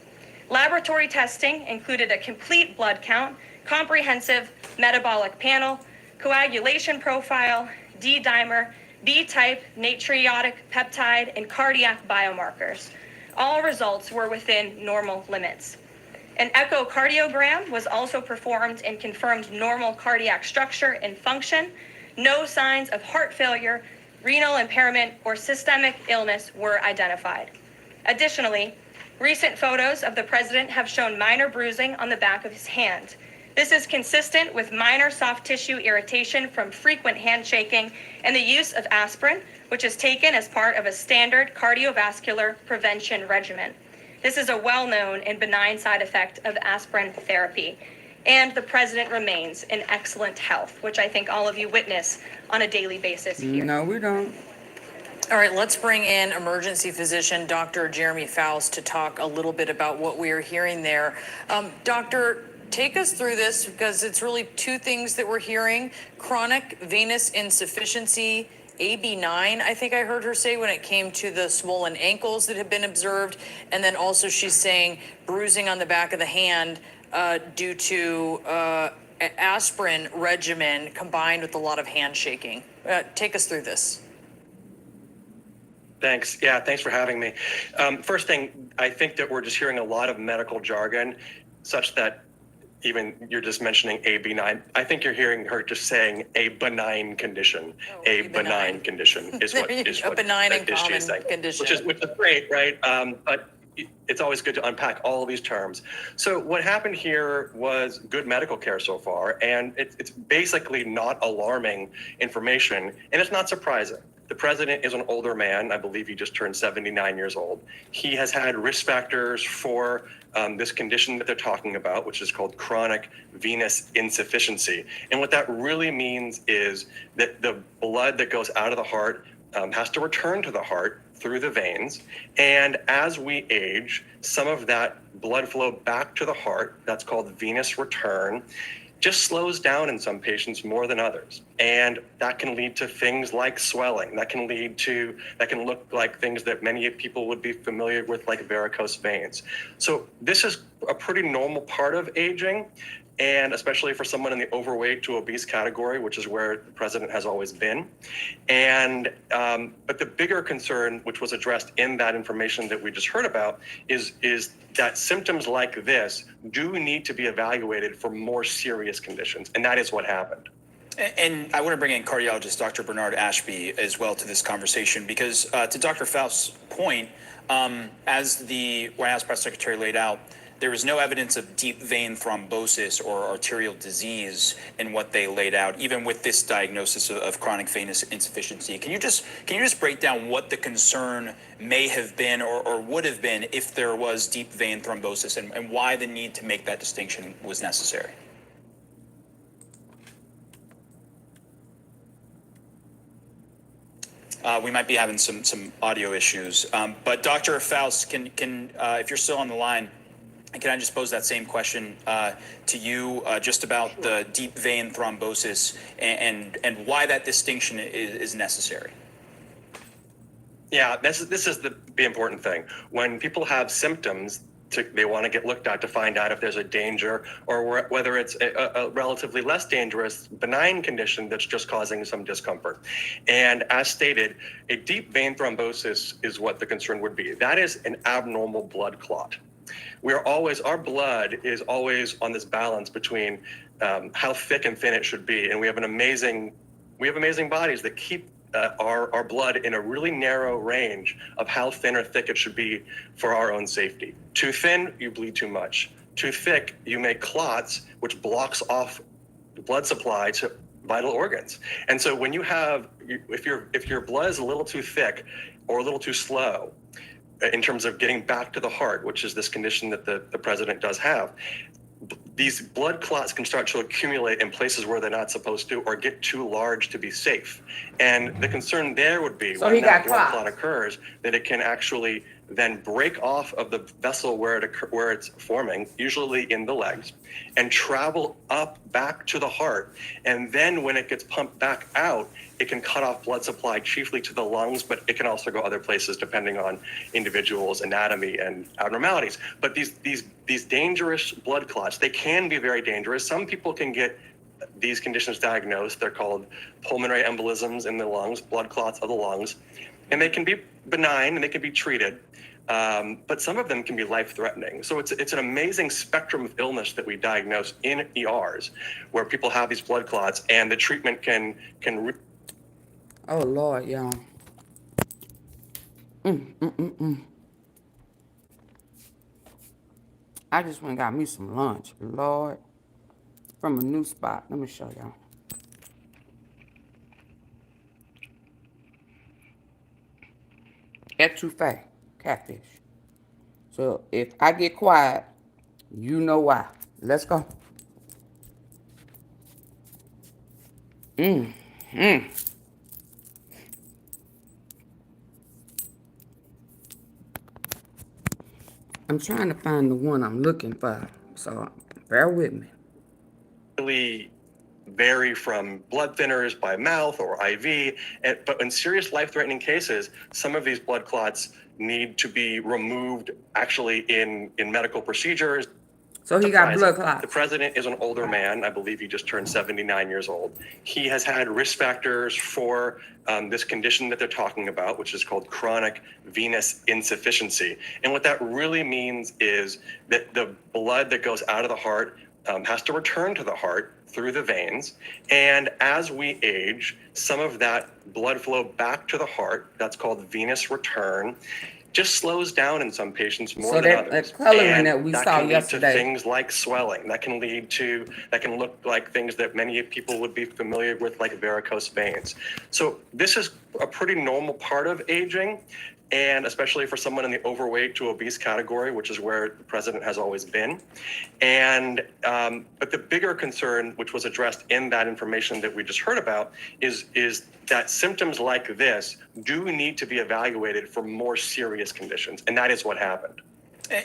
Laboratory testing included a complete blood count, comprehensive metabolic panel, coagulation profile, D-dimer, B-type natriuretic peptide, and cardiac biomarkers. All results were within normal limits. An echocardiogram was also performed and confirmed normal cardiac structure and function. No signs of heart failure, renal impairment, or systemic illness were identified. Additionally, recent photos of the president have shown minor bruising on the back of his hand. This is consistent with minor soft tissue irritation from frequent handshaking and the use of aspirin, which is taken as part of a standard cardiovascular prevention regimen. This is a well-known and benign side effect of aspirin therapy. And the president remains in excellent health, which I think all of you witness on a daily basis here. No, we don't. All right, let's bring in emergency physician Dr. Jeremy Faust to talk a little bit about what we are hearing there. Doctor, take us through this, because it's really two things that we're hearing: chronic venous insufficiency, AB9, I think I heard her say, when it came to the swollen ankles that have been observed, and then also she's saying bruising on the back of the hand due to aspirin regimen combined with a lot of handshaking. Take us through this. Thanks. Yeah, thanks for having me. First thing, I think that we're just hearing a lot of medical jargon, such that even you're just mentioning AB9. I think you're hearing her just saying a benign condition. A benign condition is what a benign and common condition, which is great, right? But it's always good to unpack all of these terms. So what happened here was good medical care so far, and it's basically not alarming information, and it's not surprising. The president is an older man. I believe he just turned 79 years old. He has had risk factors for this condition that they're talking about, which is called chronic venous insufficiency. And what that really means is that the blood that goes out of the heart has to return to the heart through the veins. And as we age, some of that blood flow back to the heart, that's called venous return, just slows down in some patients more than others. And that can lead to things like swelling. That can look like things that many people would be familiar with, like varicose veins. So this is a pretty normal part of aging. And especially for someone in the overweight to obese category, which is where the president has always been. And but the bigger concern, which was addressed in that information that we just heard about, is that symptoms like this do need to be evaluated for more serious conditions, and that is what happened. And I want to bring in cardiologist Dr. Bernard Ashby as well to this conversation, because to Dr. Faust's point, as the White House press secretary laid out, there was no evidence of deep vein thrombosis or arterial disease in what they laid out, even with this diagnosis of chronic venous insufficiency. Can you just break down what the concern may have been or would have been if there was deep vein thrombosis, and why the need to make that distinction was necessary? We might be having some audio issues, but Dr. Faust, can if you're still on the line, can I just pose that same question to you, just about the deep vein thrombosis and why that distinction is necessary? Yeah, this is the important thing. When people have symptoms, they want to get looked at to find out if there's a danger or whether it's a relatively less dangerous, benign condition that's just causing some discomfort. And as stated, a deep vein thrombosis is what the concern would be. That is an abnormal blood clot. Our blood is always on this balance between how thick and thin it should be. And we have amazing bodies that keep our blood in a really narrow range of how thin or thick it should be for our own safety. Too thin, you bleed too much. Too thick, you make clots, which blocks off the blood supply to vital organs. And so when if your blood is a little too thick or a little too slow, in terms of getting back to the heart, which is this condition that the president does have, these blood clots can start to accumulate in places where they're not supposed to, or get too large to be safe. And the concern there would be when that blood clot occurs, that it can actually then break off of the vessel where it's forming, usually in the legs, and travel up back to the heart. And then when it gets pumped back out, it can cut off blood supply chiefly to the lungs, but it can also go other places depending on individuals' anatomy and abnormalities. But these dangerous blood clots, they can be very dangerous. Some people can get these conditions diagnosed. They're called pulmonary embolisms in the lungs, blood clots of the lungs. And they can be benign and they can be treated. But some of them can be life-threatening. So it's an amazing spectrum of illness that we diagnose in ERs, where people have these blood clots, and the treatment can. Oh Lord, y'all. I just went and got me some lunch, Lord, from a new spot. Let me show y'all. Etouffee catfish. So if I get quiet, you know why. Let's go. I'm trying to find the one I'm looking for, so bear with me. Really vary from blood thinners by mouth or IV, but in serious life-threatening cases, some of these blood clots need to be removed actually in medical procedures. So he got blood clots. The president is an older man. I believe he just turned 79 years old. He has had risk factors for this condition that they're talking about, which is called chronic venous insufficiency. And what that really means is that the blood that goes out of the heart has to return to the heart through the veins. And as we age, some of that blood flow back to the heart, that's called venous return, just slows down in some patients more than others. So that coloring that we saw yesterday. That can lead to things like swelling. That can look like things that many people would be familiar with, like varicose veins. So this is a pretty normal part of aging. and especially for someone in the overweight to obese category, which is where the president has always been. And but the bigger concern, which was addressed in that information that we just heard about, is that symptoms like this do need to be evaluated for more serious conditions, and that is what happened.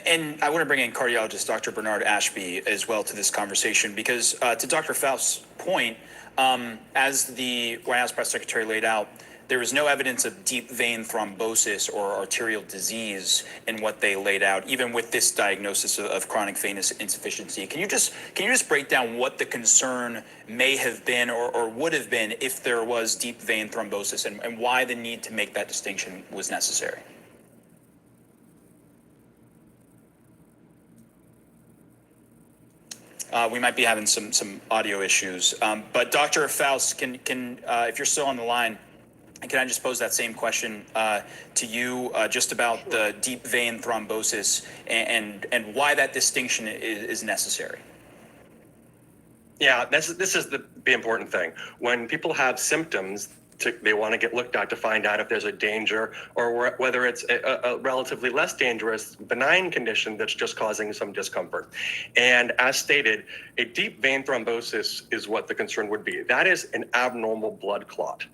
And I want to bring in cardiologist Dr. Bernard Ashby as well to this conversation because to Dr. Faust's point, as the White House press secretary laid out, there is no evidence of deep vein thrombosis or arterial disease in what they laid out, even with this diagnosis of chronic venous insufficiency. Can you just break down what the concern may have been or would have been if there was deep vein thrombosis and why the need to make that distinction was necessary? We might be having some audio issues, but Dr. Faust, can if you're still on the line, can I just pose that same question to you, just about the deep vein thrombosis and why that distinction is necessary? Yeah, this is the important thing. When people have symptoms, they want to get looked at to find out if there's a danger or whether it's a relatively less dangerous, benign condition that's just causing some discomfort. And as stated, a deep vein thrombosis is what the concern would be. That is an abnormal blood clot.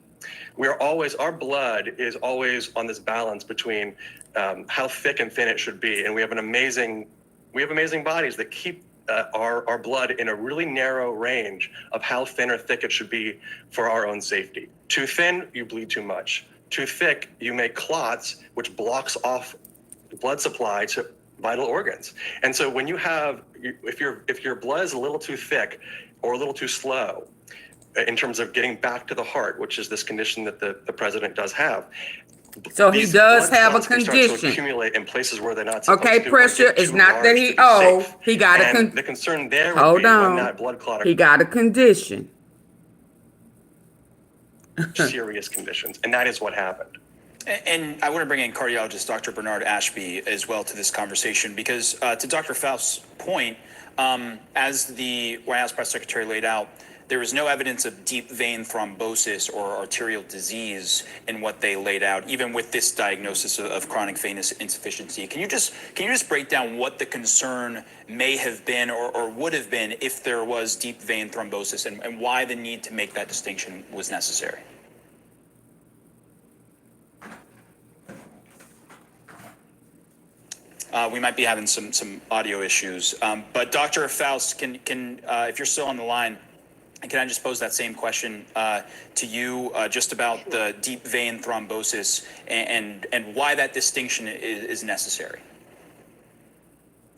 Our blood is always on this balance between how thick and thin it should be. And we have amazing bodies that keep our blood in a really narrow range of how thin or thick it should be for our own safety. Too thin, you bleed too much. Too thick, you make clots, which blocks off the blood supply to vital organs. And so when you have, if your blood is a little too thick or a little too slow in terms of getting back to the heart, which is this condition that the president does have. So he does have a Start to condition. accumulate in places where they're not supposed Okay, to. pressure. It's not that he old. He got a the concern there would hold be on. when that blood clot He got a condition. serious conditions, and that is what happened. And I want to bring in cardiologist Dr. Bernard Ashby as well to this conversation because to Dr. Faust's point, as the White House press secretary laid out, there is no evidence of deep vein thrombosis or arterial disease in what they laid out, even with this diagnosis of chronic venous insufficiency. Can you just break down what the concern may have been or would have been if there was deep vein thrombosis and why the need to make that distinction was necessary? We might be having some audio issues, but Dr. Faust, can if you're still on the line, can I just pose that same question to you, just about the deep vein thrombosis and why that distinction is necessary?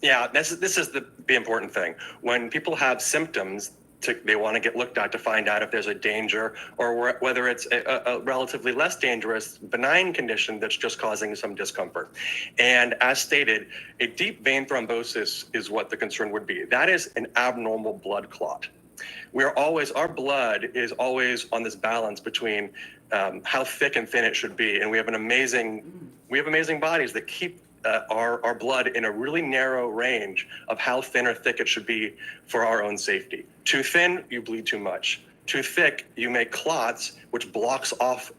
Yeah, this is the important thing. When people have symptoms, they want to get looked at to find out if there's a danger or whether it's a relatively less dangerous, benign condition that's just causing some discomfort. And as stated, a deep vein thrombosis is what the concern would be. That is an abnormal blood clot. Our blood is always on this balance between how thick and thin it should be. And we have amazing bodies that keep our blood in a really narrow range of how thin or thick it should be for our own safety. Too thin, you bleed too much. Too thick, you make clots, which blocks off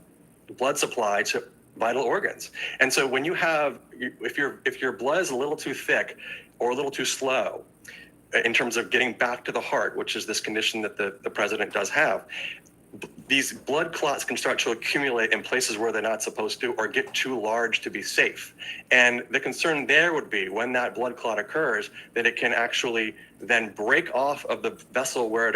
the blood supply to vital organs. And so when you have, if your blood is a little too thick or a little too slow in terms of getting back to the heart, which is this condition that the president does have, these blood clots can start to accumulate in places where they're not supposed to or get too large to be safe. And the concern there would be when that blood clot occurs that it can actually then break off of the vessel where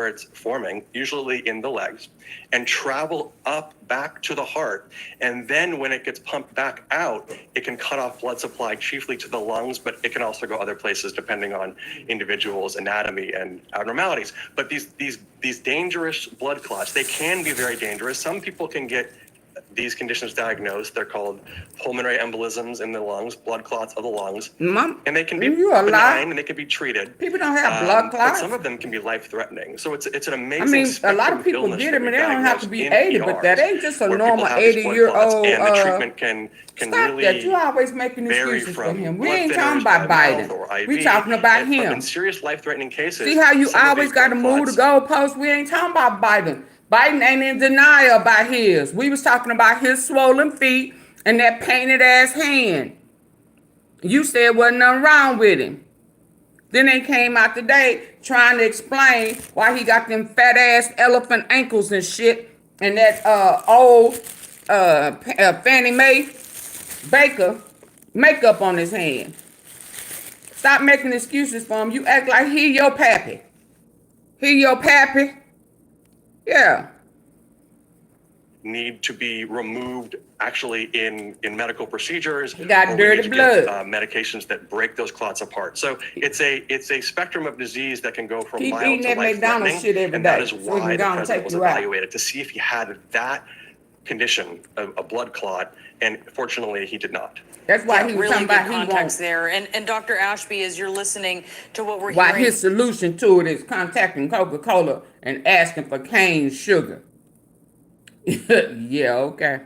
it's forming, usually in the legs, and travel up back to the heart. And then when it gets pumped back out, it can cut off blood supply chiefly to the lungs, but it can also go other places depending on individuals' anatomy and abnormalities. But these dangerous blood clots, they can be very dangerous. Some people can get these conditions diagnosed. They're called pulmonary embolisms in the lungs, blood clots of the lungs. And they can be benign and they can be treated. People don't have blood clots. But some of them can be life-threatening. So it's an amazing a lot of people get them and they don't have to be 80, but that ain't just a normal 80-year-old. And the treatment can really that. You always making excuses for him. We ain't talking about Biden. We talking about him. In serious life-threatening cases. See how you always got to move the goalpost? We ain't talking about Biden. Biden ain't in denial about his. We was talking about his swollen feet And that painted ass hand. You said wasn't nothing wrong with him. Then they came out today trying to explain why he got them fat ass elephant ankles and shit, and that old Fannie Mae Baker makeup on his hand. Stop making excuses for him. You act like he your pappy. He your pappy. Yeah. Need to be removed actually in medical procedures. He got or we dirty need to give, blood. medications that break those clots apart. So it's a spectrum of disease that can go from Keep mild eating to that McDonald's life-threatening, shit every and that day, is so we why can the go and president take was you out. evaluated to see if he had that condition, a blood clot, and fortunately he did not. That's why Yeah, he was really talking good about he context wants. there. And Dr. Ashby, as you're listening to what we're Why hearing his solution to it is contacting Coca-Cola and asking for cane sugar. Yeah, okay.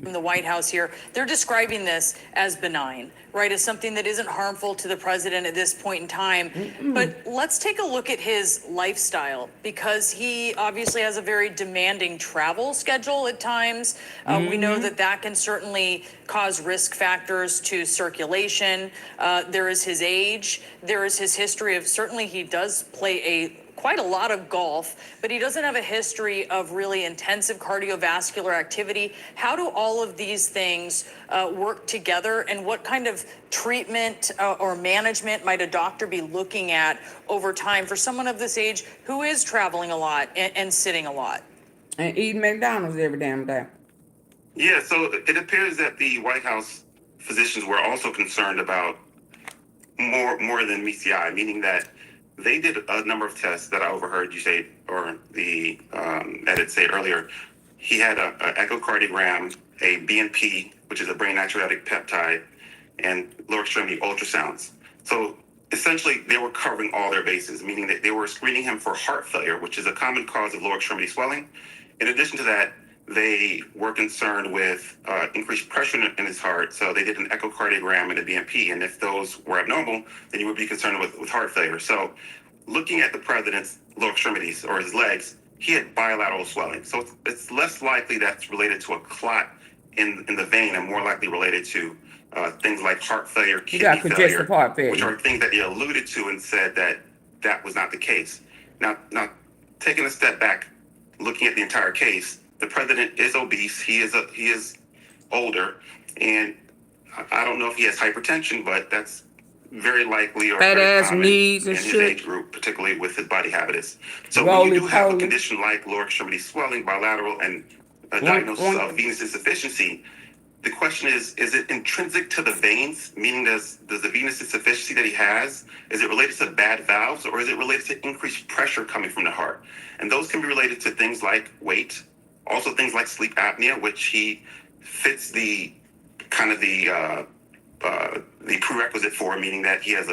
from the White House here, they're describing this as benign, right? As something that isn't harmful to the president at this point in time. But let's take a look at his lifestyle, because he obviously has a very demanding travel schedule at times. We know that that can certainly cause risk factors to circulation. There is his age. There is his history of, certainly he does play quite a lot of golf, but he doesn't have a history of really intensive cardiovascular activity. How do all of these things work together, and what kind of treatment or management might a doctor be looking at over time for someone of this age who is traveling a lot and sitting a lot? And eating McDonald's every damn day. Yeah, so it appears that the White House physicians were also concerned about more than meets the eye, meaning that they did a number of tests that I overheard you say, or the edit say earlier. He had an echocardiogram, a BNP, which is a brain natriuretic peptide, and lower extremity ultrasounds. So essentially, they were covering all their bases, meaning that they were screening him for heart failure, which is a common cause of lower extremity swelling. In addition to that, they were concerned with increased pressure in his heart, so they did an echocardiogram and a BNP, and if those were abnormal, then you would be concerned with heart failure. So looking at the president's lower extremities or his legs, he had bilateral swelling. So it's less likely that's related to a clot in the vein and more likely related to things like heart failure, kidney failure, heart failure, which are things that he alluded to and said that that was not the case. Now taking a step back, looking at the entire case, the president is obese. He is older, and I don't know if he has hypertension, but that's very likely or fat very ass common knees and in his shit. age group, particularly with his body habitus. So when you do have a condition like lower extremity swelling, bilateral, and a diagnosis of venous insufficiency, the question is it intrinsic to the veins? Meaning does the venous insufficiency that he has, is it related to bad valves, or is it related to increased pressure coming from the heart? And those can be related to things like weight, also things like sleep apnea, which he fits the kind of the prerequisite for, meaning that he has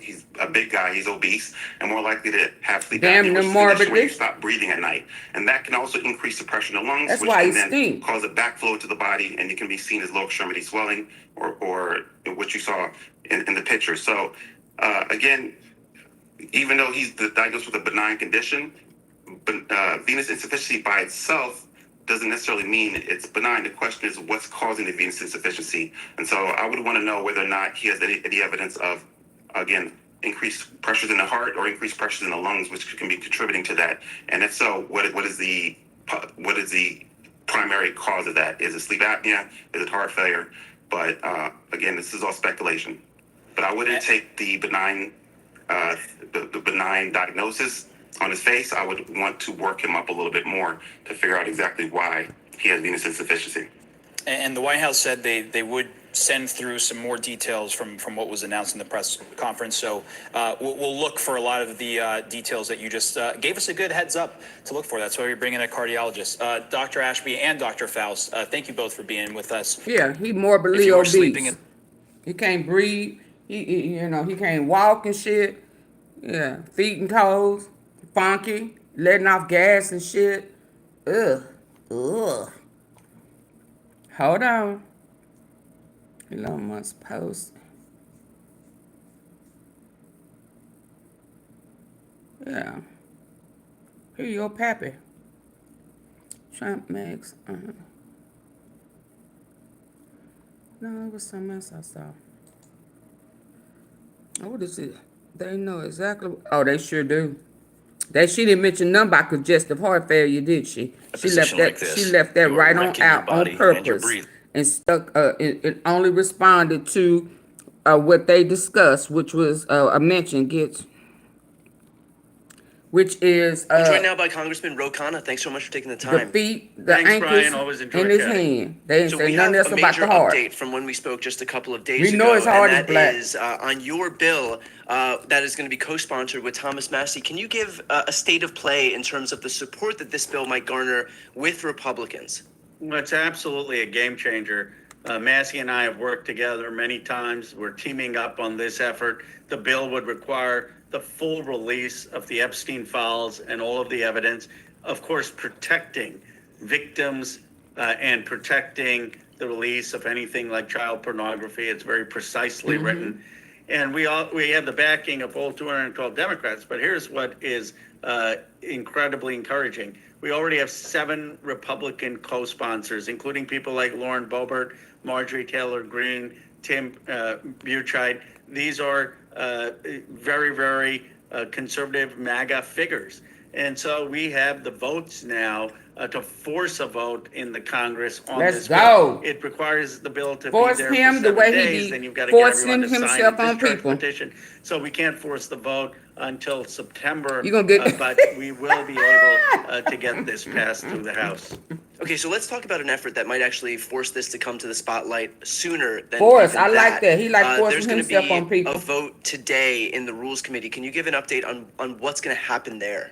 he's a big guy, he's obese, and more likely to have sleep apnea, which is a condition where you stop breathing at night. And that can also increase the pressure in the lungs, That's which why can he then stink. cause a backflow to the body, and it can be seen as low extremity swelling, or what you saw in the picture. So again, even though he's diagnosed with a benign condition, venous insufficiency by itself doesn't necessarily mean it's benign. The question is what's causing the venous insufficiency. And so I would want to know whether or not he has any evidence of, again, increased pressures in the heart or increased pressures in the lungs, which can be contributing to that. And if so, what is the primary cause of that? Is it sleep apnea? Is it heart failure? But again, this is all speculation. But I wouldn't take the benign diagnosis on his face. I would want to work him up a little bit more to figure out exactly why he has venous insufficiency. And the White House said they would send through some more details from what was announced in the press conference. So we'll look for a lot of the details that you just gave us a good heads up to look for. That's why we bring in a cardiologist. Dr. Ashby and Dr. Faust, thank you both for being with us. Yeah, he morbidly obese. He can't breathe. He can't walk and shit. Yeah, feet and toes, funky, letting off gas and shit. Ugh. Hold on. Elon Musk post. Yeah. Here you go, Pappy. Trump makes. No, it was something else I saw. Oh, what is it? They know exactly. Oh, they sure do. She didn't mention nothing about congestive heart failure, did she? She left that. She left that right on out on purpose and stuck. It only responded to what they discussed, which was a mention gets, which is We're joined now by Congressman Ro Khanna. Thanks so much for taking the the time. feet, the ankles, and his hand. They didn't So say we nothing have else a about the major heart. update from when we spoke just a couple of days We ago. know his heart is and black. that is on your bill that is going to be co-sponsored with Thomas Massie. Can you give a state of play in terms of the support that this bill might garner with Republicans? Well, it's absolutely a game changer. Massie and I have worked together many times. We're teaming up on this effort. The bill would require the full release of the Epstein files and all of the evidence, of course, protecting victims and protecting the release of anything like child pornography. It's very precisely written. And we have the backing of all 212 Democrats. But here's what is incredibly encouraging. We already have 7 Republican co-sponsors, including people like Lauren Boebert, Marjorie Taylor Greene, Tim Burchett. These are very, very conservative MAGA figures. And so we have the votes now to force a vote in the Congress on Let's this go. bill. It requires the bill to Force be there him for the 7 way he days, be then you've got to get forcing everyone to sign himself a on discharge people. petition. So we can't force the vote until September. You gonna get- but we will be able to get this passed through the House. Okay, so let's talk about an effort that might actually force this to come to the spotlight sooner than Force, even I like that. He like forcing There's going to himself be on people. a vote today in the Rules Committee. Can you give an update on what's going to happen there?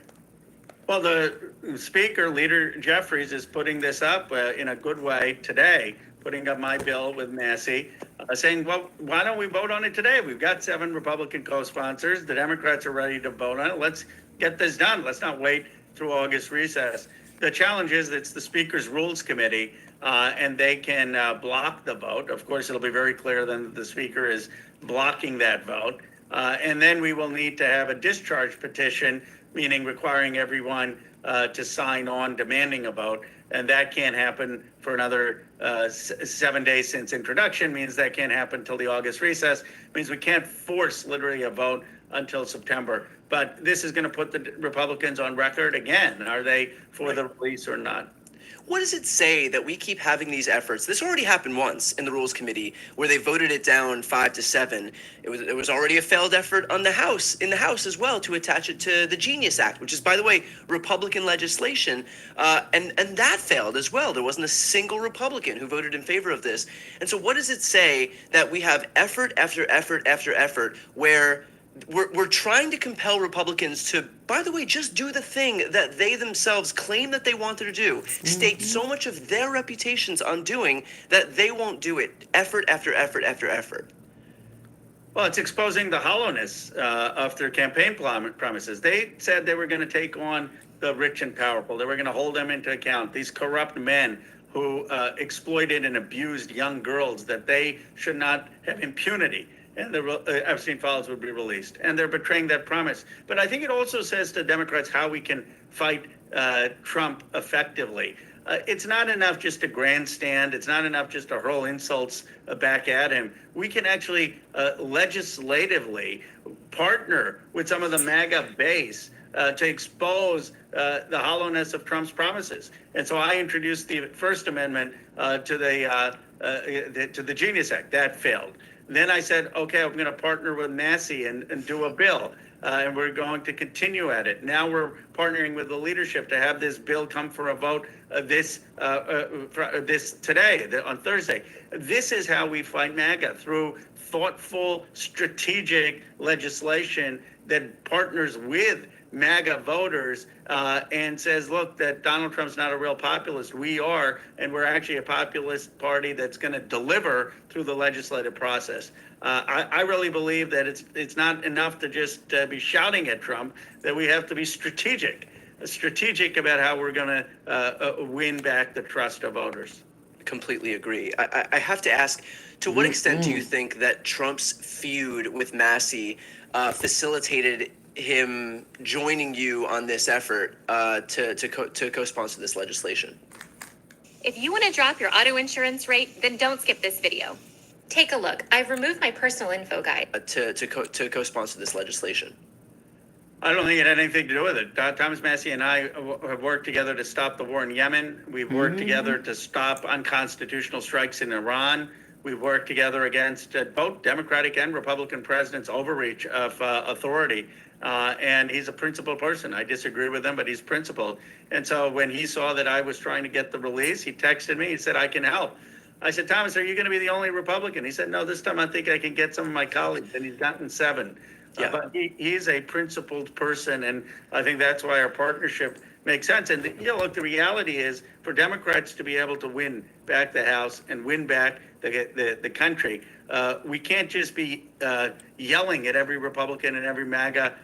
Well, the Speaker, Leader Jeffries, is putting this up in a good way today, putting up my bill with Massie, saying, well, why don't we vote on it today? We've got 7 Republican co-sponsors. The Democrats are ready to vote on it. Let's get this done. Let's not wait through August recess. The challenge is that it's the Speaker's Rules Committee, and they can block the vote. Of course, it'll be very clear then that the Speaker is blocking that vote. And then we will need to have a discharge petition, meaning requiring everyone to sign on demanding a vote. And that can't happen for another 7 days since introduction, means that can't happen until the August recess, means we can't force literally a vote until September. But this is going to put the Republicans on record again. Are they for the release or not? What does it say that we keep having these efforts? This already happened once in the Rules Committee where they voted it down 5-7. It was already a failed effort in the House as well to attach it to the Genius Act, which is, by the way, Republican legislation, and that failed as well. There wasn't a single Republican who voted in favor of this. And so what does it say that we have effort after effort after effort where we're trying to compel Republicans to, by the way, just do the thing that they themselves claim that they wanted to do, stake so much of their reputations on doing that they won't do it, effort after effort after effort? Well, it's exposing the hollowness of their campaign promises. They said they were going to take on the rich and powerful. They were going to hold them into account. These corrupt men who exploited and abused young girls, that they should not have impunity, and the Epstein files would be released. And they're betraying that promise. But I think it also says to Democrats how we can fight Trump effectively. It's not enough just to grandstand. It's not enough just to hurl insults back at him. We can actually legislatively partner with some of the MAGA base to expose the hollowness of Trump's promises. And so I introduced the First Amendment to the Genius Act. That failed. Then I said, okay, I'm going to partner with Massie and do a bill. And we're going to continue at it. Now we're partnering with the leadership to have this bill come for a vote this today, on Thursday. This is how we fight MAGA, through thoughtful, strategic legislation that partners with MAGA voters and says, look, that Donald Trump's not a real populist. We are, and we're actually a populist party that's going to deliver through the legislative process. I really believe that it's not enough to just be shouting at Trump, that we have to be strategic about how we're going to win back the trust of voters. Completely agree. I have to ask, to what extent do you think that Trump's feud with Massie facilitated him joining you on this effort to co-sponsor this legislation? If you want to drop your auto insurance rate, then don't skip this video. Take a look. I've removed my personal info guide. To co-sponsor this legislation? I don't think it had anything to do with it. Thomas Massie and I have worked together to stop the war in Yemen. We've worked together to stop unconstitutional strikes in Iran. We've worked together against both Democratic and Republican presidents' overreach of authority. And he's a principled person. I disagree with him, but he's principled. And so when he saw that I was trying to get the release, he texted me. He said, I can help. I said, Thomas, are you going to be the only Republican? He said, no, this time I think I can get some of my colleagues. And he's gotten 7. Yeah. But he's a principled person, and I think that's why our partnership makes sense. And look, the reality is, for Democrats to be able to win back the House and win back the country, we can't just be yelling at every Republican and every MAGA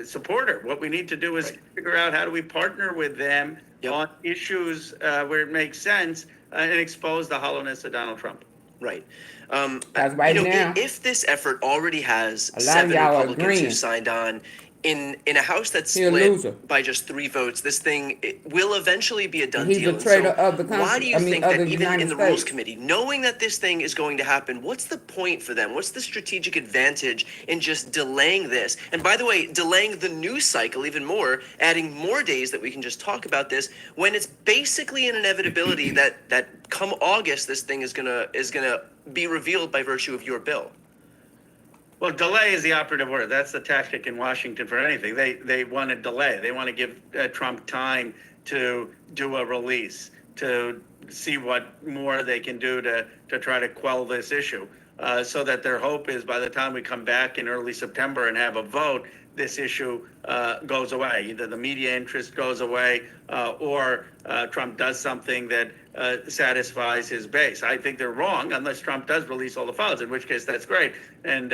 supporter. What we need to do is figure out how do we partner with them on issues where it makes sense and expose the hollowness of Donald Trump. Right. Because right now, if this effort already has a lot of 7 y'all Republicans agreeing. who signed on, in a House that's He a loser. split by just 3 votes, this thing will eventually be a done He's deal. a And traitor of the country. why do you I mean, think of that the even United in the Rules States. Committee, knowing that this thing is going to happen, what's the point for them? What's the strategic advantage in just delaying this? And by the way, delaying the news cycle even more, adding more days that we can just talk about this, when it's basically an inevitability that come August, this thing is gonna be revealed by virtue of your bill. Well, delay is the operative word. That's the tactic in Washington for anything. They want to delay. They want to give Trump time to do a release, to see what more they can do to try to quell this issue, so that their hope is by the time we come back in early September and have a vote, this issue goes away. Either the media interest goes away or Trump does something that satisfies his base. I think they're wrong unless Trump does release all the files, in which case that's great, and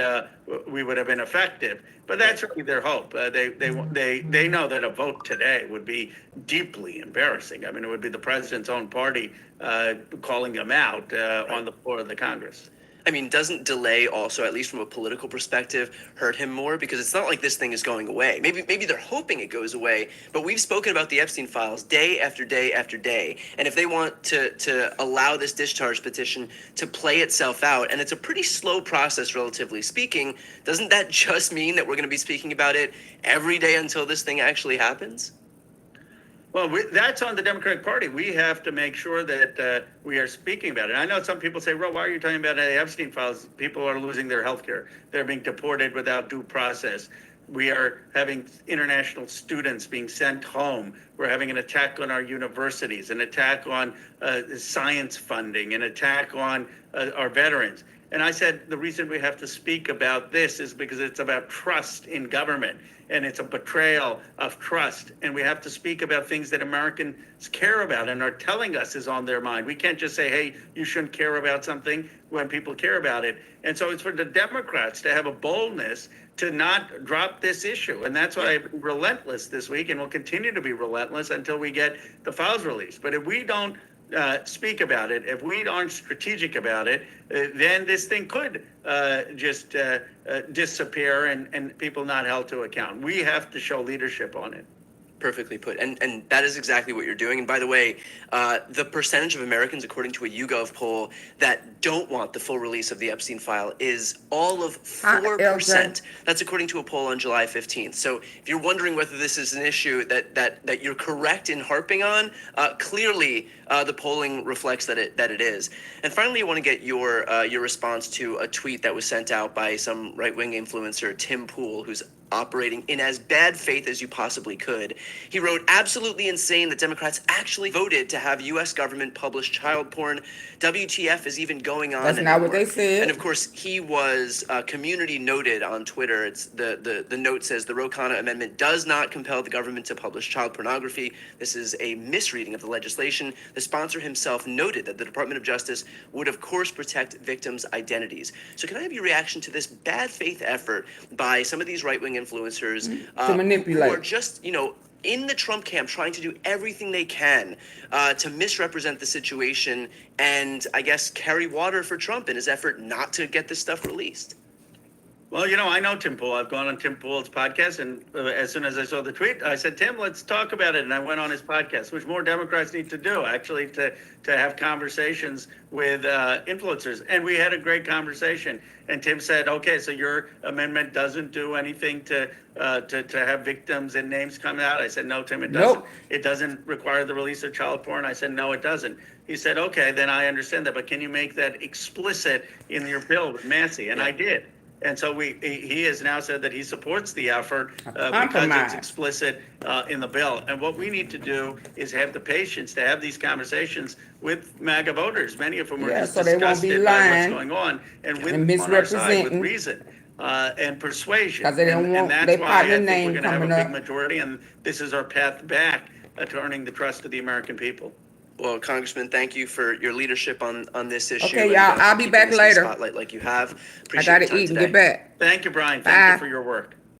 we would have been effective. But that's really their hope. They know that a vote today would be deeply embarrassing. I mean, it would be the president's own party calling them out on the floor of the Congress. I mean, doesn't delay also, at least from a political perspective, hurt him more? Because it's not like this thing is going away. Maybe they're hoping it goes away, but we've spoken about the Epstein files day after day after day. And if they want to allow this discharge petition to play itself out, and it's a pretty slow process, relatively speaking, doesn't that just mean that we're going to be speaking about it every day until this thing actually happens? Well, that's on the Democratic Party. We have to make sure that we are speaking about it. I know some people say, well, why are you talking about the Epstein files? People are losing their health care. They're being deported without due process. We are having international students being sent home. We're having an attack on our universities, an attack on science funding, an attack on our veterans. And I said the reason we have to speak about this is because it's about trust in government. And it's a betrayal of trust. And we have to speak about things that Americans care about and are telling us is on their mind. We can't just say, hey, you shouldn't care about something when people care about it. And so it's for the Democrats to have a boldness to not drop this issue. And that's why I've been relentless this week and will continue to be relentless until we get the files released. But if we don't speak about it, if we aren't strategic about it, then this thing could just disappear and people not held to account. We have to show leadership on it. Perfectly put. And that is exactly what you're doing. And by the way, the percentage of Americans, according to a YouGov poll, that don't want the full release of the Epstein file is all of 4%. That's according to a poll on July 15th. So if you're wondering whether this is an issue that you're correct in harping on, clearly the polling reflects that it is. And finally, I want to get your response to a tweet that was sent out by some right-wing influencer, Tim Pool, who's operating in as bad faith as you possibly could. He wrote, absolutely insane that Democrats actually voted to have U.S. government publish child porn. WTF is even going on. That's not what they said. And of course, he was community noted on Twitter. It's the note says the Ro Khanna Amendment does not compel the government to publish child pornography. This is a misreading of the legislation. The sponsor himself noted that the Department of Justice would, of course, protect victims' identities. So can I have your reaction to this bad faith effort by some of these right-wing influencers to manipulate, who are just, in the Trump camp trying to do everything they can to misrepresent the situation and, I guess, carry water for Trump in his effort not to get this stuff released? Well, I know Tim Pool. I've gone on Tim Pool's podcast, and as soon as I saw the tweet, I said, Tim, let's talk about it. And I went on his podcast, which more Democrats need to do, actually, to have conversations with influencers. And we had a great conversation. And Tim said, okay, so your amendment doesn't do anything to have victims and names come out. I said, no, Tim, it doesn't. Nope. It doesn't require the release of child porn. I said, no, it doesn't. He said, okay, then I understand that. But can you make that explicit in your bill with Massey? And I did. And so he has now said that he supports the effort because it's explicit in the bill. And what we need to do is have the patience to have these conversations with MAGA voters, many of whom are just so they won't be disgusted by what's lying going on, and with and on our side, with misrepresenting. reason and persuasion. 'Cause they don't and want that's their why I partner think name we're going to have a coming big up. majority, and this is our path back to earning the trust of the American people. Well, Congressman, thank you for your leadership on this issue. Okay, and, y'all, I'll be keeping back this in the later. Spotlight like you have. I Appreciate gotta your time eat and today. get back. Thank you, Brian. Bye. Thank you for your work.